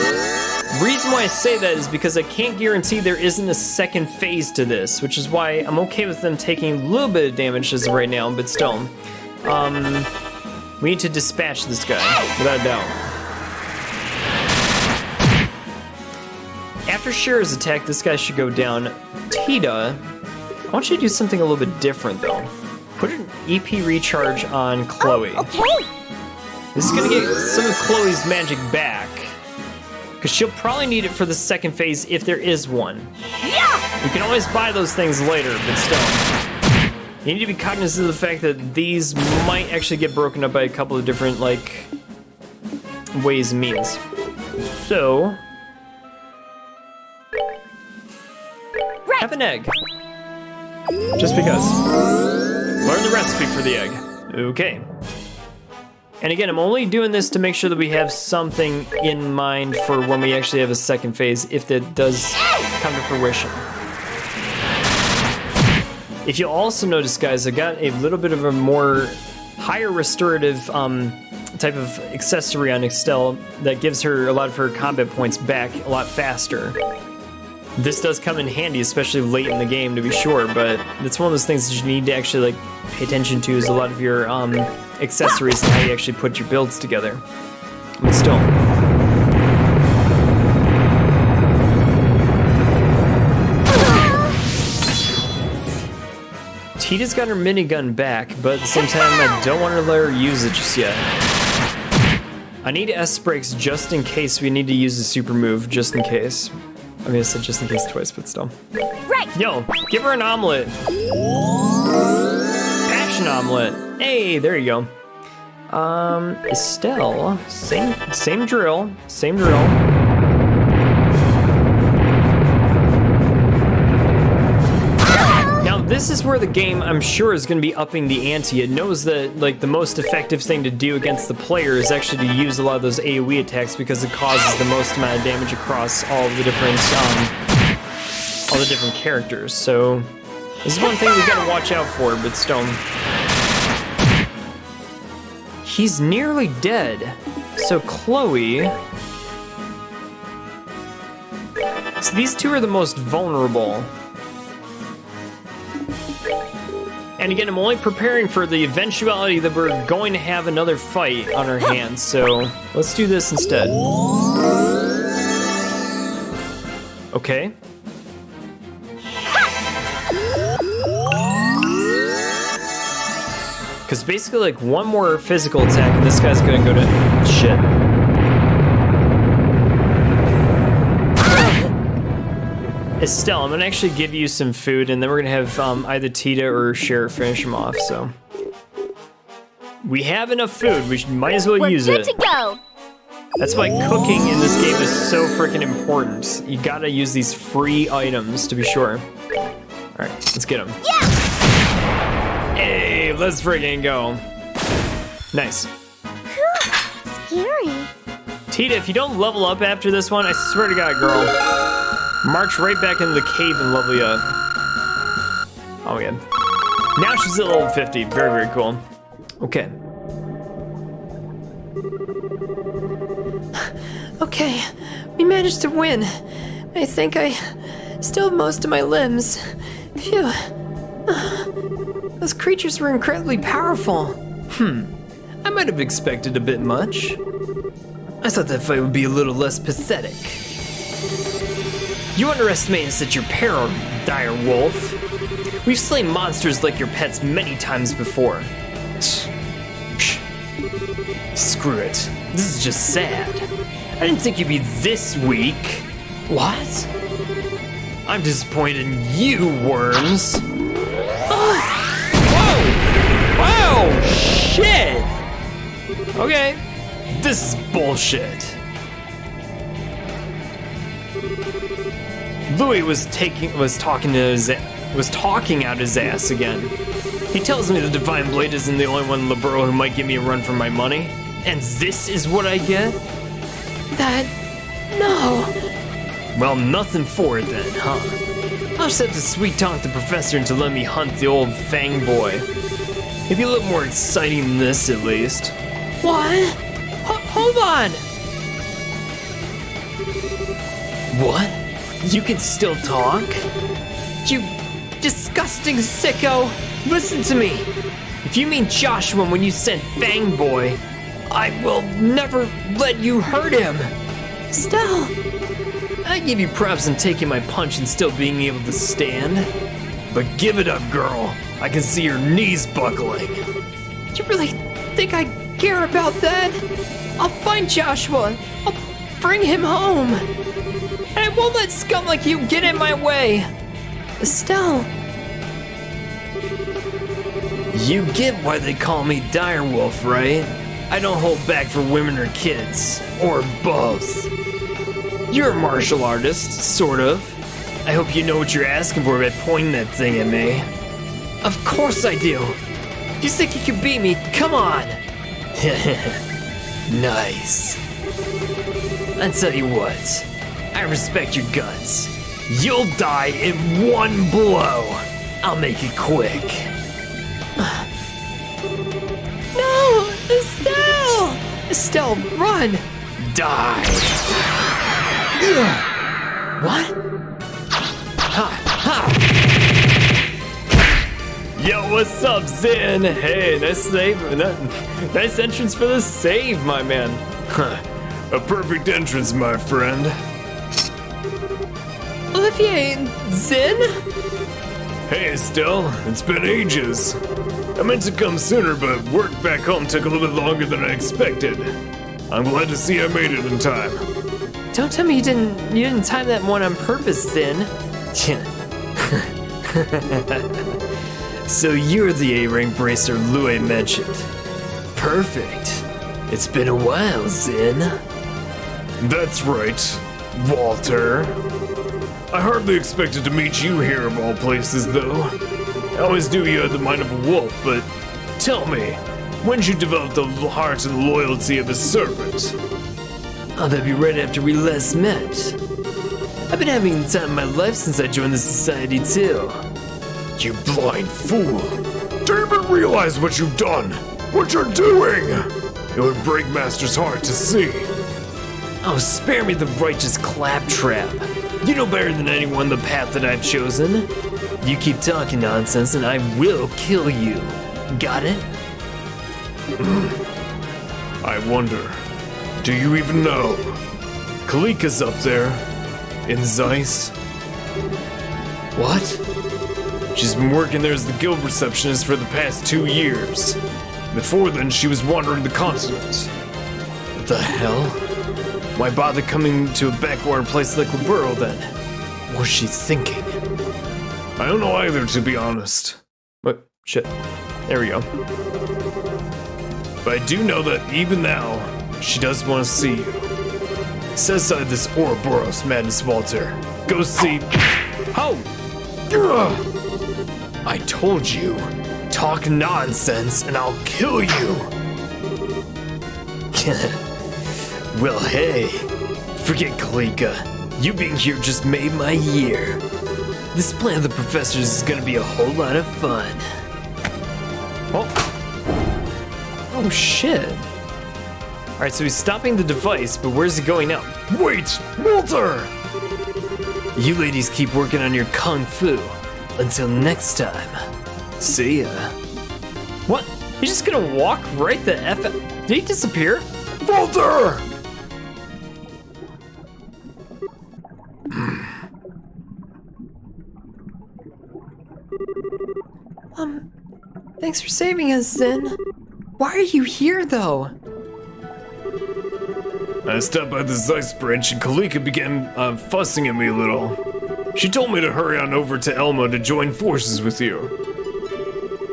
Reason why I say that is because I can't guarantee there isn't a second phase to this, which is why I'm okay with them taking a little bit of damage as of right now, but still. We need to dispatch this guy, without a doubt. After Shira's attack, this guy should go down. Tita, I want you to do something a little bit different though. Put an EP recharge on Chloe. Oh, okay. This is gonna get some of Chloe's magic back, because she'll probably need it for the second phase if there is one. Yeah. You can always buy those things later, but still. You need to be cognizant of the fact that these might actually get broken up by a couple of different, like, ways and means. So, have an egg. Just because. Learn the recipe for the egg. Okay. And again, I'm only doing this to make sure that we have something in mind for when we actually have a second phase, if that does come to fruition. If you'll also notice, guys, I got a little bit of a more higher restorative type of accessory on Estelle that gives her a lot of her combat points back a lot faster. This does come in handy, especially late in the game, to be sure, but it's one of those things that you need to actually like pay attention to, is a lot of your accessories and how you actually put your builds together. But still. Tita's got her minigun back, but at the same time, I don't want to let her use it just yet. I need S-brakes just in case we need to use the super move, just in case. I mean, I said just in case twice, but still. Right. Yo, give her an omelet. Passion omelet. Hey, there you go. Estelle, same drill, same drill. Now, this is where the game, I'm sure, is going to be upping the ante. It knows that, like, the most effective thing to do against the player is actually to use a lot of those AoE attacks because it causes the most amount of damage across all the different characters. So, this is one thing we got to watch out for, but still. He's nearly dead. So Chloe. So these two are the most vulnerable. And again, I'm only preparing for the eventuality that we're going to have another fight on our hands, so let's do this instead. Okay. Because basically, like, one more physical attack and this guy's gonna go to shit. Estelle, I'm gonna actually give you some food, and then we're gonna have either Tita or Cher finish him off, so. We have enough food, we might as well use it. We're good to go. That's why cooking in this game is so freaking important. You gotta use these free items to be sure. All right, let's get them. Yeah. Hey, let's friggin' go. Nice. Scary. Tita, if you don't level up after this one, I swear to God, girl. March right back into the cave and level you up. Oh my God. Now she's at level 50. Very, very cool. Okay. Okay, we managed to win. I think I still have most of my limbs. Phew. Those creatures were incredibly powerful. I might have expected a bit much. I thought that fight would be a little less pathetic. You underestimate such your peril, dire wolf. We've slain monsters like your pets many times before. Screw it. This is just sad. I didn't think you'd be this weak. What? I'm disappointed in you, worms. Whoa! Wow! Shit! Okay. This is bullshit. Louis was talking out his ass again. He tells me the Divine Blade isn't the only one in Liberl who might give me a run for my money. And this is what I get? No. Well, nothing for it then, huh? I'll just have to sweet talk the professor into letting me hunt the old Fang boy. Maybe a little more exciting than this, at least. What? Hold on. What? You can still talk? You disgusting sicko. Listen to me. If you mean Joshua when you said Fang boy, I will never let you hurt him. Estelle. I give you props in taking my punch and still being able to stand. But give it up, girl. I can see your knees buckling. You really think I care about that? I'll find Joshua. I'll bring him home. And I won't let scum like you get in my way. Estelle. You get why they call me Direwolf, right? I don't hold back for women or kids. Or both. You're a martial artist, sort of. I hope you know what you're asking for by pointing that thing at me. Of course I do. You think you can beat me? Come on. Nice. I'll tell you what. I respect your guts. You'll die in one blow. I'll make it quick. No! Estelle! Estelle, run! Die. What? Ha! Ha! Yo, what's up, Zin? Hey, nice save. Nice entrance for the save, my man. A perfect entrance, my friend. Olivier, Zin? Hey, Estelle, it's been ages. I meant to come sooner, but work back home took a little bit longer than I expected. I'm glad to see I made it in time. Don't tell me you didn't time that one on purpose, Zin. So you're the A-rank bracer Louis mentioned. Perfect. It's been a while, Zin. That's right, Walter. I hardly expected to meet you here of all places, though. I always knew you had the mind of a wolf, but tell me, when did you develop the heart and loyalty of a serpent? Oh, that'd be right after we last met. I've been having the time of my life since I joined the society, too. You blind fool! Do you even realize what you've done? What you're doing? It would break Master's heart to see. Oh, spare me the righteous claptrap. You know better than anyone the path that I've chosen. You keep talking nonsense and I will kill you. Got it? I wonder, do you even know? Kalika's up there, in Zeiss. What? She's been working there as the guild receptionist for the past 2 years. Before then, she was wandering the continent. What the hell? Why bother coming to a backwater place like Liberl then? What was she thinking? I don't know either, to be honest. What? Shit. There we go. But I do know that even now, she does want to see you. Set aside this Ouroboros madness, Walter. Go see... Oh! I told you. Talk nonsense and I'll kill you. Well, hey. Forget Kalika. You being here just made my year. This plan of the professor's is gonna be a whole lot of fun. Oh. Oh, shit. Alright, so he's stopping the device, but where's he going now? Wait! Walter! You ladies keep working on your kung fu. Until next time. See ya. What? He's just gonna walk right the F out. Did he disappear? Walter! Thanks for saving us, Zen. Why are you here, though? I stopped by the Zeiss branch and Kalika began fussing at me a little. She told me to hurry on over to Elmo to join forces with you.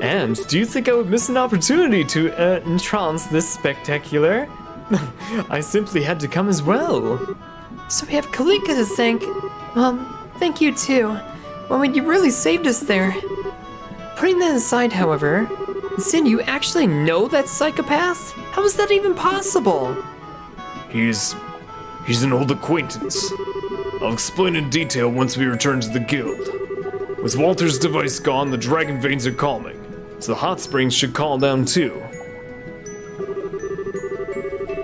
And do you think I would miss an opportunity to entrance this spectacular? I simply had to come as well. So we have Kalika to thank. Thank you too. Well, you really saved us there. Putting that aside, however, Zen, you actually know that psychopath? How is that even possible? He's an old acquaintance. I'll explain in detail once we return to the guild. With Walter's device gone, the dragon veins are calming, so the hot springs should calm down too.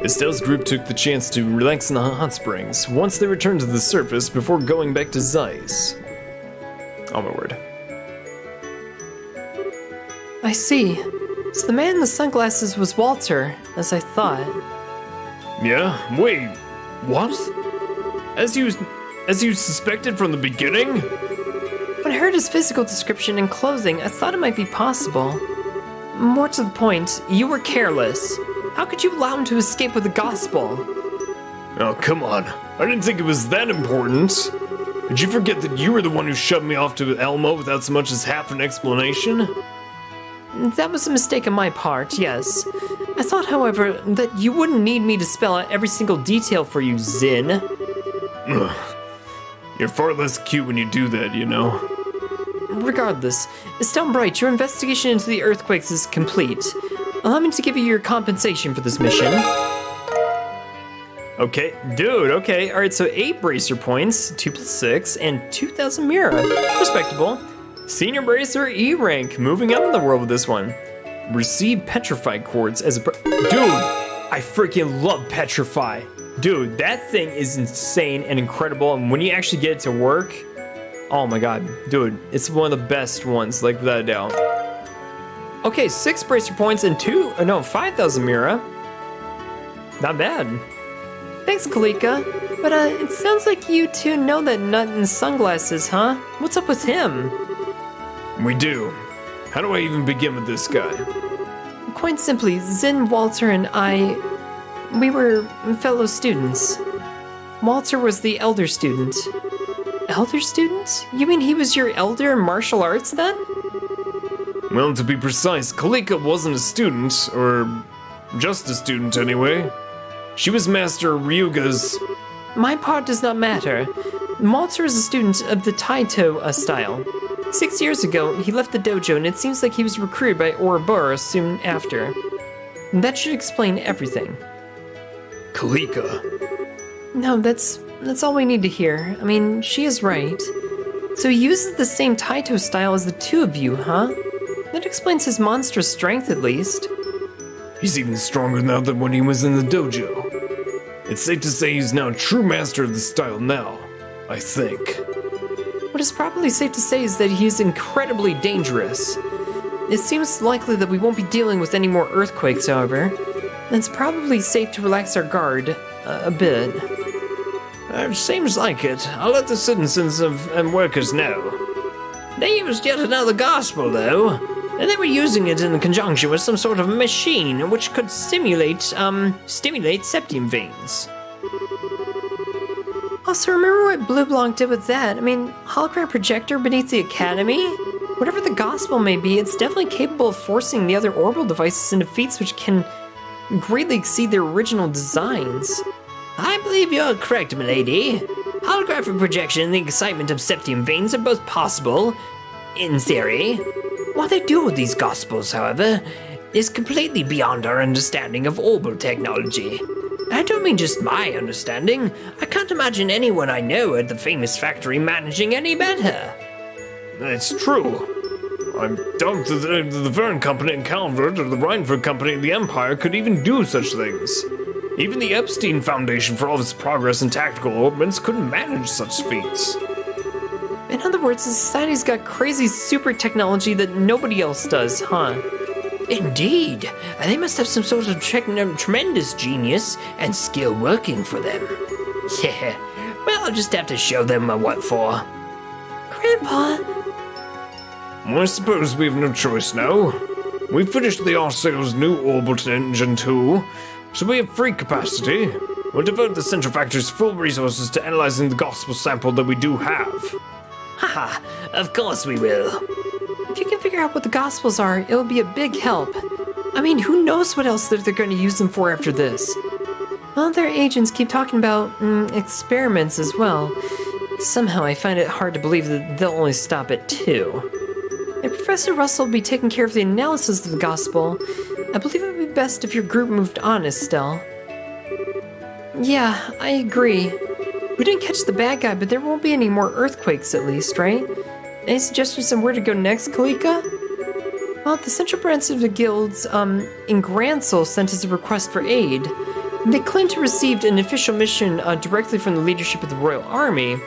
Estelle's group took the chance to relax in the hot springs once they returned to the surface before going back to Zeiss. Oh my word. I see. So the man in the sunglasses was Walter, as I thought. Yeah? Wait, what? As you suspected from the beginning? When I heard his physical description and clothing, I thought it might be possible. More to the point, you were careless. How could you allow him to escape with the gospel? Oh, come on. I didn't think it was that important. Did you forget that you were the one who shoved me off to Elmo without so much as half an explanation? That was a mistake on my part, yes. I thought, however, that you wouldn't need me to spell out every single detail for you, Zin. Ugh. You're far less cute when you do that, you know. Regardless, Estelle Bright, your investigation into the earthquakes is complete. Allow me to give you your compensation for this mission. Okay, dude, okay. Alright, so 8 bracer points, 2 plus 6, and 2,000 Mira. Respectable. Senior Bracer E rank, moving up in the world with this one. Receive Petrified Quartz as a dude, I freaking love Petrify. Dude, that thing is insane and incredible, and when you actually get it to work, oh my god, dude, it's one of the best ones, like without a doubt. Okay, 6 Bracer points and 5,000 Mira. Not bad. Thanks, Kalika. But it sounds like you two know that nut in sunglasses, huh? What's up with him? We do. How do I even begin with this guy? Quite simply, Zin, Walter, and we were fellow students. Walter was the elder student. Elder student? You mean he was your elder in martial arts then? Well, to be precise, Kalika wasn't a student, or just a student anyway. She was Master Ryuga's... My part does not matter. Walter is a student of the Taito style. 6 years ago, he left the dojo, and it seems like he was recruited by Ouroboros soon after. That should explain everything. Kalika. No, that's all we need to hear. I mean, she is right. So he uses the same Taito style as the two of you, huh? That explains his monstrous strength, at least. He's even stronger now than when he was in the dojo. It's safe to say he's now a true master of the style now, I think. What is probably safe to say is that he is incredibly dangerous. It seems likely that we won't be dealing with any more earthquakes, however. It's probably safe to relax our guard a bit. It seems like it. I'll let the citizens and workers know. They used yet another gospel, though, and they were using it in conjunction with some sort of machine which could stimulate septum veins. Also, remember what Blue Blanc did with that? I mean, hologram projector beneath the academy? Whatever the gospel may be, it's definitely capable of forcing the other orbital devices into feats which can greatly exceed their original designs. I believe you're correct, milady. Holographic projection and the excitement of septum veins are both possible, in theory. What they do with these gospels, however, is completely beyond our understanding of orbital technology. I don't mean just my understanding. I can't imagine anyone I know at the famous factory managing any better. It's true. I doubt that the Verne Company in Calvert or the Reinford Company in the Empire could even do such things. Even the Epstein Foundation, for all of its progress in tactical armaments, couldn't manage such feats. In other words, the society's got crazy super technology that nobody else does, huh? Indeed, and they must have some sort of tremendous genius and skill working for them. Yeah, well, I'll just have to show them my what for. Grandpa, Well, I suppose we have no choice now. We finished the Arsail's new orbital engine too, so we have free capacity. We'll devote the Central Factory's full resources to analyzing the gospel sample that we do have. Haha, of course we will. if you can figure out what the Gospels are, it'll be a big help. I mean, who knows what else they're going to use them for after this? Well, their agents keep talking about experiments as well. Somehow I find it hard to believe that they'll only stop at 2. If Professor Russell will be taking care of the analysis of the Gospel, I believe it would be best if your group moved on, Estelle. Yeah, I agree. We didn't catch the bad guy, but there won't be any more earthquakes at least, right? Any suggestions on where to go next, Kalika? Well, the Central Branch of the Guilds in Gransel sent us a request for aid. They claim to receive an official mission directly from the leadership of the Royal Army.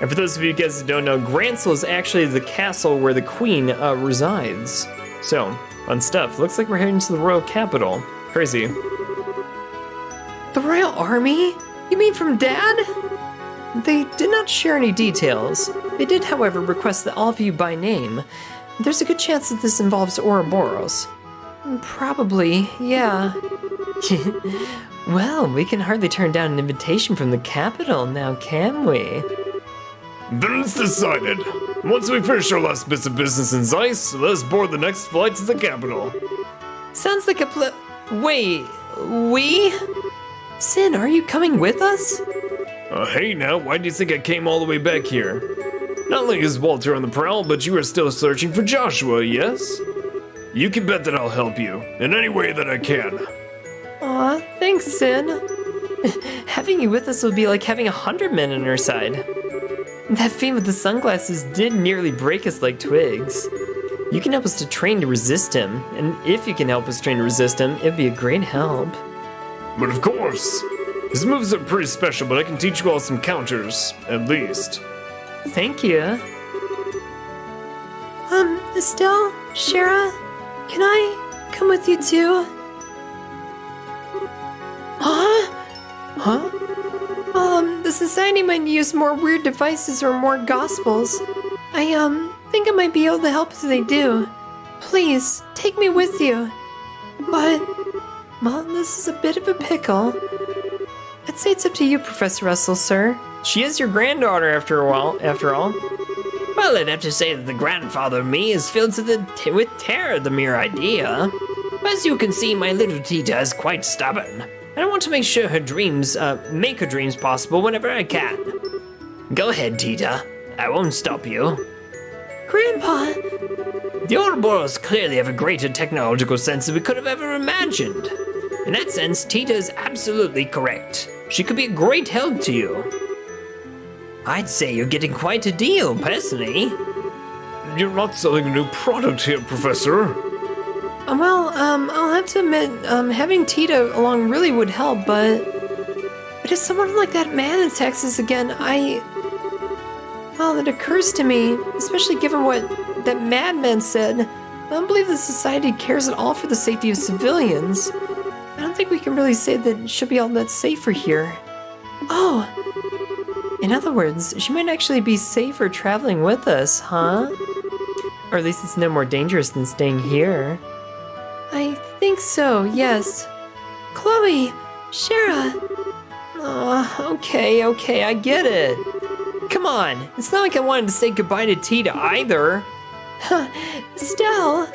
And for those of you guys who don't know, Gransel is actually the castle where the Queen resides. So, fun stuff. Looks like we're heading to the royal capital. Crazy. The Royal Army? You mean from Dad? They did not share any details. They did, however, request that all of you by name. There's a good chance that this involves Ouroboros. Probably, yeah. Well, we can hardly turn down an invitation from the capital now, can we? Then it's decided. Once we finish our last bits of business in Zeiss, let's board the next flight to the capital. Sounds like a Wait, we? Sin, are you coming with us? Hey now, why do you think I came all the way back here? Not only is Walter on the prowl, but you are still searching for Joshua, yes? You can bet that I'll help you, in any way that I can. Aw, thanks, Sin. Having you with us will be like having 100 men on our side. That fiend with the sunglasses did nearly break us like twigs. You can help us to train to resist him, and if you can help us train to resist him, it'd be a great help. But of course, his moves are pretty special, but I can teach you all some counters, at least. Thank you. Estelle, Shara, can I come with you too? Huh? The society might use more weird devices or more gospels. I think I might be able to help if they do. Please, take me with you. But, well, this is a bit of a pickle. I'd say it's up to you, Professor Russell, sir. She is your granddaughter after all. Well, I'd have to say that the grandfather of me is filled with terror at the mere idea. As you can see, my little Tita is quite stubborn. I want to make sure her dreams, make her dreams possible whenever I can. Go ahead, Tita. I won't stop you. Grandpa! The Ouroboros clearly have a greater technological sense than we could have ever imagined. In that sense, Tita is absolutely correct. She could be a great help to you. I'd say you're getting quite a deal, personally. You're not selling a new product here, Professor. I'll have to admit, having Tita along really would help, but if someone like that man attacks us again, it occurs to me, especially given what that madman said, I don't believe the society cares at all for the safety of civilians. I don't think we can really say that she'll be all that safer here. Oh, in other words, she might actually be safer traveling with us, huh? Or at least it's no more dangerous than staying here. I think so, yes. Chloe! Shara! Okay, I get it. Come on, it's not like I wanted to say goodbye to Tita either. Estelle!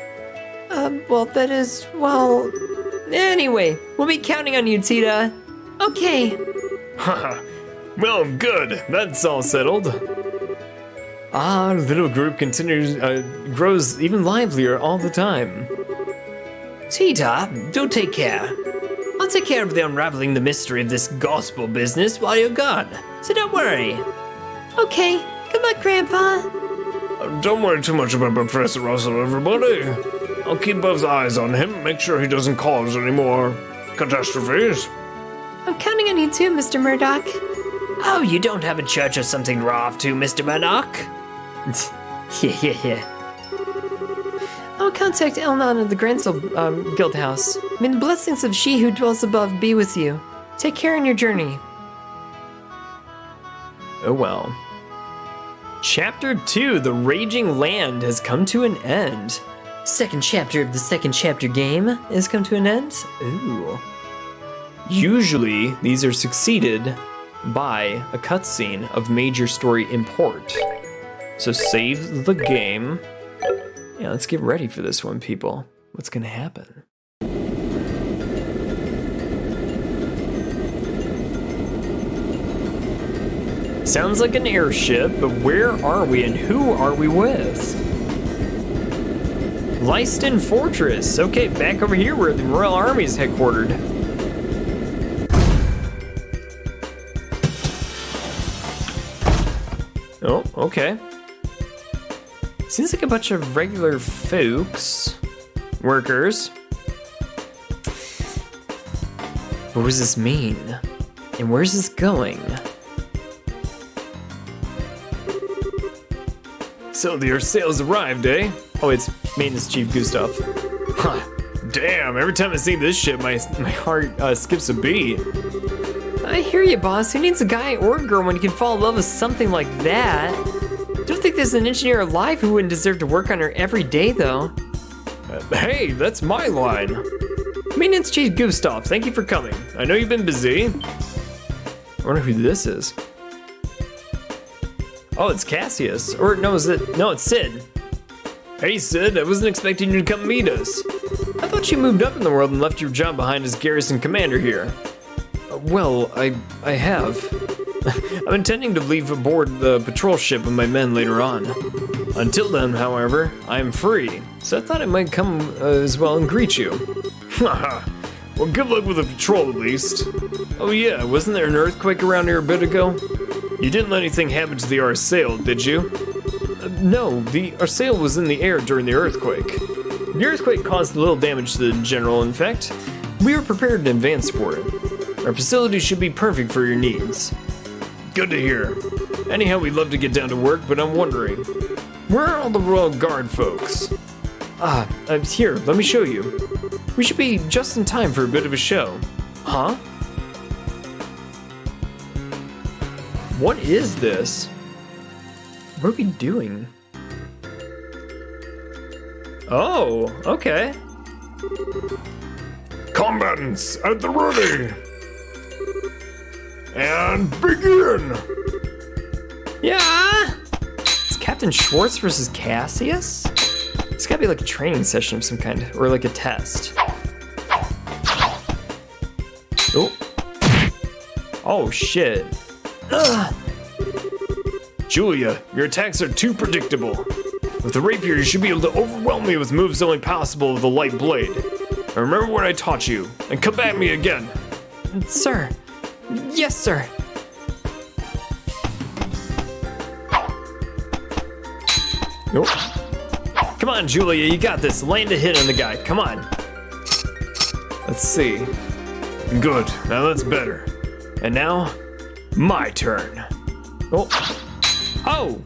Anyway, we'll be counting on you, Tita. Okay. Haha. Well, good. That's all settled. Our little group grows even livelier all the time. Tita, do take care. I'll take care of the unraveling the mystery of this gospel business while you're gone, so don't worry. Okay. Good luck, Grandpa. Don't worry too much about Professor Russell, everybody. I'll keep both eyes on him, make sure he doesn't cause any more catastrophes. I'm counting on you too, Mr. Murdoch. Oh, you don't have a church or something to row off to, Mr. Murdoch? Oh, I'll contact Elnon of the Grensel Guild House. May the blessings of she who dwells above be with you. Take care on your journey. Oh well. Chapter 2, The Raging Land, has come to an end. Second chapter of the second chapter game has come to an end. Ooh. Usually, these are succeeded by a cutscene of major story import. So save the game. Yeah, let's get ready for this one, people. What's gonna happen? Sounds like an airship, but where are we and who are we with? Leiston Fortress. Okay, back over here where the Royal Army is headquartered. Oh, okay. Seems like a bunch of regular folks. Workers. What does this mean? And where's this going? So the sales arrived, eh? Oh, it's Maintenance Chief Gustav. Huh. Damn, every time I see this shit, my heart skips a beat. I hear you, boss. Who needs a guy or a girl when you can fall in love with something like that? Don't think there's an engineer alive who wouldn't deserve to work on her every day, though. Hey, that's my line. Maintenance Chief Gustav, thank you for coming. I know you've been busy. I wonder who this is. Oh, it's Cassius. Or no, it's Sid. Hey Sid, I wasn't expecting you to come meet us. I thought you moved up in the world and left your job behind as garrison commander here. Well, I have. I'm intending to leave aboard the patrol ship with my men later on. Until then, however, I am free, so I thought I might come as well and greet you. Haha. Well, good luck with the patrol at least. Oh yeah, wasn't there an earthquake around here a bit ago? You didn't let anything happen to the Arsail, did you? No, the Arsail was in the air during the earthquake. The earthquake caused little damage to the general, in fact. We were prepared in advance for it. Our facility should be perfect for your needs. Good to hear. Anyhow, we'd love to get down to work, but I'm wondering, where are all the Royal Guard folks? Here, let me show you. We should be just in time for a bit of a show. Huh? What is this? What are we doing? Oh, okay. Combatants at the ready. And begin! Yeah! It's Captain Schwartz versus Cassius? It's gotta be like a training session of some kind, or like a test. Oh. Oh shit. Ugh. Julia, your attacks are too predictable. With the rapier, you should be able to overwhelm me with moves only possible with a light blade. Now remember what I taught you, and come at me again. Sir. Yes, sir. Nope. Come on, Julia, you got this. Land a hit on the guy. Come on. Let's see. Good, now that's better. And now, my turn. Oh. Oh!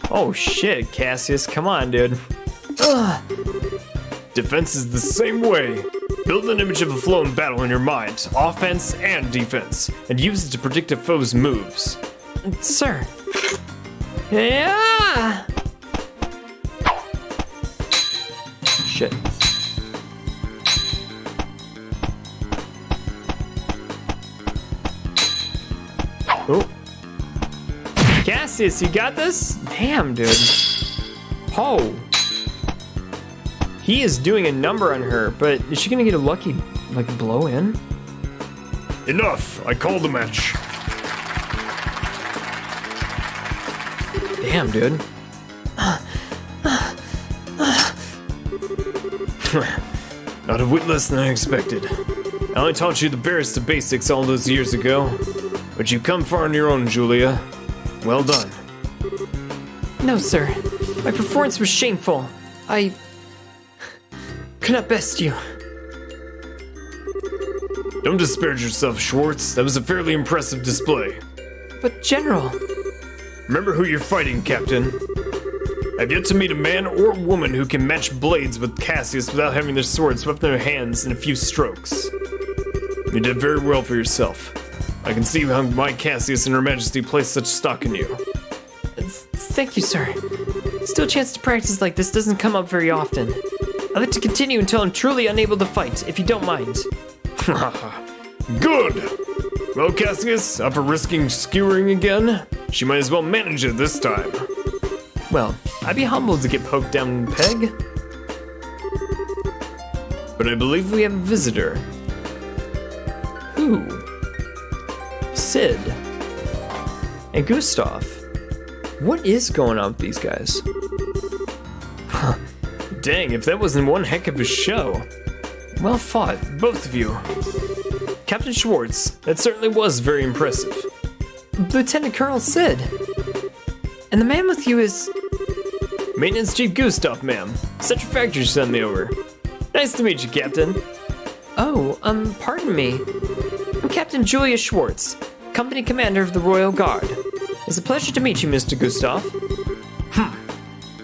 Oh shit, Cassius, come on, dude. Ugh. Defense is the same way. Build an image of a flow in battle in your mind, offense and defense, and use it to predict a foe's moves. Sir. Yeah! Shit. Oh. Cassius, you got this? Damn, dude. Oh. He is doing a number on her, but is she gonna get a lucky, like, blow in? Enough, I called the match. Damn, dude. Not a whit less than I expected. I only taught you the barest of basics all those years ago, but you've come far on your own, Julia. Well done. No, sir. My performance was shameful. I could not best you. Don't disparage yourself, Schwartz. That was a fairly impressive display. But, General, Remember who you're fighting, Captain. I've yet to meet a man or woman who can match blades with Cassius without having their sword swept in their hands in a few strokes. You did very well for yourself. I can see how my Cassius and Her Majesty place such stock in you. Thank you, sir. Still a chance to practice like this doesn't come up very often. I'd like to continue until I'm truly unable to fight, if you don't mind. Good! Well, Cassius, up for risking skewering again? She might as well manage it this time. Well, I'd be humbled to get poked down a peg. But I believe we have a visitor. Who? Sid. And Gustav. What is going on with these guys? Huh. Dang, if that wasn't one heck of a show. Well fought, both of you. Captain Schwartz, that certainly was very impressive. Lieutenant Colonel Sid. And the man with you is... Maintenance Chief Gustav, ma'am. Such a factory sent me over. Nice to meet you, Captain. Oh, pardon me. I'm Captain Julia Schwartz, Company Commander of the Royal Guard. It's a pleasure to meet you, Mr. Gustav.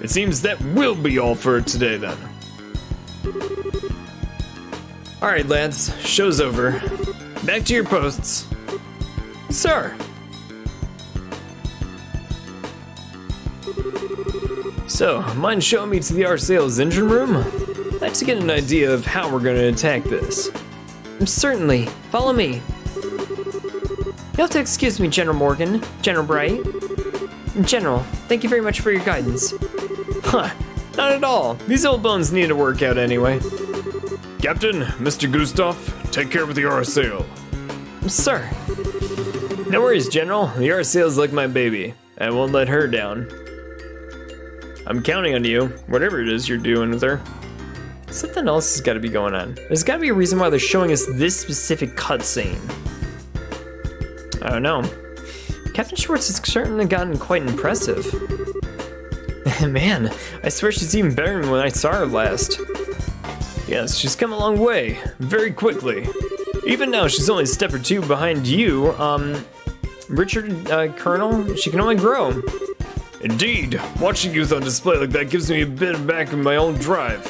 It seems that will be all for today then. Alright, lads, show's over. Back to your posts. Sir! So, mind showing me to the Arsail's engine room? I'd like to get an idea of how we're gonna attack this. Certainly. Follow me. You'll have to excuse me, General Morgan, General Bright. General, thank you very much for your guidance. Huh, not at all. These old bones need a workout anyway. Captain, Mr. Gustav, take care of the Arsail. Sir. No worries, General. The Arsail's like my baby. I won't let her down. I'm counting on you, whatever it is you're doing with her. Something else has got to be going on. There's got to be a reason why they're showing us this specific cutscene. I don't know. Captain Schwartz has certainly gotten quite impressive. Man, I swear she's even better than when I saw her last. Yes, she's come a long way, very quickly. Even now, she's only a step or two behind you, Richard, Colonel. She can only grow. Indeed, watching youth on display like that gives me a bit back of my own drive.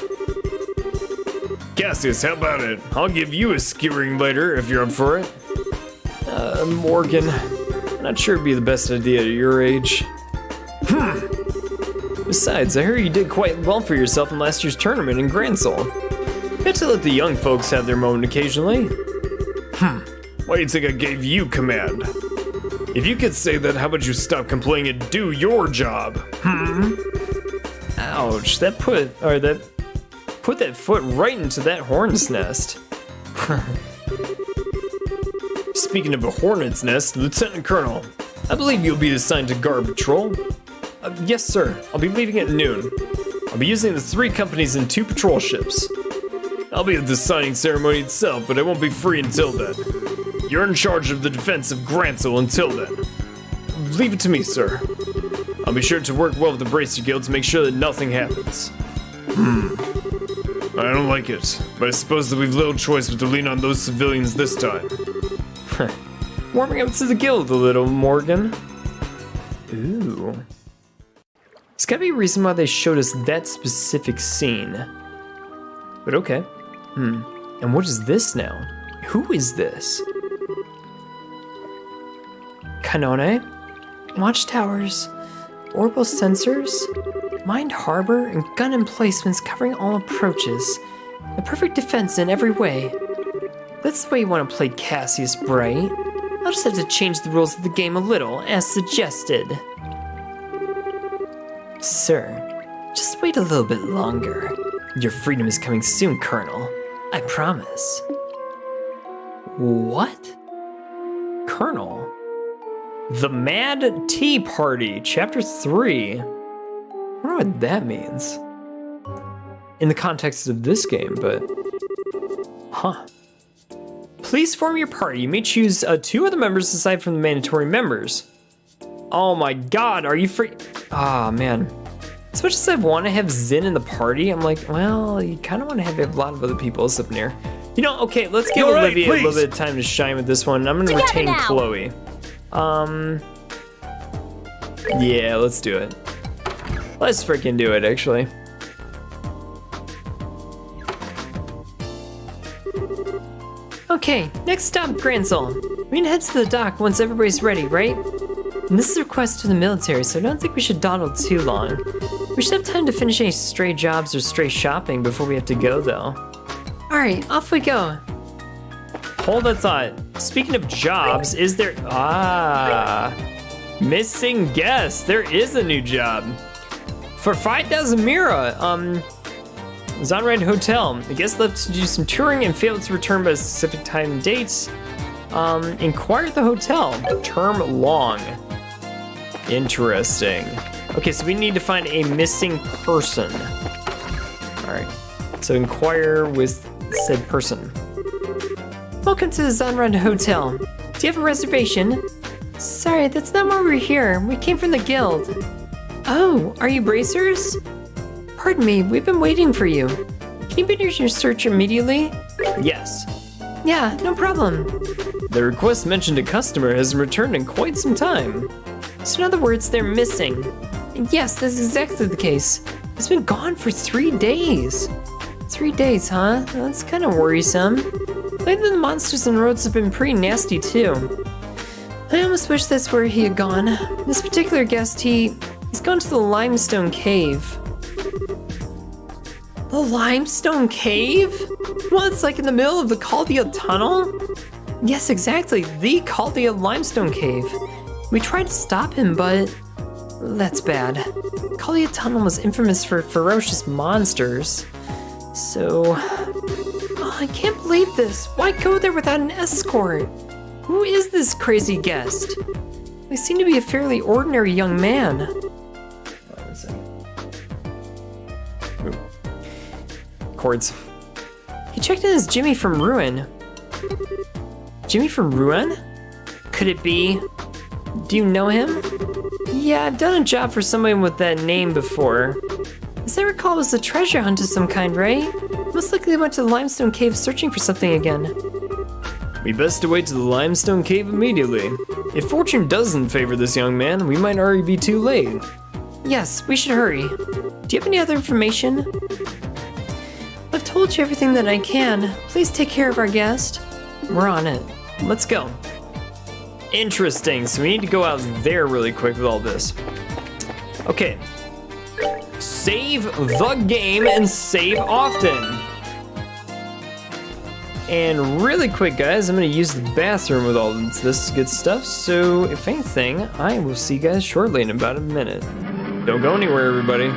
Cassius, how about it? I'll give you a skewering later if you're up for it. Morgan, I'm not sure it'd be the best idea at your age. Besides, I heard you did quite well for yourself in last year's tournament in Gransel. You have to let the young folks have their moment occasionally. Why do you think I gave you command? If you could say that, how about you stop complaining and do your job? Ouch, that put that foot right into that hornet's nest. Speaking of a hornet's nest, Lieutenant Colonel, I believe you'll be assigned to guard patrol. Yes, sir. I'll be leaving at noon. I'll be using the 3 companies and 2 patrol ships. I'll be at the signing ceremony itself, but I won't be free until then. You're in charge of the defense of Gransel until then. Leave it to me, sir. I'll be sure to work well with the Bracer Guild to make sure that nothing happens. I don't like it, but I suppose that we've little choice but to lean on those civilians this time. Warming up to the guild a little, Morgan. Ooh. There's gotta be a reason why they showed us that specific scene. But okay. And what is this now? Who is this? Kanone, watchtowers, orbital sensors, mined harbor, and gun emplacements covering all approaches. A perfect defense in every way. That's the way you want to play Cassius Bright. I'll just have to change the rules of the game a little, as suggested. Sir, just wait a little bit longer. Your freedom is coming soon, Colonel. I promise. What? Colonel? The Mad Tea Party, Chapter 3. I wonder what that means. In the context of this game, but... Huh. Please form your party. You may choose 2 other members aside from the mandatory members. Oh my god, are you free? Ah, man. As much as I want to have Zin in the party, I'm like, well, you kind of want to have a lot of other people up in here. You know, okay, let's give Olivia a little bit of time to shine with this one. I'm going to retain now. Chloe. Yeah, let's do it. Let's freaking do it, actually. Okay, next stop, Gransel. We're gonna head to the dock once everybody's ready, right? And this is a request to the military, so I don't think we should dawdle too long. We should have time to finish any stray jobs or stray shopping before we have to go, though. Alright, off we go. Hold that thought. Speaking of jobs, is there... missing guest. There is a new job. For 5,000 Mira, Zonride Hotel. The guest left to do some touring and failed to return by a specific time and dates. Inquire at the hotel. Term long. Interesting. Okay, so we need to find a missing person. Alright. So inquire with said person. Welcome to the Zonride Hotel. Do you have a reservation? Sorry, that's not why we're here. We came from the guild. Oh, are you bracers? Pardon me, we've been waiting for you. Can you begin your search immediately? Yes. Yeah, no problem. The request mentioned a customer has returned in quite some time. So in other words, they're missing. Yes, that's exactly the case. It's been gone for 3 days. 3 days, huh? That's kind of worrisome. Lately the monsters and roads have been pretty nasty too. I almost wish that's where he had gone. This particular guest, he's gone to the Limestone Cave. The Limestone Cave? Well, it's like in the middle of the Caldia Tunnel? Yes, exactly, the Caldia Limestone Cave. We tried to stop him, but that's bad. Caldia Tunnel was infamous for ferocious monsters. So, I can't believe this. Why go there without an escort? Who is this crazy guest? They seem to be a fairly ordinary young man. Chords. He checked in as Jimmy from Ruin. Jimmy from Ruin? Could it be? Do you know him? Yeah, I've done a job for someone with that name before. As I recall, it was a treasure hunt of some kind, right? Most likely they went to the Limestone Cave searching for something again. We best away to the Limestone Cave immediately. If fortune doesn't favor this young man, we might already be too late. Yes, we should hurry. Do you have any other information? I've told you everything that I can. Please take care of our guest. We're on it. Let's go. Interesting, so we need to go out there really quick with all this. Okay. Save the game and save often. And really quick, guys, I'm gonna use the bathroom with all this good stuff, so if anything, I will see you guys shortly in about a minute. Don't go anywhere, everybody.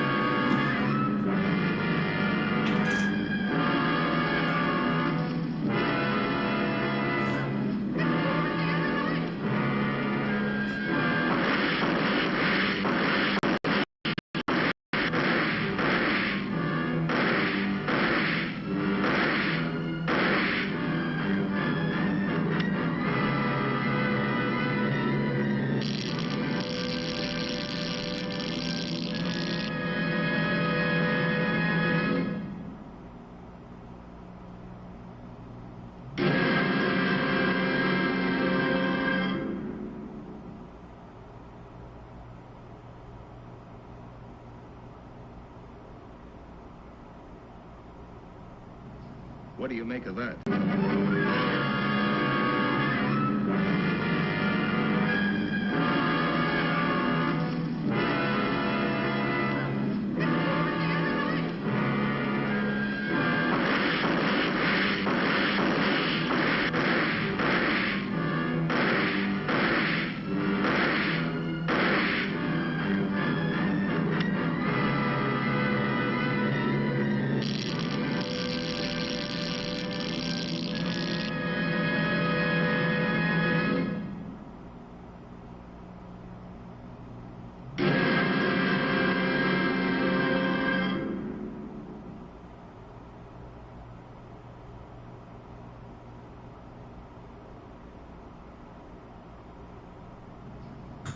What do you make of that?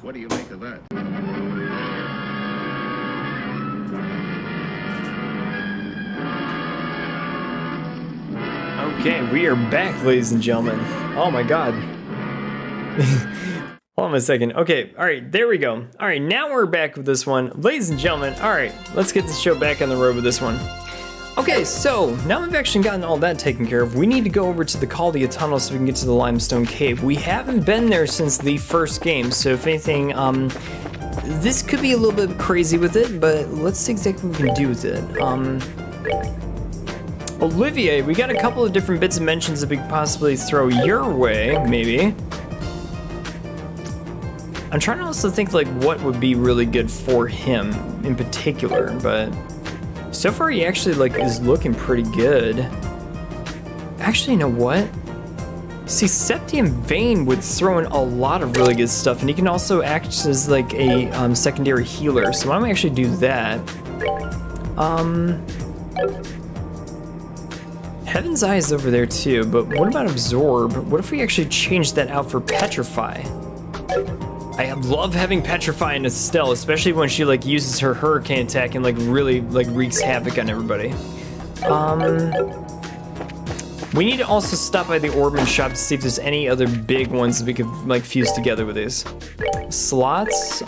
What do you make of that? Okay, we are back, ladies and gentlemen. Oh my god. Hold on a second. Okay, all right, there we go. All right, now we're back with this one. Ladies and gentlemen, all right, let's get this show back on the road with this one. Okay, so now we've actually gotten all that taken care of. We need to go over to the Caldia tunnel so we can get to the limestone cave. We haven't been there since the first game, so if anything, this could be a little bit crazy with it, but let's see exactly what we can do with it. Olivier, we got a couple of different bits and mentions that we could possibly throw your way, maybe. I'm trying to also think like what would be really good for him in particular, but so far he actually like is looking pretty good. Actually, you know what? See, Septium Vein would throw in a lot of really good stuff, and he can also act as like a secondary healer, so why don't we actually do that? Heaven's Eye is over there too, but what about Absorb? What if we actually change that out for Petrify? I love having Petrify in Estelle, especially when she like uses her hurricane attack and like really like wreaks havoc on everybody. We need to also stop by the Orban shop to see if there's any other big ones that we could like fuse together with these. Slots,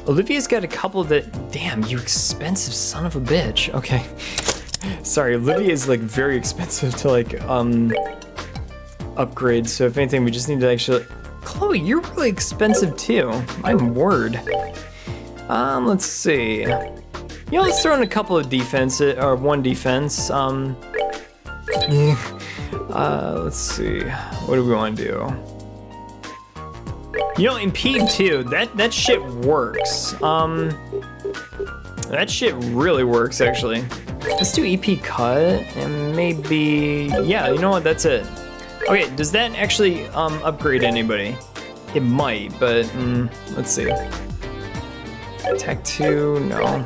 Olivia's got a couple that, damn, you expensive son of a bitch. Okay. Sorry, Olivia is like very expensive to like upgrade, so if anything we just need to actually, Chloe, you're really expensive too. My word. Let's see. You know, let's throw in a couple of defense, or one defense. Let's see. What do we want to do? You know, impede too. That shit works. That shit really works actually. Let's do EP cut and maybe, yeah, you know what? That's it. Okay, does that actually upgrade anybody? It might, but let's see. Attack 2, no.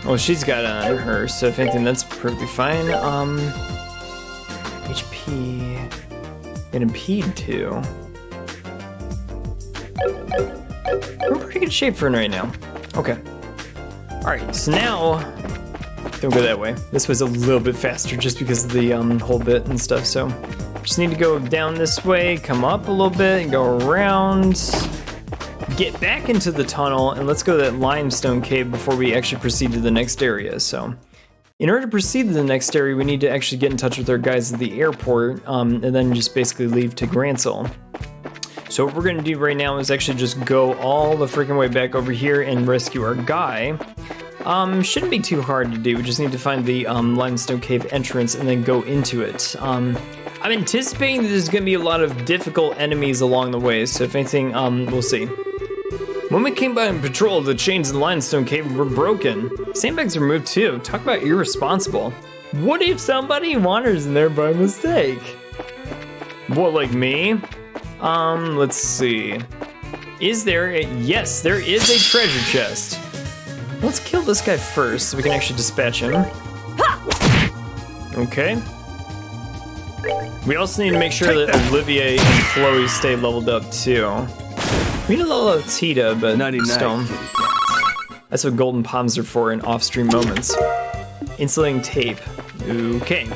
Well, she's got it on her, so if anything, that's perfectly fine. HP and impede 2. We're in pretty good shape for it right now. Okay. All right, so now, don't go that way. This was a little bit faster just because of the whole bit and stuff, so just need to go down this way, come up a little bit, and go around, get back into the tunnel, and let's go to that limestone cave before we actually proceed to the next area. So in order to proceed to the next area, we need to actually get in touch with our guys at the airport, and then just basically leave to Gransel. So what we're gonna do right now is actually just go all the freaking way back over here and rescue our guy. Shouldn't be too hard to do. We just need to find the limestone cave entrance and then go into it. I'm anticipating that there's gonna be a lot of difficult enemies along the way, so if anything, we'll see. When we came by and patrolled, the chains in the limestone cave were broken. Sandbags were moved too. Talk about irresponsible. What if somebody wanders in there by mistake? What, like me? Let's see. Is there a, yes, there is a treasure chest. Let's kill this guy first so we can actually dispatch him. Okay. We also need to make sure that Olivier and Chloe stay leveled up too. We need to level up Tita, but still. That's what golden palms are for in off-stream moments. Insulating tape. Okay.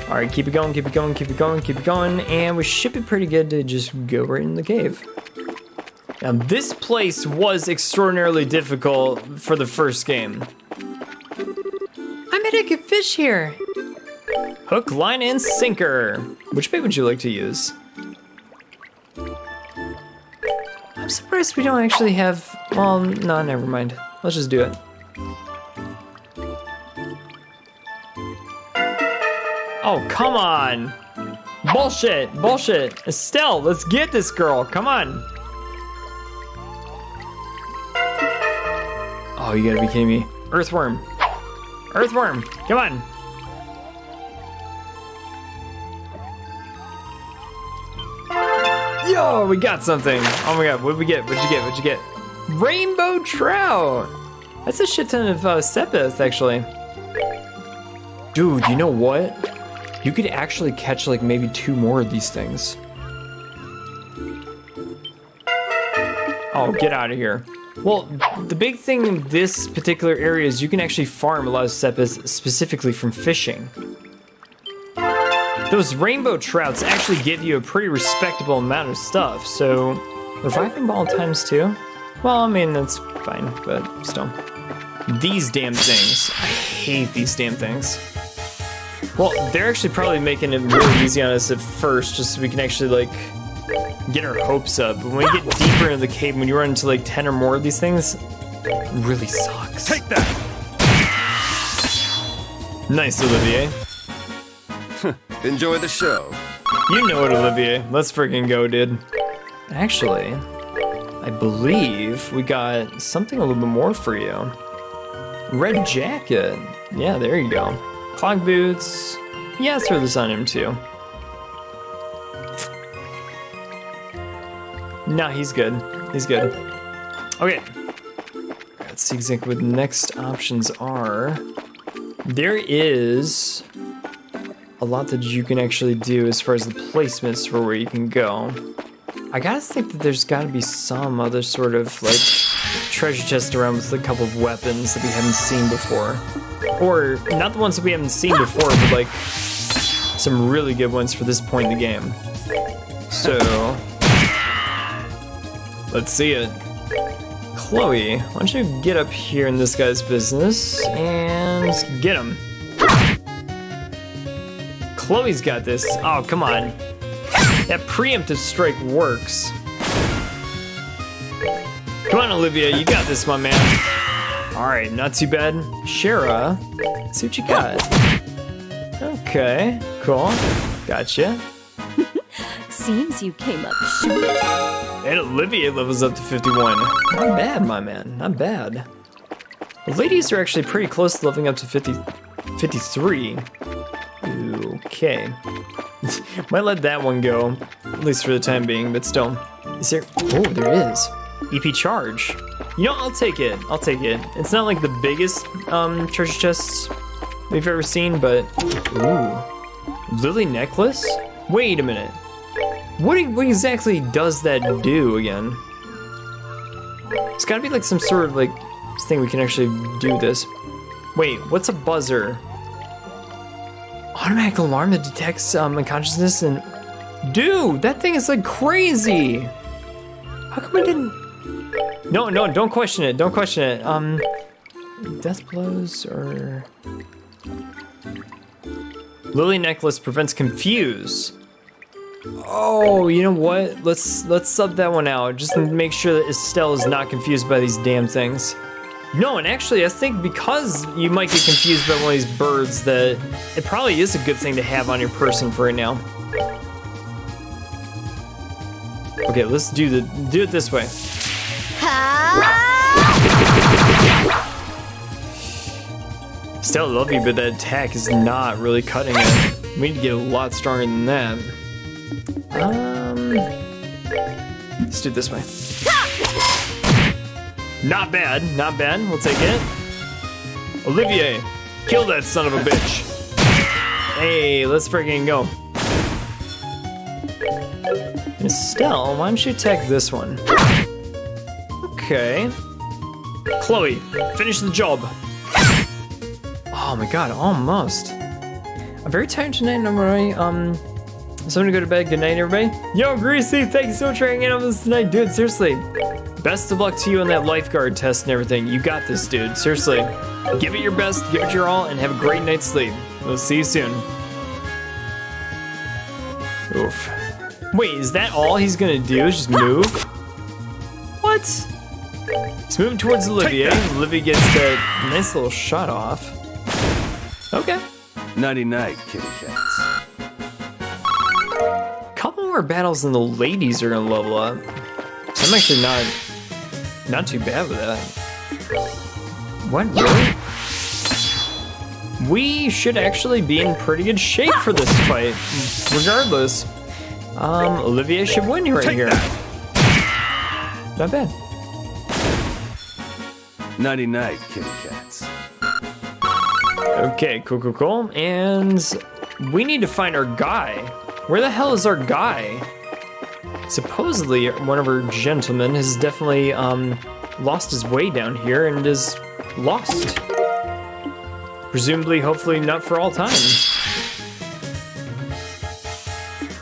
All right, keep it going, keep it going, keep it going, keep it going, and we should be pretty good to just go right in the cave. Now, this place was extraordinarily difficult for the first game. I met a good fish here. Hook, line, and sinker. Which bait would you like to use? I'm surprised we don't actually have, well, no, never mind. Let's just do it. Oh, come on. Bullshit, bullshit. Estelle, let's get this girl, come on. Oh, you gotta be kidding me. Earthworm. Earthworm, come on. Yo, we got something. Oh my god, what'd we get? What'd you get? What'd you get? Rainbow trout. That's a shit ton of sepith, actually. Dude, you know what? You could actually catch like maybe 2 more of these things. Oh, get out of here. Well, the big thing in this particular area is you can actually farm a lot of sepith specifically from fishing. Those rainbow trouts actually give you a pretty respectable amount of stuff, so reviving ball times 2? Well, I mean, that's fine, but still. These damn things. I hate these damn things. Well, they're actually probably making it really easy on us at first, just so we can actually, like, get our hopes up. But when we get deeper into the cave, when you run into, like, 10 or more of these things, it really sucks. Take that! Nice, Olivier. Enjoy the show. You know it, Olivier. Let's freaking go, dude. Actually, I believe we got something a little bit more for you. Red jacket. Yeah, there you go. Clog boots. Yeah, throw this on him too. Nah, he's good. He's good. Okay. Let's see exactly what the next options are. There is a lot that you can actually do as far as the placements for where you can go. I gotta think that there's gotta be some other sort of like treasure chest around with a couple of weapons that we haven't seen before. Or not the ones that we haven't seen before, but like some really good ones for this point in the game. So let's see it. Chloe, why don't you get up here in this guy's business and get him. Chloe's got this. Oh, come on. That preemptive strike works. Come on, Olivia, you got this, my man. All right, not too bad. Shara, see what you got. Okay, cool. Gotcha. Seems you came up short. And Olivia levels up to 51. Not bad, my man, not bad. The ladies are actually pretty close to leveling up to 53. Okay. Might let that one go, at least for the time being, but still. Is there? Oh, there is. EP charge. You know, I'll take it. I'll take it. It's not like the biggest treasure chest we've ever seen, but ooh, Lily necklace. Wait a minute. What exactly does that do again? It's gotta be like some sort of like thing we can actually do this. Wait, what's a buzzer? Automatic alarm that detects unconsciousness and... Dude, that thing is like crazy! How come I didn't... No, don't question it, don't question it. Death blows or... Lily necklace prevents confuse. Oh, you know what? Let's sub that one out, just to make sure that Estelle is not confused by these damn things. No, and actually, I think because you might get confused by one of these birds, that it probably is a good thing to have on your person for right now. Okay, let's do it this way. Estelle, I love you, but that attack is not really cutting it. We need to get a lot stronger than that. Let's do it this way. Not bad, not bad. We'll take it. Olivier, kill that son of a bitch. Hey, let's freaking go. Estelle, why don't you attack this one? Okay. Chloe, finish the job. Oh my god, almost. I'm very tired tonight, and I'm already, so I'm gonna go to bed. Good night, everybody. Yo, Greasy, thank you so much for hanging out with us tonight, dude. Seriously. Best of luck to you on that lifeguard test and everything. You got this, dude. Seriously. Give it your best, give it your all, and have a great night's sleep. We'll see you soon. Oof. Wait, is that all he's gonna do? Is just move? What? He's moving towards Olivia. Olivia gets that nice little shot off. Okay. Nighty-night, kitty cats. Couple more battles and the ladies are gonna level up. So I'm actually not too bad with that. What, really? We should actually be in pretty good shape for this fight, regardless. Olivia should win right here. Not bad. Nighty-night, kitty cats. Okay, cool. And we need to find our guy. Where the hell is our guy? Supposedly, one of our gentlemen has definitely lost his way down here and is lost. Presumably, hopefully not for all time.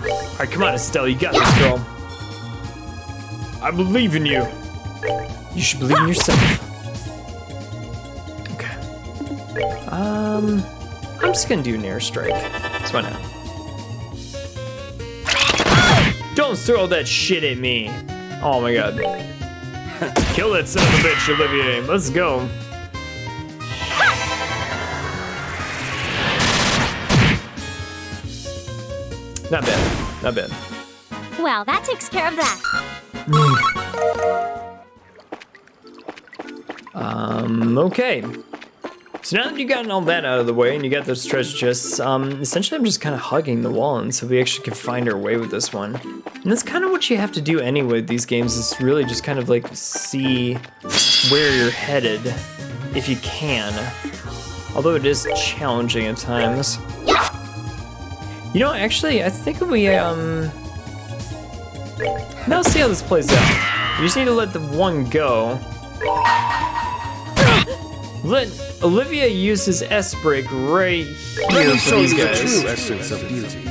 Alright, come on, Estelle, you got this, girl. I believe in you. You should believe in yourself. Okay. I'm just gonna do an airstrike. So why not? Don't throw that shit at me. Oh my god. Kill that son of a bitch, Olivier. Let's go. Not bad. Not bad. Well, that takes care of that. Okay. So now that you've gotten all that out of the way and you got those treasure chests, essentially I'm just kind of hugging the wall, and so we actually can find our way with this one. And that's kind of what you have to do anyway with these games, is really just kind of like see where you're headed, if you can. Although it is challenging at times. You know, actually, I think we, now let's see how this plays out. You just need to let the one go. Let Olivia use his S break right here for these guys. True essence of beauty.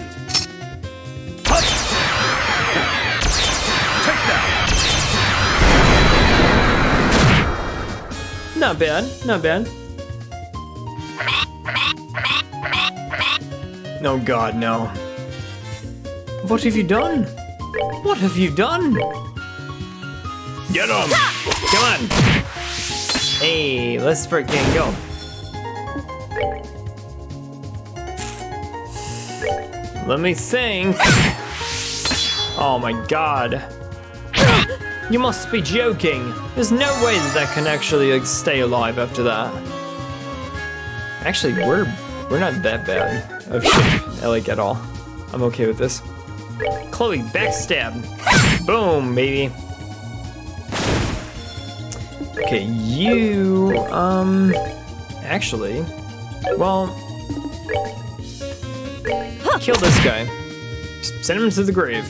Not bad, not bad. Oh god, no. What have you done? What have you done? Get him! Come on! Hey, let's freaking go. Let me think. Oh my god. You must be joking. There's no way that can actually like stay alive after that. Actually, we're not that bad of shit, like at all. I'm okay with this. Chloe, backstab. Boom, baby. Okay, you, actually, well, kill this guy. Send him to the grave.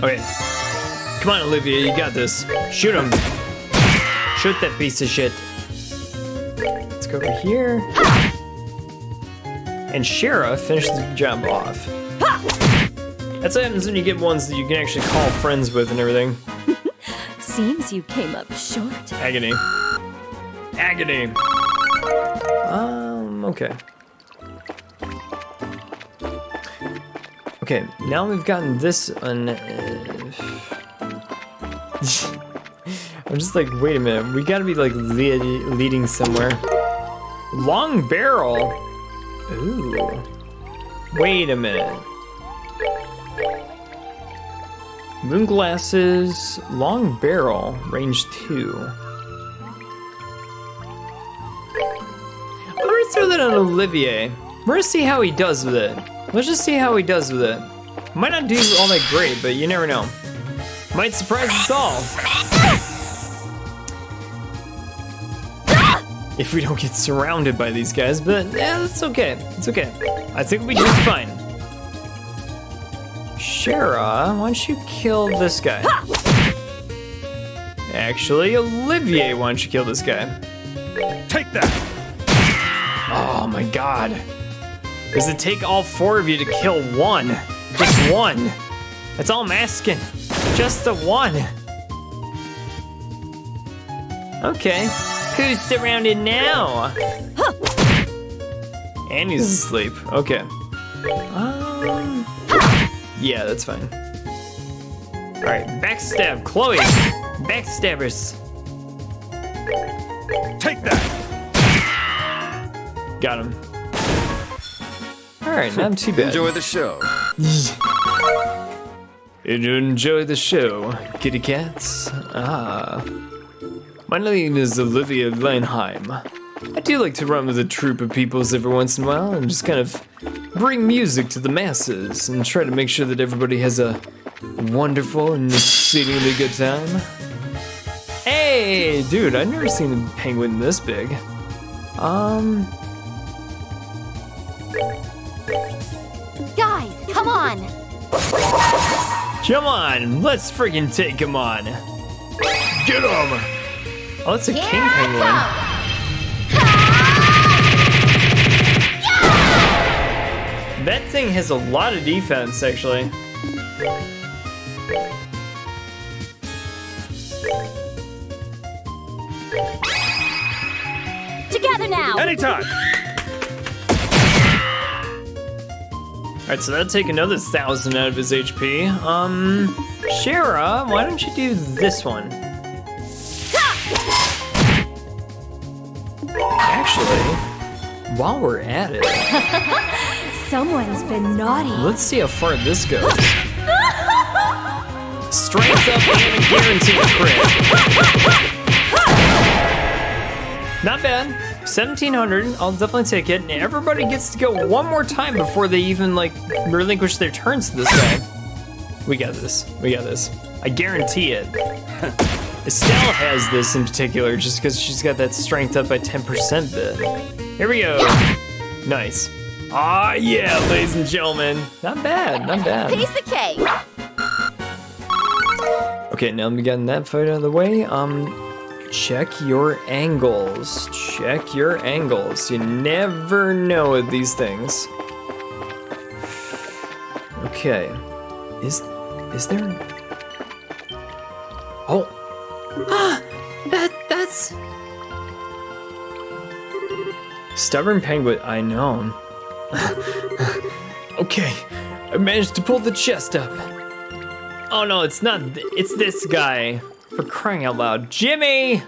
Okay, come on, Olivia, you got this. Shoot him. Shoot that piece of shit. Let's go over here. And Shara, finish the job off. That's what happens when you get ones that you can actually call friends with and everything. Seems you came up short. Agony. Agony. Okay. Okay, now we've gotten this one. I'm just like, wait a minute. We gotta be like leading somewhere. Long barrel. Ooh. Wait a minute. Moon glasses, long barrel, range 2. I'm gonna throw that on Olivier. We're gonna see how he does with it. Let's just see how he does with it. Might not do all that great, but you never know. Might surprise us all. If we don't get surrounded by these guys, but yeah, that's okay. It's okay. I think we'll be just fine. Shara, why don't you kill this guy? Actually, Olivier, why don't you kill this guy? Take that! Oh my god. Does it take all 4 of you to kill one? Just one. That's all I'm asking. Just the one. Okay. Who's surrounded now? And he's asleep. Okay. Yeah, that's fine. Alright, backstab. Chloe. Backstabbers. Take that! Got him. Alright, not too bad. Enjoy the show. Enjoy the show, kitty cats. My name is Olivia Leinheim. I do like to run with a troupe of peoples every once in a while and just kind of bring music to the masses and try to make sure that everybody has a wonderful and exceedingly good time. Hey, dude, I've never seen a penguin this big. Guys, come on! Come on, let's friggin' take him on. Get him! Oh, it's a king penguin. thing has a lot of defense, actually. Together now. Anytime. All right, so that'll take another 1,000 out of his HP. Shara, why don't you do this one? Actually, while we're at it, Someone's been naughty. let's see how far this goes. Strength up and a guaranteed crit. Not bad. 1,700, I'll definitely take it. And everybody gets to go one more time before they even, like, relinquish their turns to this guy. We got this. We got this. I guarantee it. Estelle has this in particular just because she's got that strength up by 10% bit. Here we go. Nice. Ah, yeah, ladies and gentlemen. Not bad, not bad. Piece of cake. Okay, now we gotten that fight out of the way. Check your angles. Check your angles. You never know with these things. Okay. Is there? Oh. That's... Stubborn penguin, I know. Okay, I managed to pull the chest up. Oh no, it's not, it's this guy. For crying out loud. Jimmy!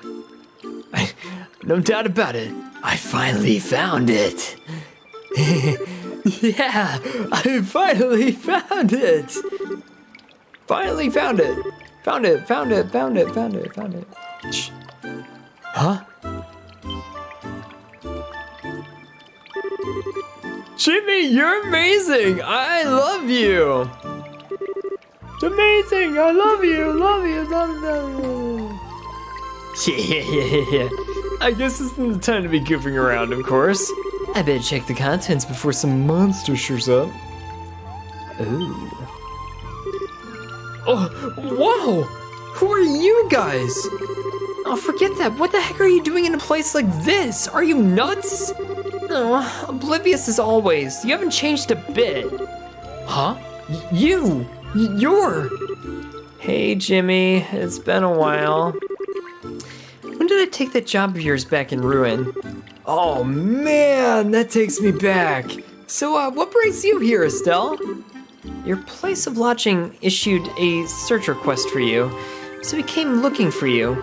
No doubt about it, I finally found it. Yeah, I finally found it. Finally found it. Found it. Shh. Huh? Jimmy, you're amazing. I love you. It's amazing. I love you. Yeah. I guess this isn't the time to be goofing around, of course. I better check the contents before some monster shows up. Ooh. Oh, whoa! Who are you guys? Oh, forget that. What the heck are you doing in a place like this? Are you nuts? Oh, oblivious as always. You haven't changed a bit. Huh? You're... Hey, Jimmy. It's been a while. When did I take that job of yours back in Ruin? Oh, man, that takes me back. So, what brings you here, Estelle? Your place of lodging issued a search request for you, so we came looking for you.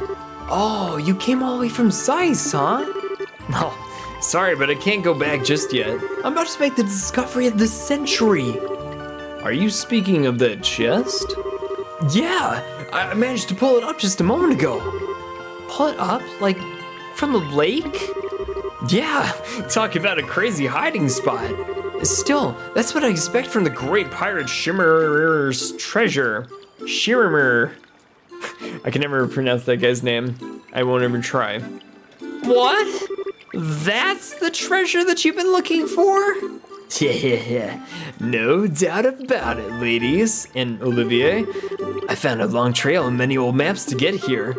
Oh, you came all the way from Zeiss, huh? No, sorry, but I can't go back just yet. I'm about to make the discovery of the century. Are you speaking of that chest? Yeah, I managed to pull it up just a moment ago. Pull it up? Like, from the lake? Yeah, talk about a crazy hiding spot. Still, that's what I expect from the great pirate Shimmer's treasure. Shimmer. I can never pronounce that guy's name. I won't ever try. What? That's the treasure that you've been looking for? Yeah, no doubt about it, ladies and Olivier. I found a long trail and many old maps to get here.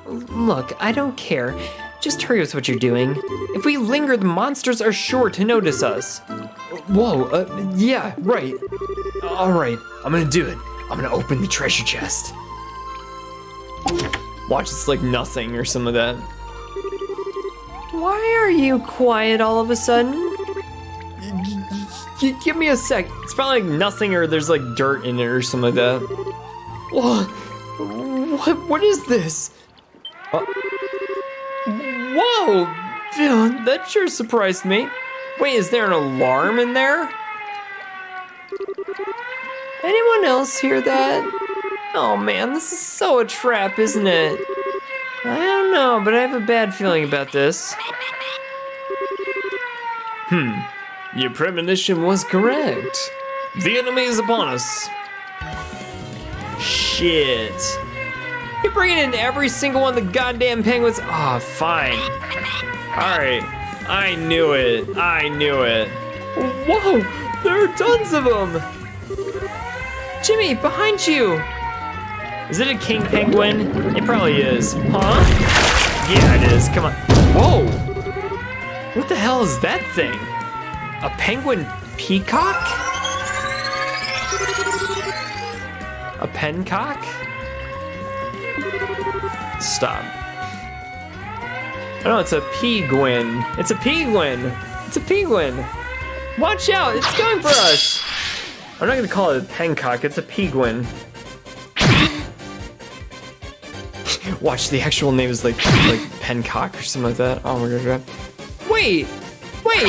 Look, I don't care. Just hurry with what you're doing. If we linger, the monsters are sure to notice us. Whoa, yeah, right. All right, I'm gonna do it. I'm gonna open the treasure chest. Watch, it's like nothing or some of that. Why are you quiet all of a sudden? Give me a sec. It's probably like nothing or there's like dirt in it or something like that. What is this? Whoa, that sure surprised me. Wait, is there an alarm in there? Anyone else hear that? Oh man, this is so a trap, isn't it? I don't know, but I have a bad feeling about this. Your premonition was correct. The enemy is upon us. Shit. You're bringing in every single one of the goddamn penguins. Oh, fine. Alright. I knew it. Whoa, there are tons of them. Jimmy, behind you. Is it a king penguin? It probably is. Huh? Yeah, it is. Come on. Whoa. What the hell is that thing? A penguin peacock? A pencock? Stop. Oh, it's a penguin. It's a penguin. It's a penguin. Watch out, it's coming for us. I'm not gonna call it a pencock, it's a penguin. Watch, the actual name is like pencock or something like that. Oh my god. Wait, what?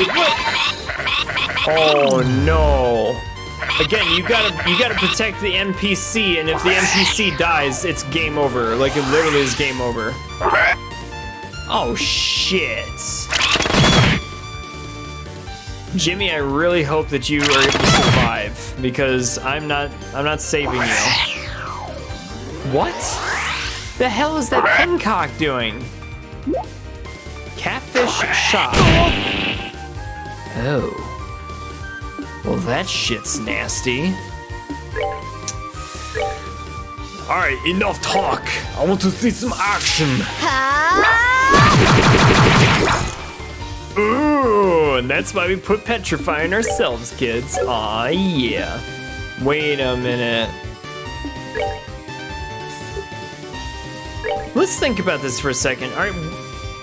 Oh no. Again, you gotta protect the NPC, and if the NPC dies, it's game over. Like, it literally is game over. Oh shit. Jimmy, I really hope that you are able to survive, because I'm not saving you. What? The hell is that pencock doing? Catfish shot. Oh. Well, that shit's nasty. Alright, enough talk. I want to see some action. Ooh, and that's why we put petrifying ourselves, kids. Aw, yeah. Wait a minute. Let's think about this for a second. Alright,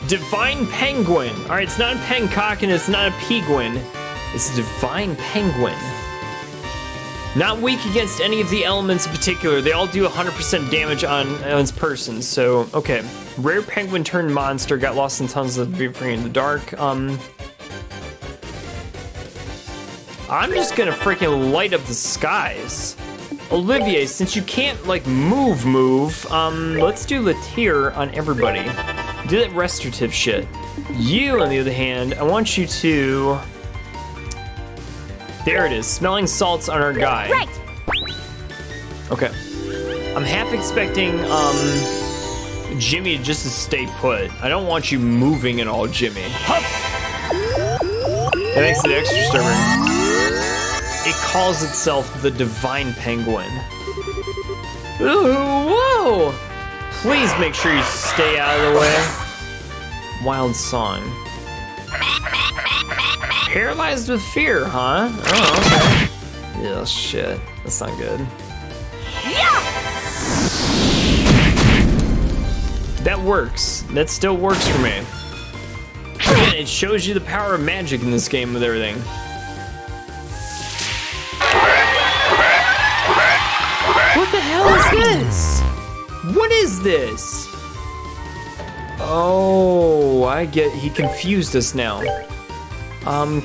divine penguin. Alright, it's not a pencock and it's not a penguin. It's a divine penguin. Not weak against any of the elements in particular. They all do 100% damage on its person. So, okay. Rare penguin turned monster. Got lost in tons of free in the dark. I'm just gonna freaking light up the skies. Olivier, since you can't like move, let's do Latir on everybody. Do that restorative shit. You, on the other hand, I want you to... There it is, smelling salts on our guy. Right. Okay. I'm half expecting Jimmy just to stay put. I don't want you moving at all, Jimmy. Hup! That makes it extra stubborn. It calls itself the Divine Penguin. Ooh, whoa! Please make sure you stay out of the way. Wild song. Paralyzed with fear, huh? Oh, okay. Yeah, shit. That's not good. That works. That still works for me. Again, it shows you the power of magic in this game with everything. What the hell is this? What is this? Oh, I get. He confused us now.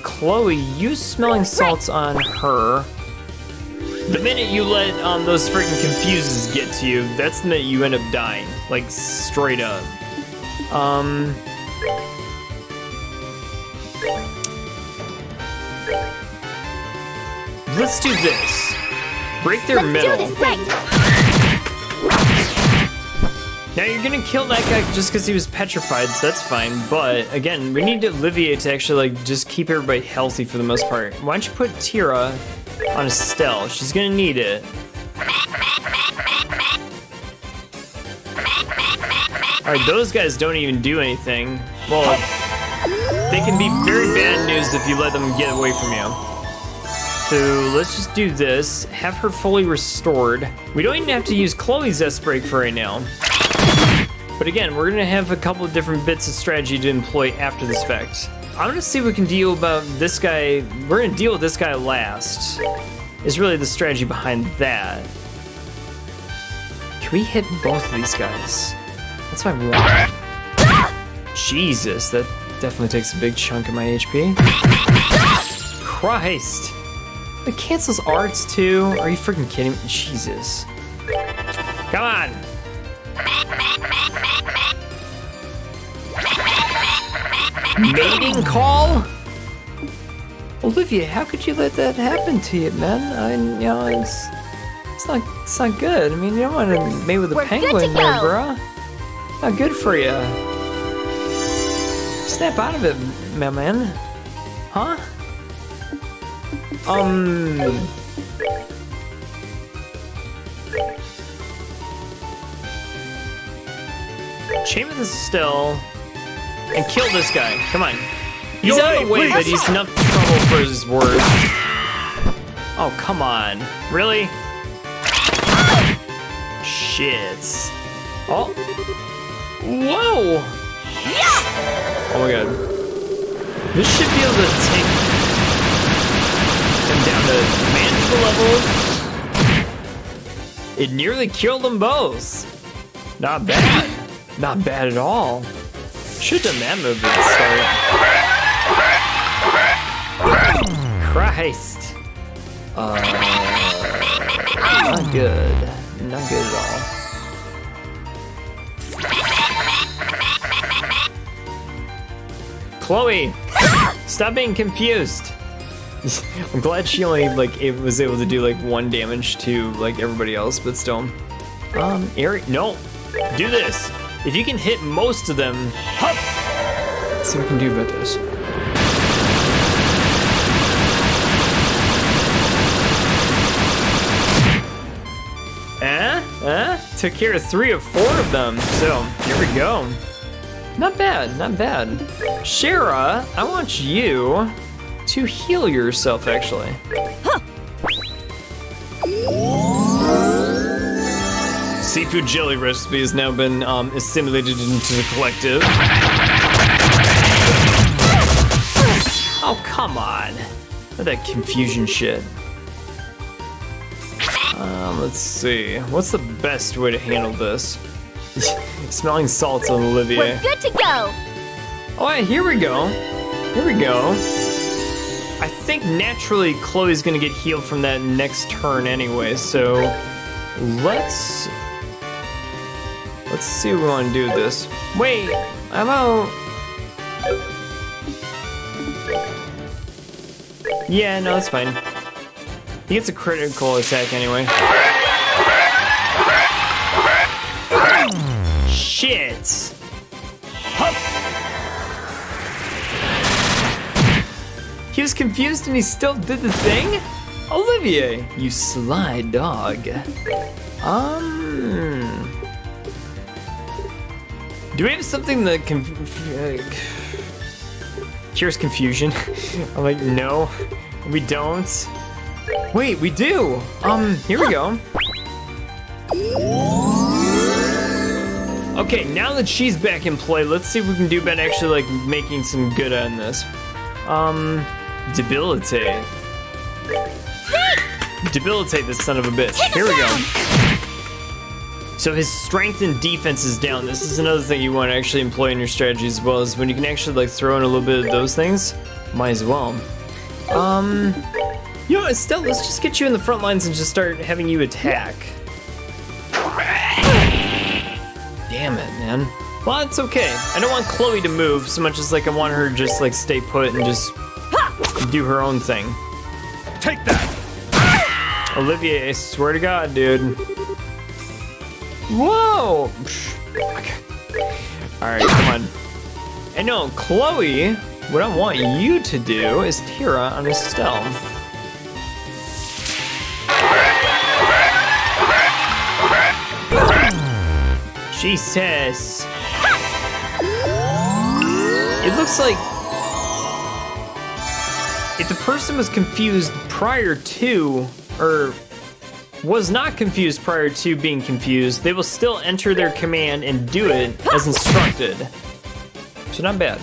Chloe, use smelling salts on her. The minute you let those freaking confuses get to you, that's the minute you end up dying. Like, straight up. Let's do this. Break their middle. Do this right. Now you're gonna kill that guy just because he was petrified, so that's fine. But again, we need Olivier to actually like just keep everybody healthy for the most part. Why don't you put Tira on Estelle? She's gonna need it. Alright, those guys don't even do anything. Well, they can be very bad news if you let them get away from you. So let's just do this. Have her fully restored. We don't even have to use Chloe's S-Break for right now. But again, we're gonna have a couple of different bits of strategy to employ after this fact. I'm gonna see if we can deal about this guy. We're gonna deal with this guy last. Is really the strategy behind that. Can we hit both of these guys? That's what I want. Jesus, that definitely takes a big chunk of my HP. Christ. It cancels arts too? Are you freaking kidding me? Jesus. Come on. Mating call? Olivia, how could you let that happen to you, man? You know, it's not good. I mean, you don't want to mate with a penguin there, bro. Not good for you. Snap out of it, my man. Huh? Chamber the Still and kill this guy. Come on. He's out of the way, but he's enough trouble for his word. Oh, come on. Really? Shit. Oh. Whoa! Oh my god. This should be able to take them down to manageable level. It nearly killed them both. Not bad. Not bad at all. Should've done that move at the start. Christ. Not good. Not good at all. Chloe, stop being confused. I'm glad she only was able to do 1 damage to everybody else, but still. Eric, no, do this. If you can hit most of them, hup. Let's see what we can do about this. Took care of 3 of 4 of them, so here we go. Not bad, not bad. Shara, I want you to heal yourself, actually. Seafood jelly recipe has now been assimilated into the collective. Oh, come on. What that confusion shit. Let's see. What's the best way to handle this? Smelling salts on Olivier. We're good to go. Oh, yeah, here we go. Here we go. I think naturally Chloe's gonna get healed from that next turn anyway, so let's see what we want to do with this. Wait, how about... Yeah, no, that's fine. He gets a critical attack anyway. Shit! Hup. He was confused and he still did the thing? Olivier, you sly dog. Do we have something that cures confusion? I'm like, no, we don't. Wait, we do. Here we go. Okay, now that she's back in play, let's see what we can do about actually making some good on this. Debilitate. Debilitate this son of a bitch. Here we go. So his strength and defense is down. This is another thing you want to actually employ in your strategy, as well as when you can actually throw in a little bit of those things. Might as well. You know what, Estelle, let's just get you in the front lines and just start having you attack. Damn it, man. Well, it's okay. I don't want Chloe to move so much as I want her to just stay put and just do her own thing. Take that! Olivier, I swear to God, dude. Whoa! Okay. Alright, come on. And no, Chloe, what I want you to do is Tira on Estelle. Jesus. It looks like if the person was confused prior to, or was not confused prior to being confused, they will still enter their command and do it as instructed. So not bad.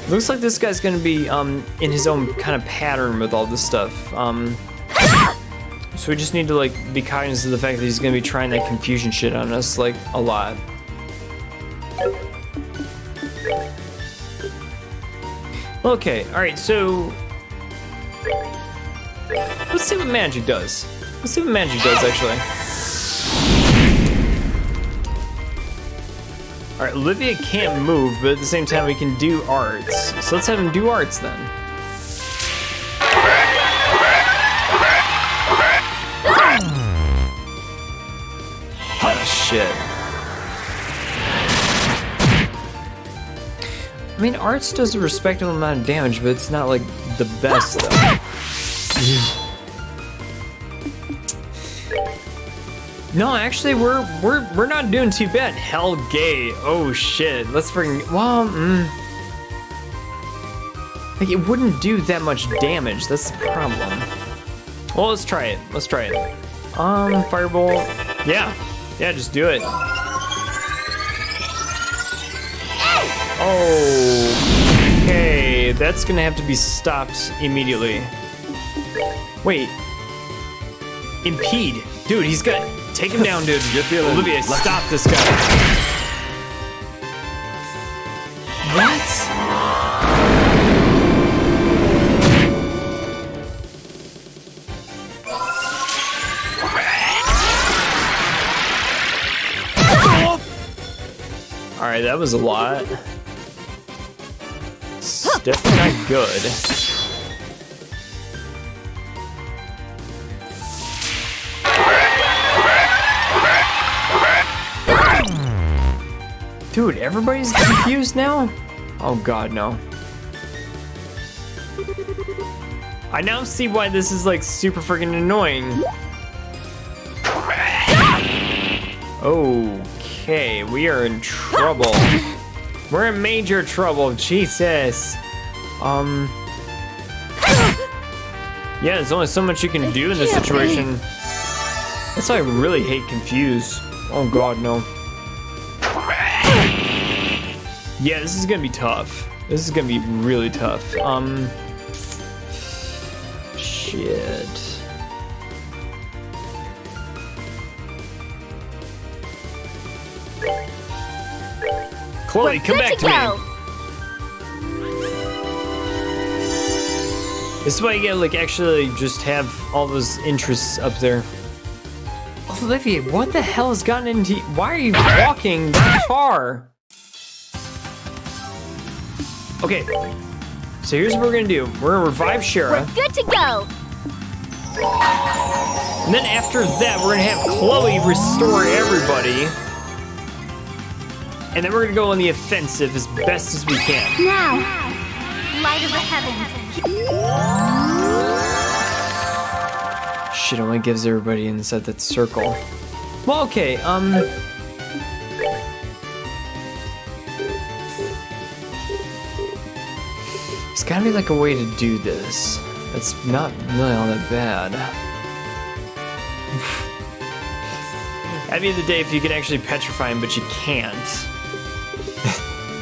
Looks like this guy's gonna be in his own kind of pattern with all this stuff. So we just need to be cognizant of the fact that he's gonna be trying that confusion shit on us a lot. Okay, alright, so let's see what magic does. Let's see what magic does, actually. Alright, Olivia can't move, but at the same time we can do arts. So let's have him do arts then. Oh, shit. I mean, arts does a respectable amount of damage, but it's not the best though. No, actually, we're not doing too bad. Hell gay. Oh shit. Let's freaking. Well, Like, it wouldn't do that much damage. That's the problem. Well, let's try it. Let's try it. Firebolt. Yeah. Yeah, just do it. Okay, that's gonna have to be stopped immediately. Wait. Impede. Dude, he's got... Take him down, dude. Olivia, stop this guy. What? Alright, that was a lot. It's definitely not good. Dude, everybody's confused now? Oh god, no. I now see why this is like super freaking annoying. Okay, we are in trouble. We're in major trouble, Jesus. Yeah, there's only so much you can do in this situation. That's why I really hate confuse. Oh god, no. Yeah, this is gonna be tough. This is gonna be really tough. Shit. Chloe, come back to me. This is why you gotta like actually just have all those interests up there. Olivia, what the hell has gotten into? Why are you walking that far? Okay, so here's what we're gonna do. We're gonna revive Shara. We're good to go. And then after that, we're gonna have Chloe restore everybody. And then we're gonna go on the offensive as best as we can. Now, light of the heavens. Shit only gives everybody inside that circle. Well, okay, there's gotta be like a way to do this. It's not really all that bad. At the end of the day, if you could actually petrify him, but you can't.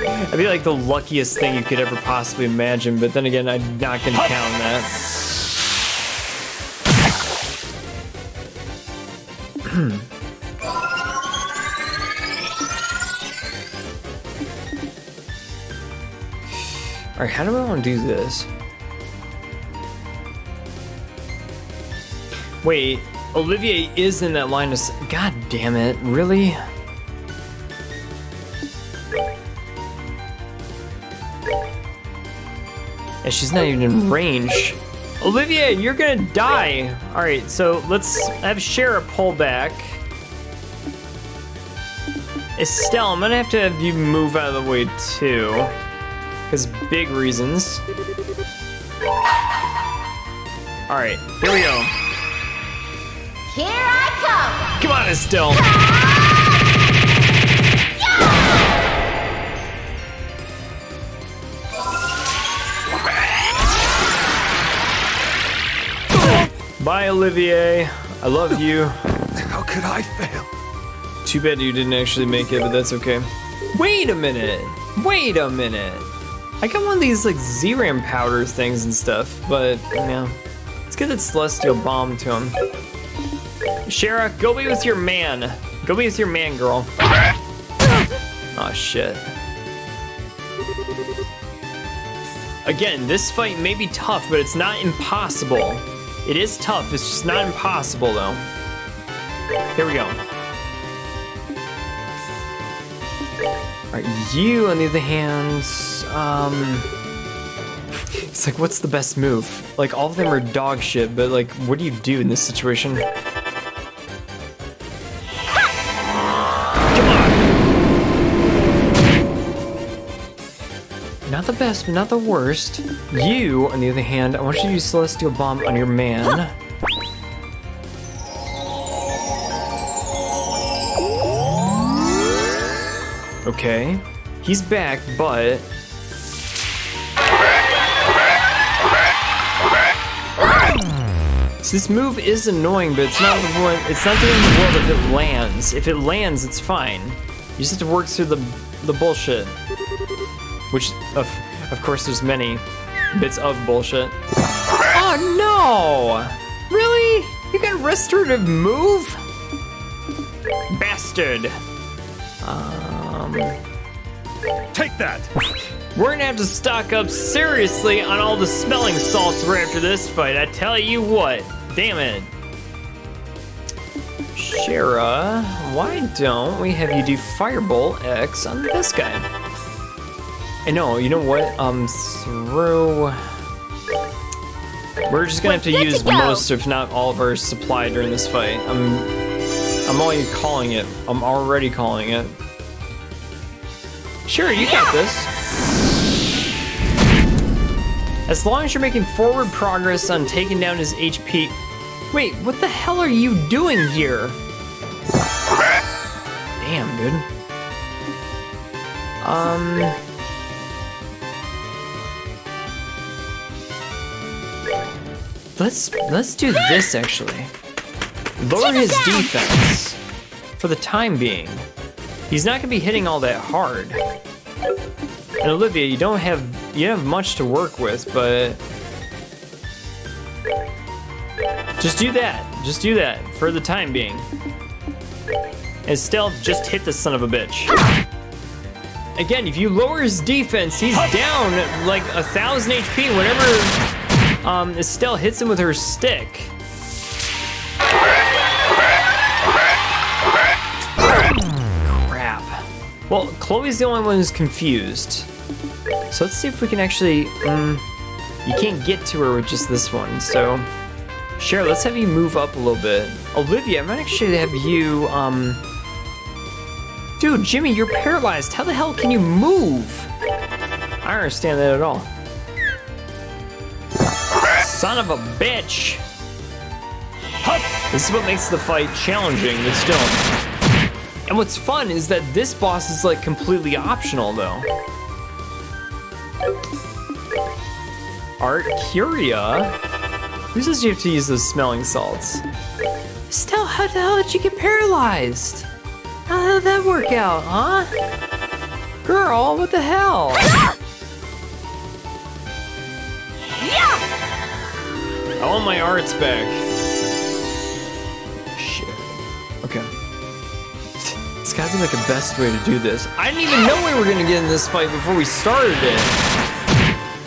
That'd be like the luckiest thing you could ever possibly imagine, but then again, I'm not gonna count on that. Alright, how do I want to do this? Wait, Olivier is in that line of sight. God damn it, really? And she's not even in range. Olivier, you're gonna die! Alright, so let's have Shara pull back. Estelle, I'm gonna have to have you move out of the way too. Because big reasons. Alright, here we go. Here I come. Come on, Estelle. Bye, Olivier. I love you. How could I fail? Too bad you didn't actually make it, but that's okay. Wait a minute. Wait a minute. I got one of these like Z-Ram powder things and stuff, but yeah. Let's get that Celestial Bomb to him. Shara, go be with your man. Go be with your man, girl. Oh shit. Again, this fight may be tough, but it's not impossible. It is tough, it's just not impossible though. Here we go. Alright, you on the other hand, it's like, what's the best move? Like, all of them are dog shit, but like, what do you do in this situation? Come on! Not the best, but not the worst. You, on the other hand, I want you to use Celestial Bomb on your man. Okay, he's back, but So this move is annoying, but it's not the one. It's not the end of the world if it lands. If it lands, it's fine. You just have to work through the bullshit. Which, of course, there's many bits of bullshit. Oh no! Really? You got restorative move? Bastard. Take that! We're gonna have to stock up seriously on all the smelling salts right after this fight. I tell you what. Damn it. Shara, why don't we have you do Firebolt X on this guy? I know, you know what? We're just gonna have to use most, if not all, of our supply during this fight. I'm already calling it. I'm already calling it. Sure, you got this. As long as you're making forward progress on taking down his HP. Wait, what the hell are you doing here? Damn, dude. Let's do this actually. Lower his defense for the time being. He's not gonna be hitting all that hard. And Olivia, you don't have much to work with, but just do that. Just do that for the time being. Estelle, just hit the son of a bitch. Again, if you lower his defense, he's down like 1,000 HP whenever Estelle hits him with her stick. Crap. Well, Chloe's the only one who's confused. So let's see if we can actually, you can't get to her with just this one, so. Sure, let's have you move up a little bit. Olivia, I might actually have you, dude, Jimmy, you're paralyzed. How the hell can you move? I don't understand that at all. Son of a bitch. This is what makes the fight challenging, but still. And what's fun is that this boss is like completely optional though. Art Curia? Who says you have to use those smelling salts? Estelle, how the hell did you get paralyzed? How did that work out, huh? Girl, what the hell? I want my arts back. Shit. Okay. It's gotta be like a best way to do this. I didn't even know we were gonna get in this fight before we started it.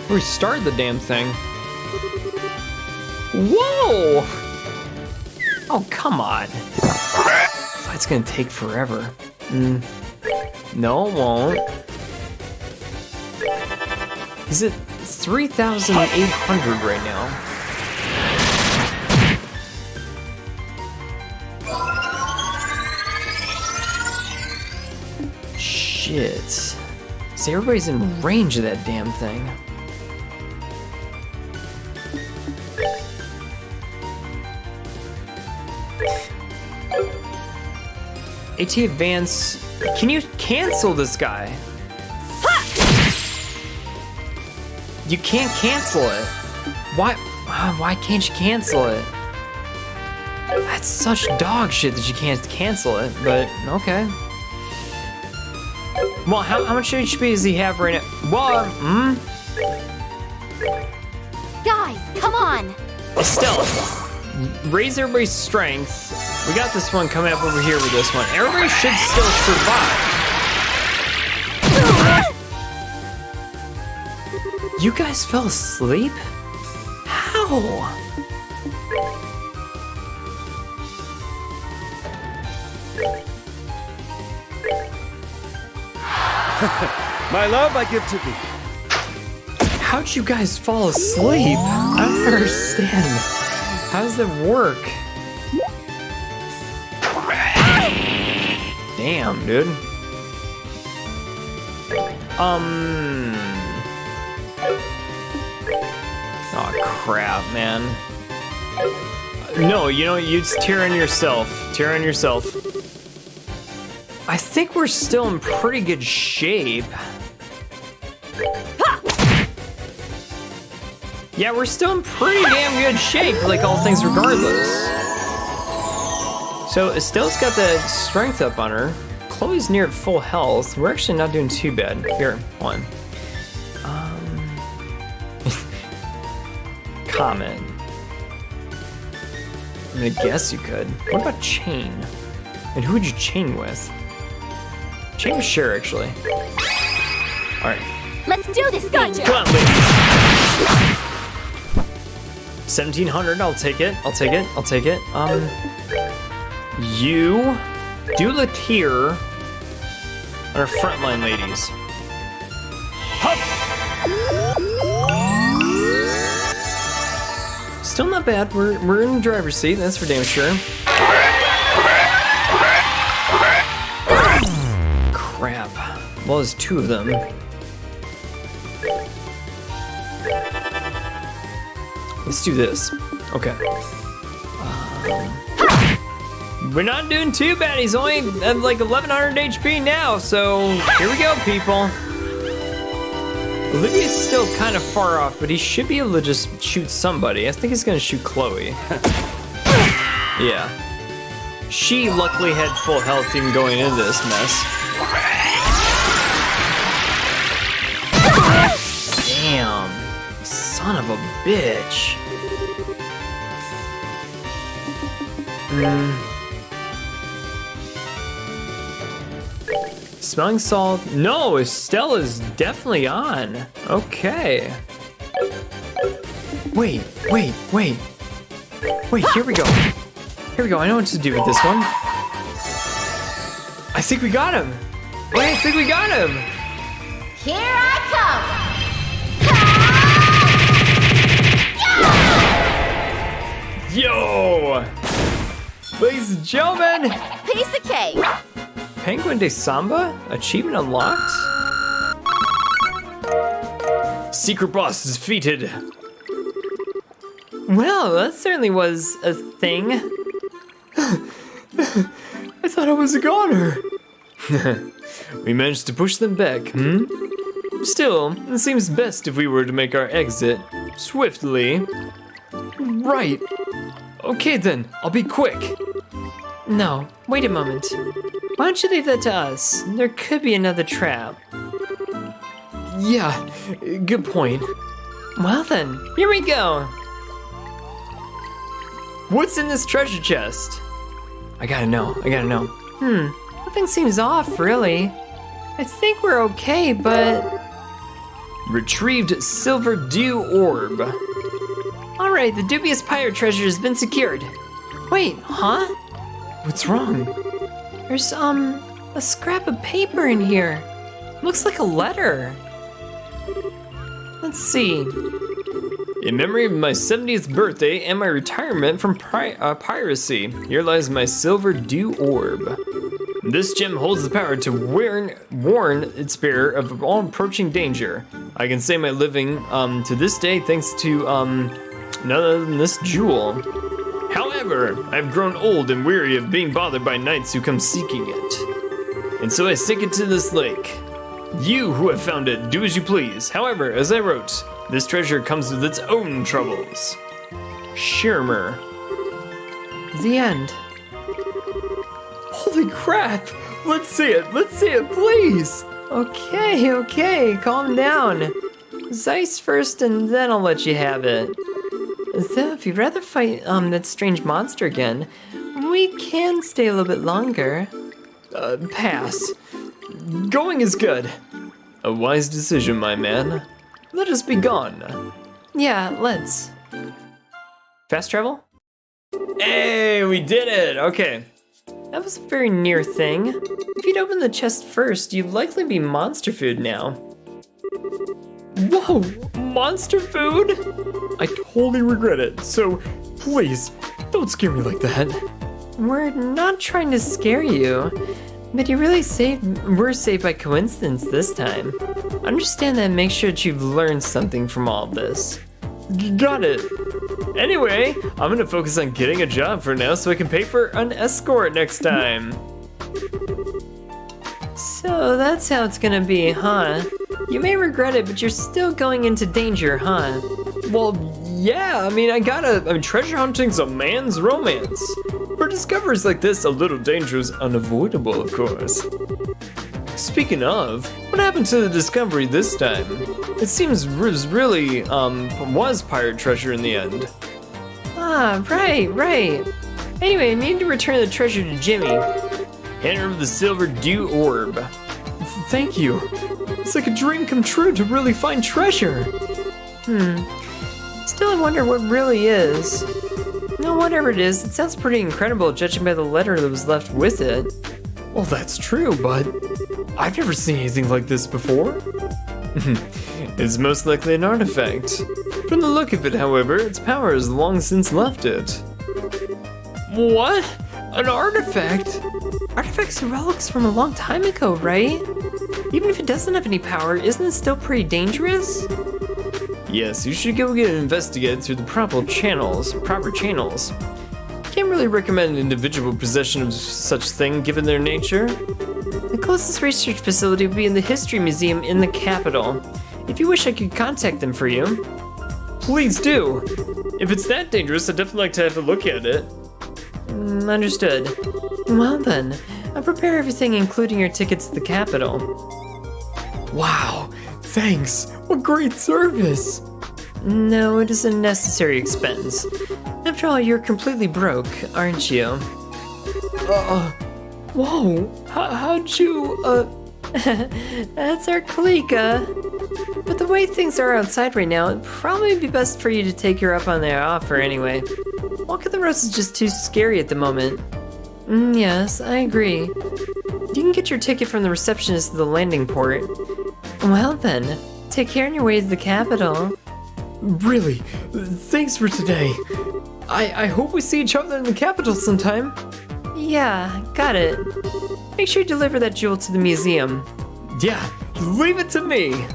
Before we started the damn thing. Whoa! Oh, come on. It's gonna take forever. No, it won't. Is it 3,800 right now? Shit. See, everybody's in range of that damn thing. AT Advance, can you cancel this guy? You can't cancel it. Why can't you cancel it? That's such dog shit that you can't cancel it, but okay. Well, how much HP does he have right now? Well, Guys, come on! Estelle, raise everybody's strength. We got this one coming up over here with this one. Everybody should still survive. You guys fell asleep? How? My love, I give to thee. How'd you guys fall asleep? I don't understand. How does that work? Damn, dude. Oh crap, man. No, you know, you tear on yourself. Tear on yourself. I think we're still in pretty good shape. Yeah, we're still in pretty damn good shape, like all things regardless. So Estelle's got the strength up on her. Chloe's near full health. We're actually not doing too bad. Here, one. Comment. I'm gonna guess you could. What about chain? And who would you chain with? Chain with Cher, actually. All right. Let's do this thing. Come on, ladies. 1700. I'll take it. I'll take it. I'll take it. You do the tier on our frontline ladies. Hup! Still not bad. We're in the driver's seat. That's for damn sure. Crap. Well, there's two of them. Let's do this. Okay. We're not doing too bad. He's only at like 1100 HP now, so here we go, people. Olivia's still kind of far off, but he should be able to just shoot somebody. I think he's gonna shoot Chloe. Yeah. She luckily had full health even going into this mess. Damn. Son of a bitch. Smelling salt. No, Estelle is definitely on. Okay. Wait, here we go. Here we go. I know what to do with this one. I think we got him. Wait, I think we got him. Here I come. Yo! Ladies and gentlemen, Piece of cake. Penguin de Samba? Achievement unlocked? Secret boss defeated. Well, that certainly was a thing. I thought I was a goner. We managed to push them back, Still, it seems best if we were to make our exit swiftly. Right. Okay then, I'll be quick. No, wait a moment. Why don't you leave that to us? There could be another trap. Yeah, good point. Well then, here we go. What's in this treasure chest? I gotta know. Nothing seems off, really. I think we're okay, but... Retrieved silver dew orb. Alright, the dubious pirate treasure has been secured. Wait, huh? What's wrong? There's, a scrap of paper in here. Looks like a letter. Let's see. In memory of my 70th birthday and my retirement from piracy, here lies my silver dew orb. This gem holds the power to warn its bearer of all approaching danger. I can say my living to this day thanks to none other than this jewel. However, I've grown old and weary of being bothered by knights who come seeking it. And so I stick it to this lake. You who have found it, do as you please. However, as I wrote, this treasure comes with its own troubles. Shirmer. The end. Holy crap! Let's see it, please! Okay, calm down. Zeiss first and then I'll let you have it. So if you'd rather fight that strange monster again, we can stay a little bit longer. Pass. Going is good. A wise decision, my man. Let us be gone. Yeah, let's. Fast travel? Hey, we did it! Okay. That was a very near thing. If you'd open the chest first, you'd likely be monster food now. Whoa! Monster food? I totally regret it, so please, don't scare me like that. We're not trying to scare you, but you really were saved by coincidence this time. Understand that and make sure that you've learned something from all of this. Got it. Anyway, I'm gonna focus on getting a job for now so I can pay for an escort next time. So that's how it's gonna be, huh? You may regret it, but you're still going into danger, huh? Well, yeah, I mean, treasure hunting's a man's romance. For discoveries like this, a little danger is unavoidable, of course. Speaking of, what happened to the discovery this time? It seems was pirate treasure in the end. Ah, right. Anyway, I need to return the treasure to Jimmy. Hand her the silver dew orb. Thank you. It's like a dream come true to really find treasure. Still, I wonder what really is. No, whatever it is, it sounds pretty incredible judging by the letter that was left with it. Well, that's true, but I've never seen anything like this before. It's most likely an artifact. From the look of it, however, its power has long since left it. What? An artifact? Artifacts are relics from a long time ago, right? Even if it doesn't have any power, isn't it still pretty dangerous? Yes, you should go get it investigated through the proper channels. Can't really recommend individual possession of such thing given their nature. The closest research facility will be in the History Museum in the capital. If you wish, I could contact them for you. Please do. If it's that dangerous, I'd definitely like to have a look at it. Understood. Well then, I'll prepare everything including your tickets to the capital. Wow, thanks. What great service. No, it is a necessary expense. After all, you're completely broke, aren't you? Whoa, how'd you, That's our Kalika. But the way things are outside right now, it'd probably be best for you to take her up on their offer anyway. Walking the roads is just too scary at the moment. Yes, I agree. You can get your ticket from the receptionist at the landing port. Well then, take care on your way to the capital. Really, thanks for today. I hope we see each other in the capital sometime. Yeah, got it. Make sure you deliver that jewel to the museum. Yeah, leave it to me.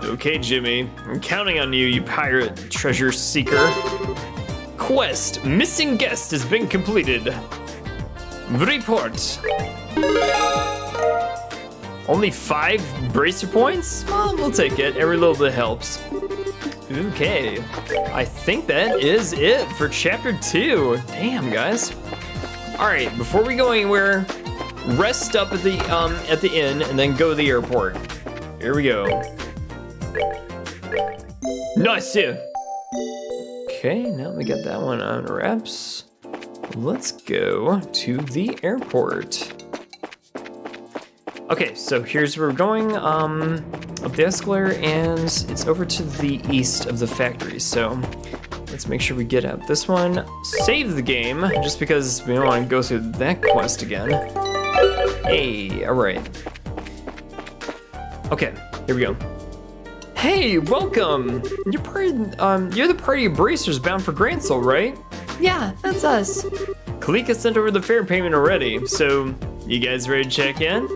Okay, Jimmy, I'm counting on you, you pirate treasure seeker. Quest, missing guest has been completed. Report. Only 5 bracer points? Well, we'll take it, every little bit helps. Okay, I think that is it for chapter 2. Damn, guys. All right, before we go anywhere, rest up at the inn and then go to the airport. Here we go. Nice. Okay, now we got that one on wraps. Let's go to the airport. Okay, so here's where we're going, up the escalator, and it's over to the east of the factory, so let's make sure we get out this one, save the game, just because we don't want to go through that quest again. Hey, alright. Okay, here we go. Hey, welcome! You're the party of bracers bound for Gransel, right? Yeah, that's us. Kalika sent over the fare payment already, so you guys ready to check in?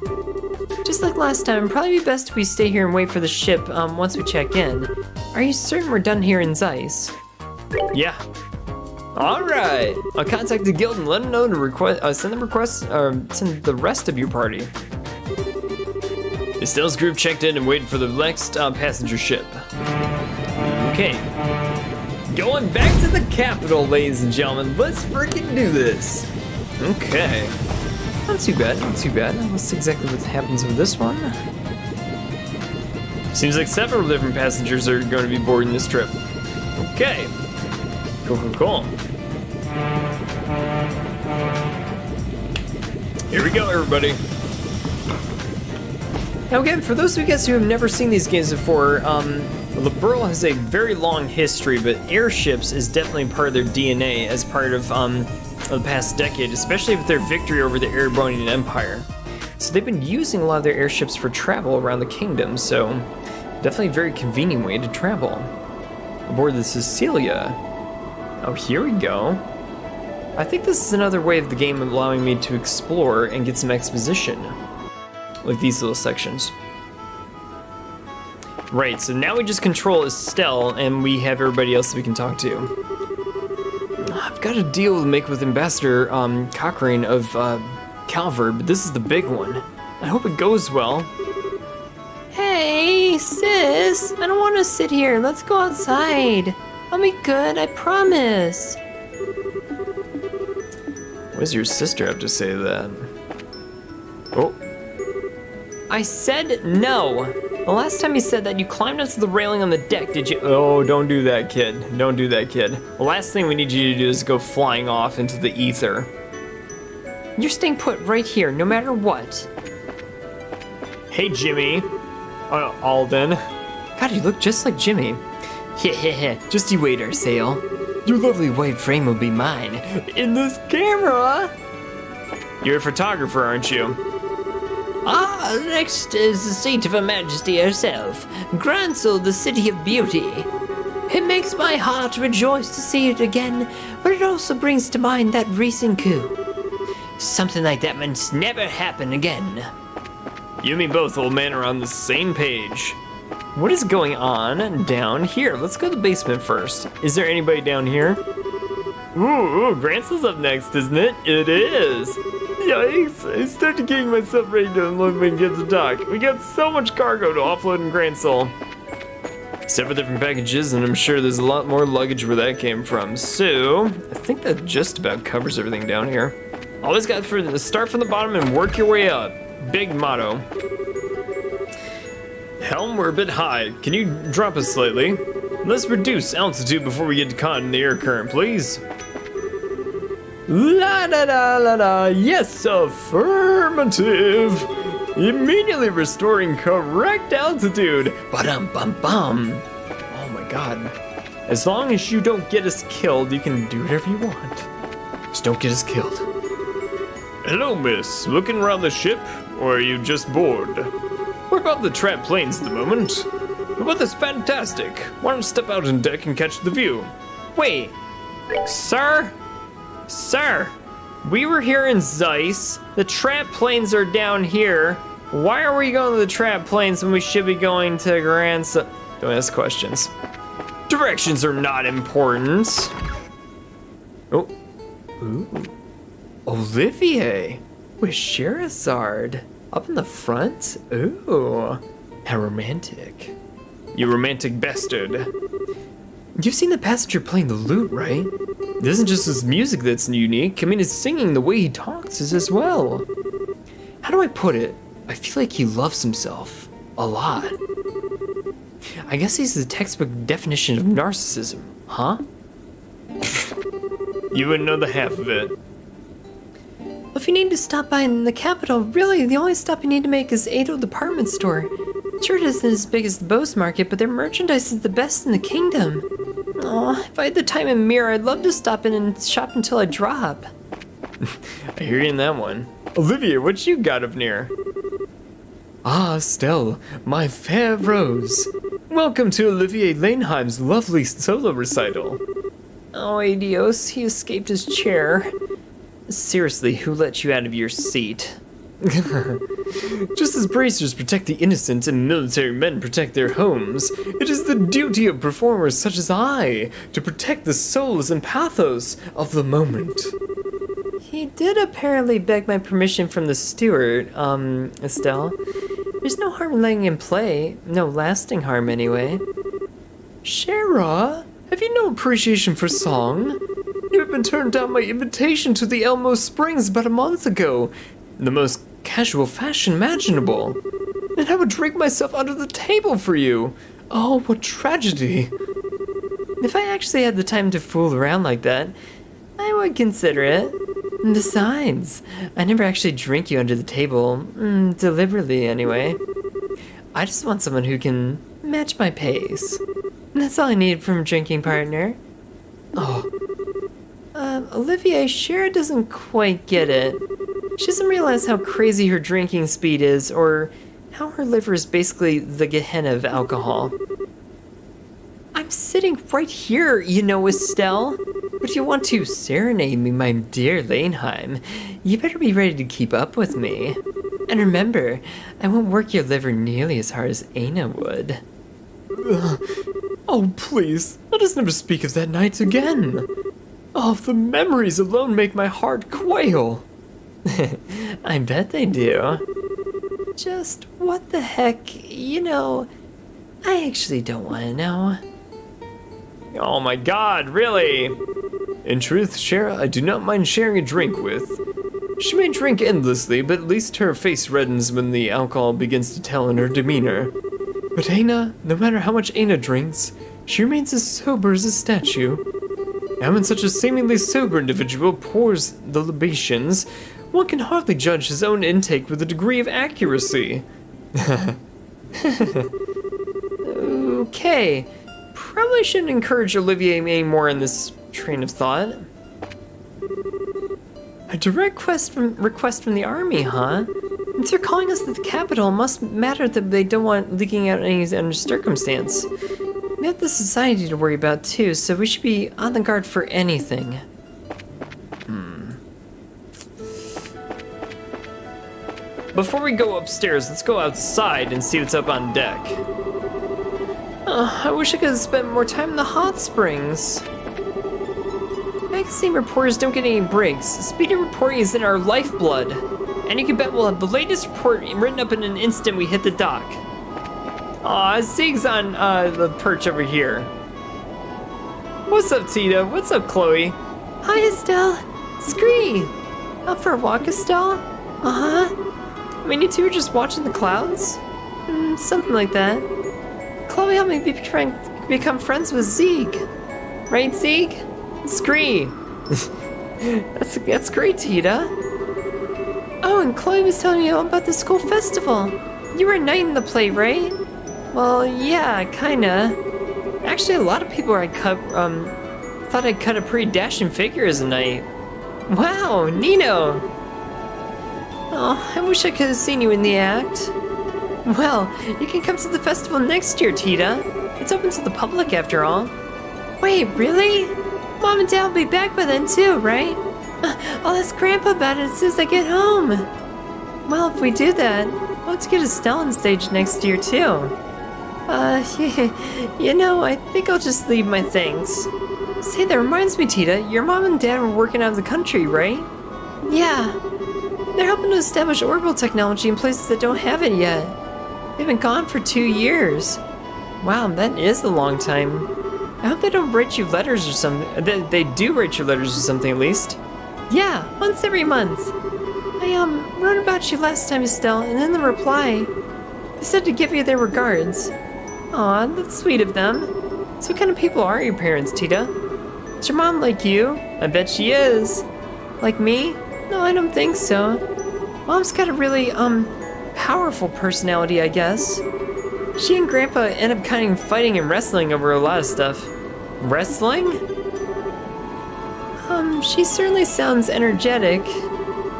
Just like last time, it'd probably be best if we stay here and wait for the ship once we check in. Are you certain we're done here in Zeiss? Yeah. All right. I'll contact the guild and let them know to send the rest of your party. Estelle's group checked in and waited for the next passenger ship. Okay. Going back to the capital, ladies and gentlemen. Let's freaking do this. Okay. Not too bad, not too bad. Let's see exactly what happens with this one. Seems like several different passengers are going to be boarding this trip. Okay. Cool. Here we go, everybody. Now again, for those of you guys who have never seen these games before, Liberl has a very long history, but airships is definitely part of their DNA as part of the past decade, especially with their victory over the Ouroboros Empire. So they've been using a lot of their airships for travel around the kingdom, so definitely a very convenient way to travel. Aboard the Cecilia. Oh, here we go. I think this is another way of the game allowing me to explore and get some exposition. Like these little sections. Right, so now we just control Estelle and we have everybody else that we can talk to. I've got a deal to make with Ambassador Cochrane of Calver, but this is the big one. I hope it goes well. Hey, Sis, I don't want to sit here. Let's go outside. I'll be good, I promise. What does your sister have to say to that? Oh. I said no. The last time you said that, you climbed up to the railing on the deck, did you? Oh, don't do that, kid. Don't do that, kid. The last thing we need you to do is go flying off into the ether. You're staying put right here, no matter what. Hey, Jimmy. Alden. God, you look just like Jimmy. Just you wait, Arsail. Your lovely white frame will be mine. In this camera. You're a photographer, aren't you? Next is the seat of Her Majesty herself, Grancel, the City of Beauty. It makes my heart rejoice to see it again, but it also brings to mind that recent coup. Something like that must never happen again. You and me both, old man, are on the same page. What is going on down here? Let's go to the basement first. Is there anybody down here? Ooh, Grancel's up next, isn't it? It is. Yikes, I started getting myself ready to unload when it gets to dock. We got so much cargo to offload in Grancel. Several different packages, and I'm sure there's a lot more luggage where that came from. So, I think that just about covers everything down here. Always got to start from the bottom and work your way up. Big motto. Helm, we're a bit high. Can you drop us slightly? Let's reduce altitude before we get caught in the air current, please. La da da la da, yes, affirmative. Immediately restoring correct altitude. Ba-dum bum bum. Oh my god. As long as you don't get us killed, you can do whatever you want. Just don't get us killed. Hello, miss. Looking around the ship, or are you just bored? We're above the trapped planes at the moment. The weather's fantastic. Why don't you step out on deck and catch the view? Wait, sir? Sir, we were here in Zeiss. The trap planes are down here. Why are we going to the trap planes when we should be going to Don't ask questions. Directions are not important. Oh. Ooh. Olivier with Sherazard up in the front. Ooh. How romantic. You romantic bastard. You've seen the passenger playing the lute, right? It isn't just his music that's unique. I mean, his singing, the way he talks is as well. How do I put it? I feel like he loves himself a lot. I guess he's the textbook definition of narcissism, huh? You wouldn't know the half of it. If you need to stop by in the capital, really, the only stop you need to make is Edo Department Store. Sure, it isn't as big as the Bose Market, but their merchandise is the best in the kingdom. Oh, if I had the time and mirror, I'd love to stop in and shop until I drop. I hear you in that one. Olivia, what you got up near? Ah, Estelle, my fair rose. Welcome to Olivier Laneheim's lovely solo recital. Oh, adios, he escaped his chair. Seriously, who let you out of your seat? Just as bracers protect the innocent and military men protect their homes, it is the duty of performers such as I to protect the souls and pathos of the moment. He did apparently beg my permission from the steward, Estelle. There's no harm in letting him play. No lasting harm, anyway. Shara, have you no appreciation for song? You have been turned down my invitation to the Elmo Springs about a month ago, in the most casual fashion imaginable. And I would drag myself under the table for you. Oh, what tragedy. If I actually had the time to fool around like that, I would consider it. Besides, I never actually drink you under the table, deliberately anyway. I just want someone who can match my pace. That's all I need from a drinking partner. Oh. Olivier, Shara doesn't quite get it. She doesn't realize how crazy her drinking speed is, or how her liver is basically the Gehenna of alcohol. I'm sitting right here, you know, Estelle. But if you want to serenade me, my dear Laneheim, you better be ready to keep up with me. And remember, I won't work your liver nearly as hard as Aina would. Oh, please, let us never speak of that night again. Oh, the memories alone make my heart quail. I bet they do. Just what the heck, you know, I actually don't want to know. Oh my god, really? In truth, Shara, I do not mind sharing a drink with. She may drink endlessly, but at least her face reddens when the alcohol begins to tell in her demeanor. But Aina, no matter how much Aina drinks, she remains as sober as a statue. And when such a seemingly sober individual pours the libations, one can hardly judge his own intake with a degree of accuracy. Okay, probably shouldn't encourage Olivier any more in this train of thought. A direct request from the army, huh? If they're calling us to the capital, it must matter that they don't want leaking out any under circumstance. We have the society to worry about too, so we should be on the guard for anything. Before we go upstairs, let's go outside and see what's up on deck. I wish I could have spent more time in the hot springs. Magazine reporters don't get any breaks. Speedy reporting is in our lifeblood. And you can bet we'll have the latest report written up in an instant we hit the dock. Aw, Zeke's on the perch over here. What's up, Tita? What's up, Chloe? Hi, Estelle. Scree. Out for a walk, Estelle? Uh-huh. I mean, you two are just watching the clouds? Something like that. Chloe helped me become friends with Zeke. Right, Zeke? Scree. That's great, Tita. Oh, and Chloe was telling me all about the school festival. You were a knight in the play, right? Well, yeah, kinda. Actually, a lot of people thought I'd cut a pretty dashing figure as a knight. Wow, Nino! Oh, I wish I could have seen you in the act. Well, you can come to the festival next year, Tita. It's open to the public after all. Wait, really? Mom and Dad will be back by then too, right? I'll ask Grandpa about it as soon as I get home. Well, if we do that, we'll have to get Estelle on stage next year too. You know, I think I'll just leave my things. Say, that reminds me, Tita, your mom and dad were working out of the country, right? Yeah. They're helping to establish orbital technology in places that don't have it yet. They've been gone for 2 years. Wow, that is a long time. I hope they don't write you letters or something. They do write you letters or something at least. Yeah, once every month. I wrote about you last time, Estelle, and in the reply, they said to give you their regards. Aw, that's sweet of them. So what kind of people are your parents, Tita? Is your mom like you? I bet she is. Like me? No, I don't think so. Mom's got a really, powerful personality, I guess. She and Grandpa end up kind of fighting and wrestling over a lot of stuff. Wrestling? She certainly sounds energetic.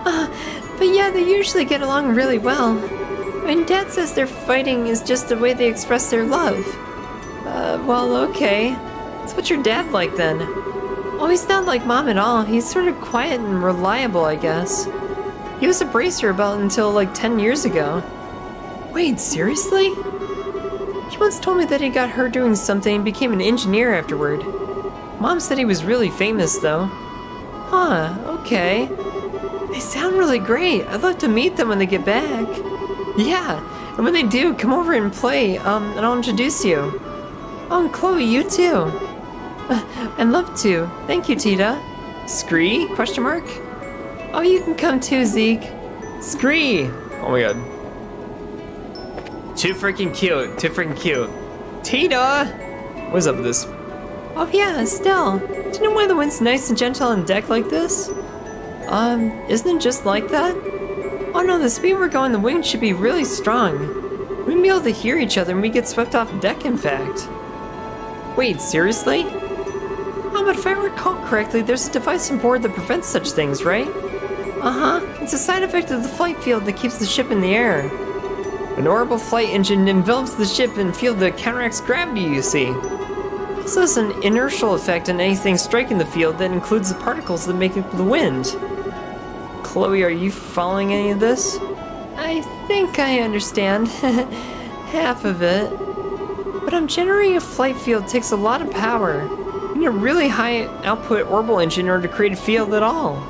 But yeah, they usually get along really well. And Dad says their fighting is just the way they express their love. Well, okay. So what's your dad like then? Oh, he's not like Mom at all. He's sort of quiet and reliable, I guess. He was a bracer about until like 10 years ago. Wait, seriously? He once told me that he got hurt doing something and became an engineer afterward. Mom said he was really famous though. Huh, okay. They sound really great. I'd love to meet them when they get back. Yeah, and when they do, come over and play, and I'll introduce you. Oh, and Chloe, you too. I'd love to. Thank you, Tita. Scree? Question mark? Oh, you can come too, Zeke. Scree! Oh my god. Too freaking cute. Too freaking cute. Tita! What's up with this? Oh yeah, Estelle. Do you know why the wind's nice and gentle on deck like this? Isn't it just like that? Oh no, the speed we're going, the wind should be really strong. We wouldn't be able to hear each other and we get swept off deck, in fact. Wait, seriously? Oh, but if I recall correctly, there's a device on board that prevents such things, right? Uh-huh. It's a side effect of the flight field that keeps the ship in the air. An orbital flight engine envelops the ship in a field that counteracts gravity, you see. Also has an inertial effect on anything striking the field that includes the particles that make up the wind. Chloe, are you following any of this? I think I understand. Half of it. But generating a flight field takes a lot of power. You need a really high output orbital engine in order to create a field at all.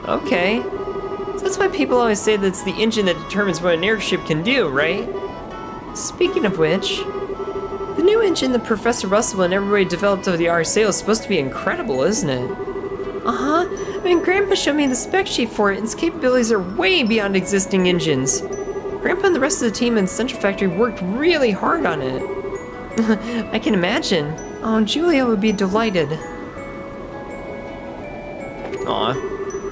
Okay. So that's why people always say that it's the engine that determines what an airship can do, right? Speaking of which, The new engine that Professor Russell and everybody developed over the RSA is supposed to be incredible, isn't it? Uh-huh. I mean, Grandpa showed me the spec sheet for it, and its capabilities are way beyond existing engines. Grandpa and the rest of the team in the Central Factory worked really hard on it. I can imagine. Oh, Julia would be delighted. Aw.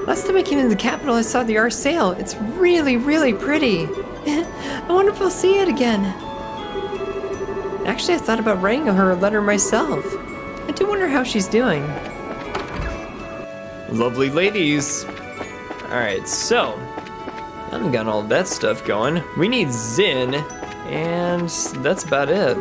Last time I came into the capital, I saw the art sale. It's really, really pretty. I wonder if I'll see it again. Actually, I thought about writing her a letter myself. I do wonder how she's doing. Lovely ladies. Alright, so now we've got all that stuff going. We need Zin, and that's about it.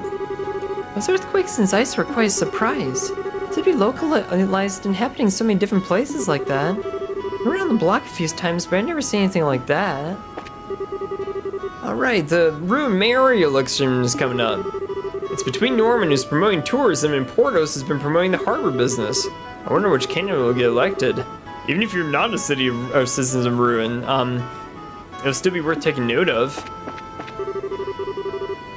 Those earthquakes in Zeiss were quite a surprise. To be localized and happening in so many different places like that. I went around the block a few times, but I never seen anything like that. Alright, the Ruin Mayoral election is coming up. It's between Norman, who's promoting tourism, and Portos has been promoting the harbor business. I wonder which candidate will get elected. Even if you're not a citizen of Ruin, it'll still be worth taking note of.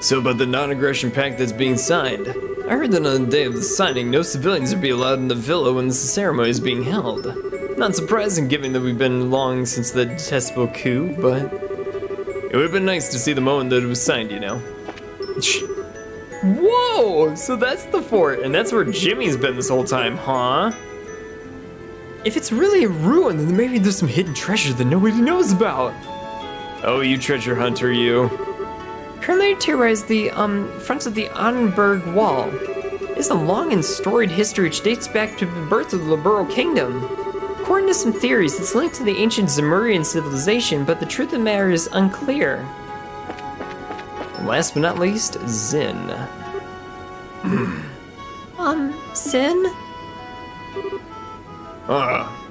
So about the non-aggression pact that's being signed. I heard that on the day of the signing, no civilians would be allowed in the villa when the ceremony is being held. Not surprising given that we've been long since the detestable coup, but it would have been nice to see the moment that it was signed, you know? Whoa! So that's the fort, and that's where Jimmy's been this whole time, huh? If it's really a ruin, then maybe there's some hidden treasure that nobody knows about. Oh, you treasure hunter, you. Currently terrorize the front of the Annenberg Wall. It's a long and storied history which dates back to the birth of the Liberl Kingdom. According to some theories, it's linked to the ancient Zemurian civilization, but the truth of the matter is unclear. Last but not least, Zin. Sin?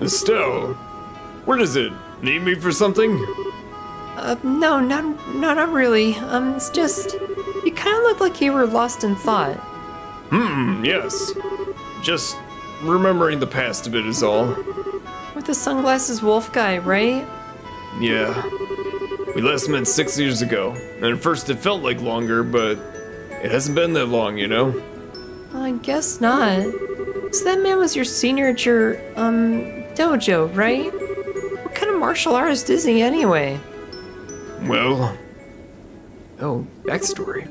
Estelle. What is it? Need me for something? No, not really. It's just, you kind of look like you were lost in thought. Yes. Just remembering the past a bit is all. With the sunglasses wolf guy, right? Yeah. We last met 6 years ago, and at first it felt like longer, but it hasn't been that long, you know? Well, I guess not. So that man was your senior at your, dojo, right? What kind of martial artist is he anyway? Well, Oh, backstory.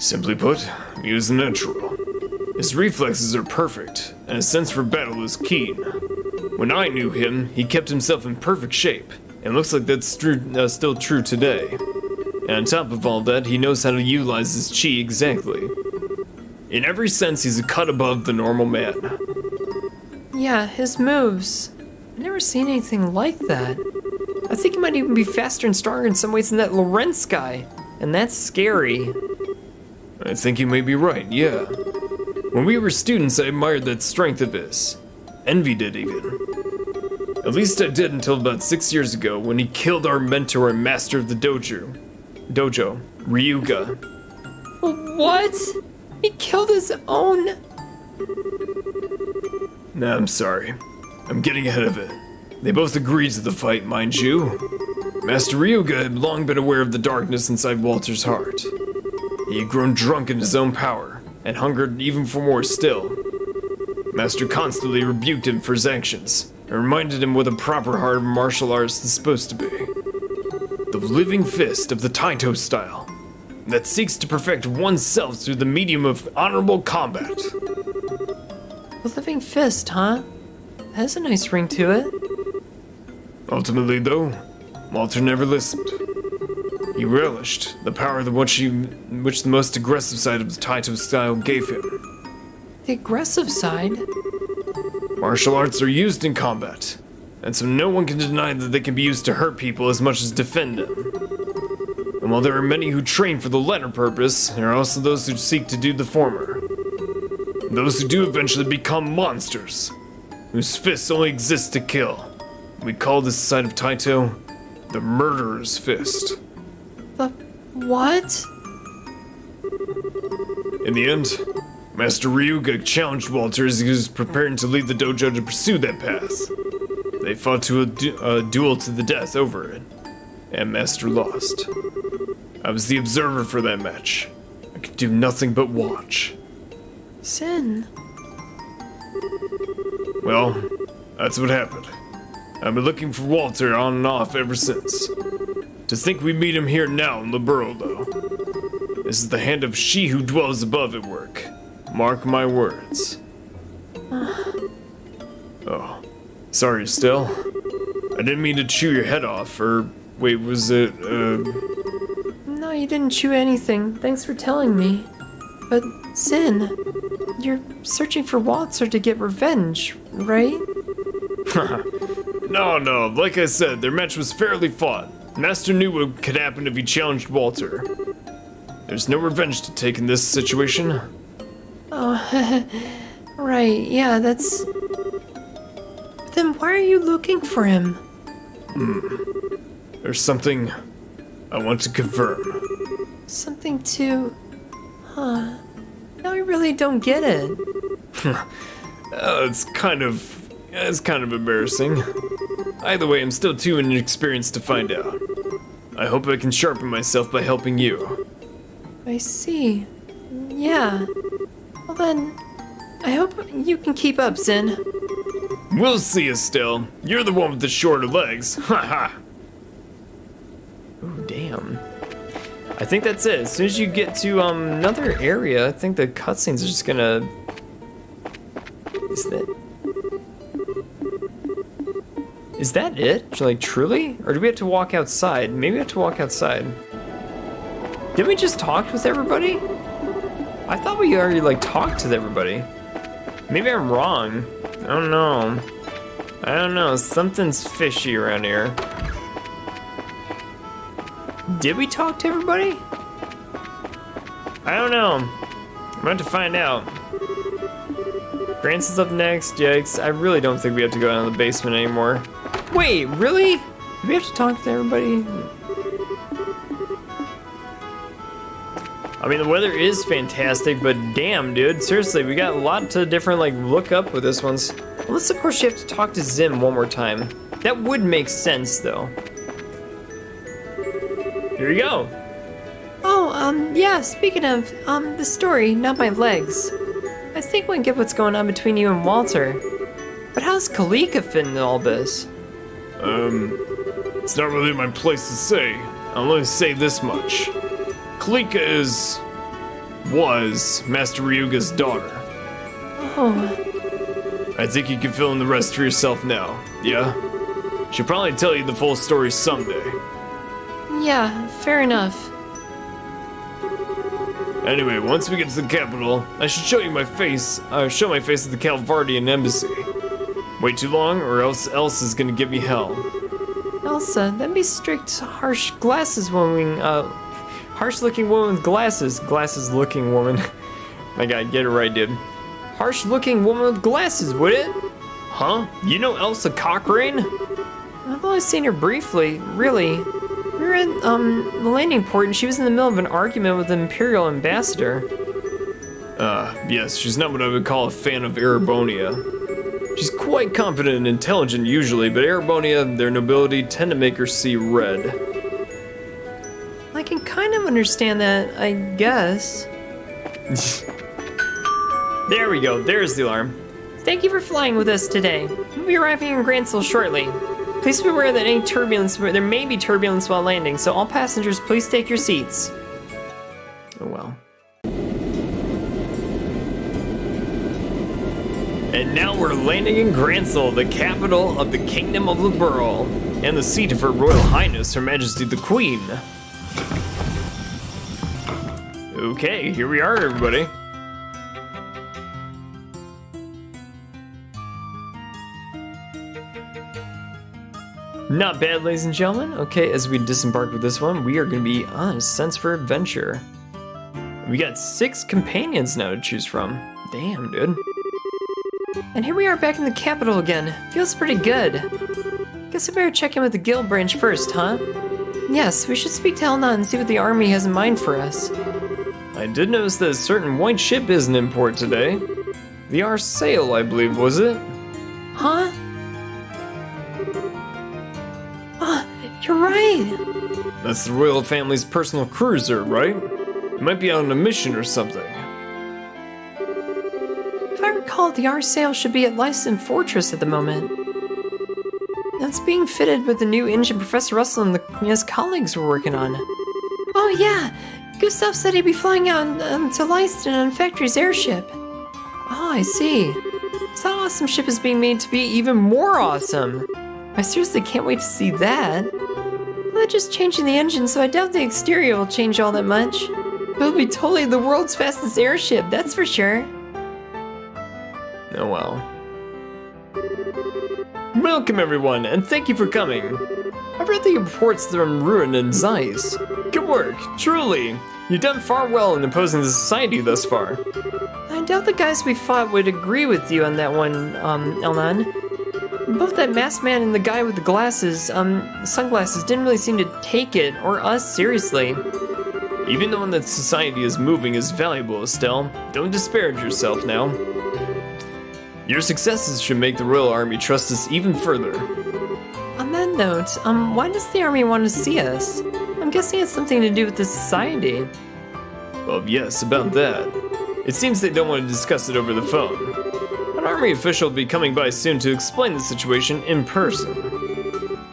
simply put, he was a natural. His reflexes are perfect, and his sense for battle is keen. When I knew him, he kept himself in perfect shape, and looks like that's still true today. And on top of all that, he knows how to utilize his chi exactly. In every sense, he's a cut above the normal man. Yeah, his moves. I've never seen anything like that. I think he might even be faster and stronger in some ways than that Lorenz guy. And that's scary. I think you may be right, yeah. When we were students, I admired that strength of his. Envied it, even. At least I did until about 6 years ago, when he killed our mentor and master of the dojo, Ryuga. What? He killed his own... Nah, I'm sorry. I'm getting ahead of it. They both agreed to the fight, mind you. Master Ryuga had long been aware of the darkness inside Walter's heart. He had grown drunk in his own power, and hungered even for more still. Master constantly rebuked him for his actions, and reminded him what a proper heart of martial arts is supposed to be. The living fist of the Taito style, that seeks to perfect oneself through the medium of honorable combat. The living fist, huh? Has a nice ring to it. Ultimately, though, Walter never listened. He relished the power which the most aggressive side of the Taito style gave him. The aggressive side? Martial arts are used in combat, and so no one can deny that they can be used to hurt people as much as defend them. And while there are many who train for the latter purpose, there are also those who seek to do the former. Those who do eventually become monsters, whose fists only exist to kill. We call this side of Taito the Murderer's Fist. The what? In the end, Master Ryuga challenged Walter as he was preparing to leave the dojo to pursue that path. They fought to a duel to the death over it, and Master lost. I was the observer for that match. I could do nothing but watch. Sin. Well, that's what happened. I've been looking for Walter on and off ever since. To think we meet him here now in Liberl, though. This is the hand of she who dwells above at work. Mark my words. Oh, sorry, Estelle. I didn't mean to chew your head off, or wait, was it, No, you didn't chew anything. Thanks for telling me. But, Sin, you're searching for Walter to get revenge, right? No, like I said, their match was fairly fought. Master knew what could happen if he challenged Walter. There's no revenge to take in this situation. Oh, right, yeah, that's... Then why are you looking for him? There's something I want to confirm. Something to... Huh. No, I really don't get it. It's kind of embarrassing. Either way, I'm still too inexperienced to find out. I hope I can sharpen myself by helping you. I see. Yeah. Well then, I hope you can keep up, Sin. We'll see, Estelle. You're the one with the shorter legs. Haha. Ooh, damn. I think that's it. As soon as you get to another area, I think the cutscenes are just gonna... Is that it? Like, truly? Or do we have to walk outside? Maybe we have to walk outside. Didn't we just talk with everybody? I thought we already, like, talked with everybody. Maybe I'm wrong. I don't know. Something's fishy around here. Did we talk to everybody? I don't know. I'm about to find out. Grants is up next. Yikes. I really don't think we have to go down to the basement anymore. Wait, really? Do we have to talk to everybody? I mean, the weather is fantastic, but damn, dude. Seriously, we got a lot to different, like, look up with this one's. Unless, of course, you have to talk to Zim one more time. That would make sense, though. Here you go. Oh, yeah, speaking of, the story, not my legs. I think we can get what's going on between you and Walter. But how's Kalika fit in all this? It's not really my place to say. I'll only say this much. Kalika was Master Ryuga's daughter. Oh, I think you can fill in the rest for yourself now, yeah? She'll probably tell you the full story someday. yeah, fair enough. Anyway, once we get to the capital, I should show my face at the Calvardian embassy. Wait too long, or else Elsa's gonna give me hell. Elsa, that'd be strict, harsh glasses woman, Harsh-looking woman with glasses. Glasses-looking woman. My God, get it right, dude. Harsh-looking woman with glasses, would it? Huh? You know Elsa Cochrane? I've only seen her briefly, really. We were at, the landing port and she was in the middle of an argument with the Imperial Ambassador. Yes, she's not what I would call a fan of Erebonia. She's quite confident and intelligent usually, but Erebonia, their nobility, tend to make her see red. I can kind of understand that, I guess. There we go, there's the alarm. Thank you for flying with us today. We'll be arriving in Gransel shortly. Please be aware that there may be turbulence while landing, so all passengers, please take your seats. Oh well. And now we're landing in Gransel, the capital of the Kingdom of Liberl, and the seat of Her Royal Highness, Her Majesty the Queen. Okay, here we are, everybody. Not bad, ladies and gentlemen. Okay, as we disembark with this one, we are going to be on a sense for adventure. We got 6 companions now to choose from. Damn, dude. And here we are back in the capital again. Feels pretty good. Guess I better check in with the guild branch first, huh? Yes, we should speak to Elna and see what the army has in mind for us. I did notice that a certain white ship is in import today. The Arsail, I believe, was it? Huh? You're right. That's the royal family's personal cruiser, right? It might be on a mission or something. If I recall, the R-Sail should be at Lyston Fortress at the moment. That's being fitted with the new engine Professor Russell and his colleagues were working on. Oh yeah, Gustav said he'd be flying out to Lyston on Factory's airship. Oh, I see. So that awesome ship is being made to be even more awesome. I seriously can't wait to see that. Well, they're just changing the engine, so I doubt the exterior will change all that much. But it'll be totally the world's fastest airship, that's for sure. Oh well. Welcome everyone, and thank you for coming. I've read the reports from Ruin and Zeiss. Good work, truly. You've done far well in opposing the society thus far. I doubt the guys we fought would agree with you on that one, Elnan. Both that masked man and the guy with the sunglasses didn't really seem to take it, or us, seriously. Even knowing that society is moving is valuable, Estelle. Don't disparage yourself now. Your successes should make the Royal Army trust us even further. On that note, why does the army want to see us? I'm guessing it's something to do with the society. Well, yes, about that. It seems they don't want to discuss it over the phone. An army official will be coming by soon to explain the situation in person.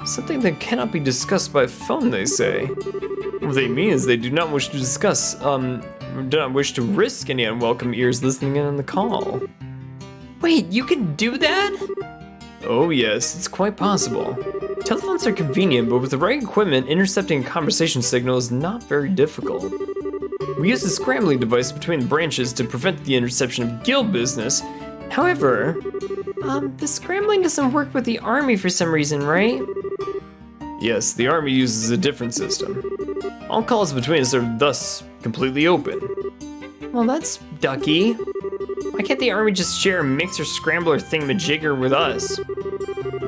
Something that cannot be discussed by phone, they say. What they mean is they do not wish to discuss, do not wish to risk any unwelcome ears listening in on the call. Wait, you can do that? Oh yes, it's quite possible. Telephones are convenient, but with the right equipment, intercepting a conversation signal is not very difficult. We use a scrambling device between the branches to prevent the interception of guild business. However, the scrambling doesn't work with the army for some reason, right? Yes, the army uses a different system. All calls between us are thus completely open. Well, that's ducky. Why can't the army just share a mixer scrambler thingamajigger with us?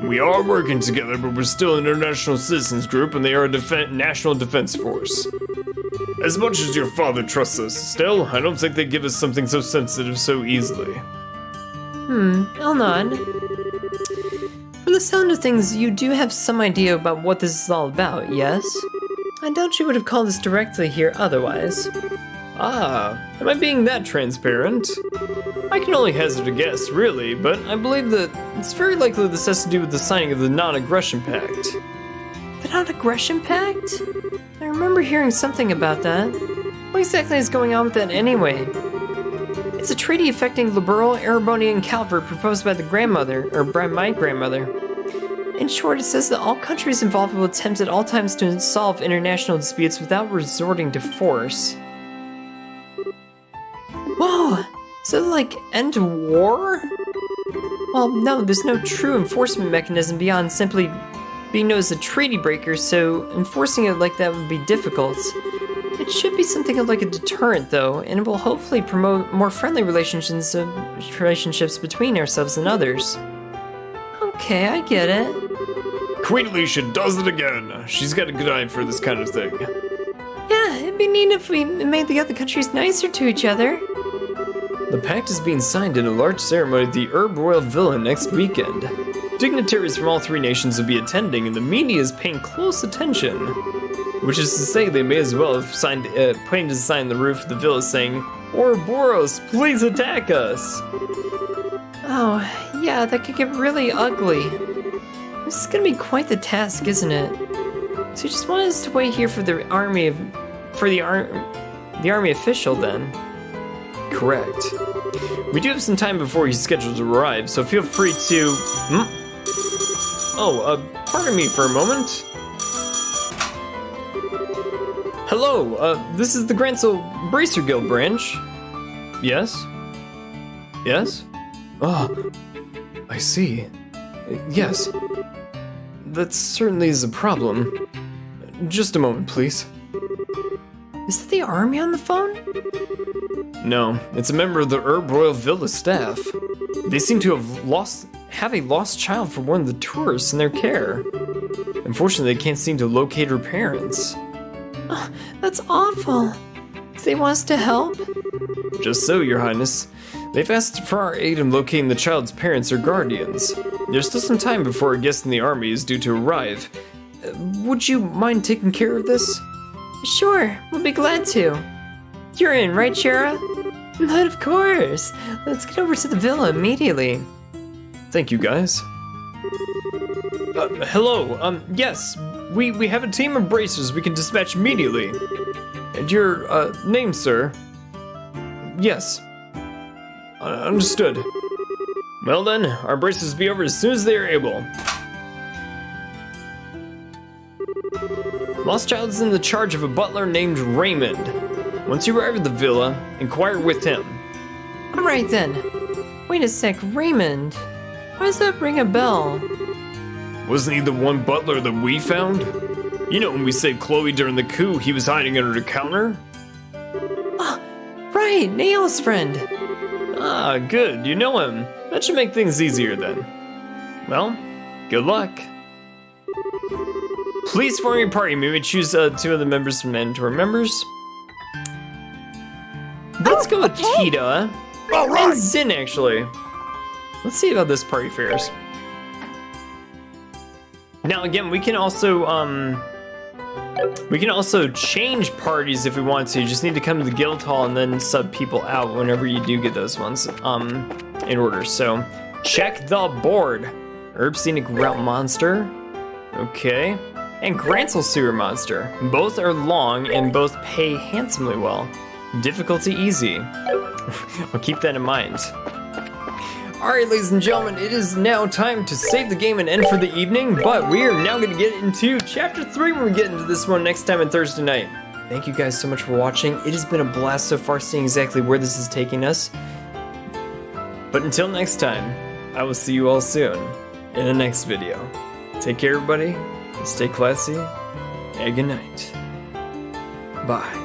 We are working together, but we're still an international citizens group and they are a national defense force. As much as your father trusts us, still, I don't think they give us something so sensitive so easily. Elnan. From the sound of things, you do have some idea about what this is all about, yes? I doubt you would have called us directly here otherwise. Ah, am I being that transparent? I can only hazard a guess, really, but I believe that it's very likely this has to do with the signing of the Non-Aggression Pact. The Non-Aggression Pact? I remember hearing something about that. What exactly is going on with that anyway? It's a treaty affecting Liberl, Ouroboros, and Calvert proposed by the grandmother, or by my grandmother. In short, it says that all countries involved will attempt at all times to solve international disputes without resorting to force. Whoa! So, like, end war? Well, no, there's no true enforcement mechanism beyond simply being known as a treaty breaker, so enforcing it like that would be difficult. It should be something like a deterrent, though, and it will hopefully promote more friendly relationships between ourselves and others. Okay, I get it. Queen Alicia does it again. She's got a good eye for this kind of thing. Yeah, it'd be neat if we made the other countries nicer to each other. The pact is being signed in a large ceremony at the Royal Villa next weekend. Dignitaries from all three nations will be attending, and the media is paying close attention. Which is to say, they may as well have painted a sign on the roof of the villa saying, "Ouroboros, please attack us!" Oh, yeah, that could get really ugly. This is gonna be quite the task, isn't it? So you just want us to wait here for the army official, then? Correct. We do have some time before he's scheduled to arrive, so feel free to... pardon me for a moment. Hello, this is the Grancel Bracer Guild branch. Yes? Yes? Oh, I see. Yes. That certainly is a problem. Just a moment, please. Is that the army on the phone? No, it's a member of the Royal Villa staff. They seem to have a lost child from one of the tourists in their care. Unfortunately, they can't seem to locate her parents. Oh, that's awful. Do they want us to help? Just so, Your Highness. They've asked for our aid in locating the child's parents or guardians. There's still some time before a guest in the army is due to arrive. Would you mind taking care of this? Sure, we'll be glad to. You're in, right, Shara? But of course. Let's get over to the villa immediately. Thank you, guys. Hello. Yes, we have a team of bracers we can dispatch immediately. And your name, sir? Yes. Understood. Well then, our bracers will be over as soon as they are able. Lost Child is in the charge of a butler named Raymond. Once you arrive at the villa, inquire with him. Alright then. Wait a sec, Raymond. Why does that ring a bell? Wasn't he the one butler that we found? You know when we saved Chloe during the coup, he was hiding under the counter? Ah, right, Nail's friend. Ah, good, you know him. That should make things easier then. Well, good luck. Please form your party. Maybe choose 2 of the members from mandatory members. Let's go with Tita. All right. And Zin, actually. Let's see how this party fares. Now again, we can also change parties if we want to. You just need to come to the guild hall and then sub people out whenever you do get those ones in order. So check the board. Herb Scenic Route Monster. Okay. And Grancel Sewer Monster. Both are long and both pay handsomely well. Difficulty easy. I'll keep that in mind. Alright, ladies and gentlemen, it is now time to save the game and end for the evening, but we are now going to get into Chapter 3 when we get into this one next time on Thursday night. Thank you guys so much for watching. It has been a blast so far seeing exactly where this is taking us. But until next time, I will see you all soon in the next video. Take care, everybody. Stay classy, and good night. Bye.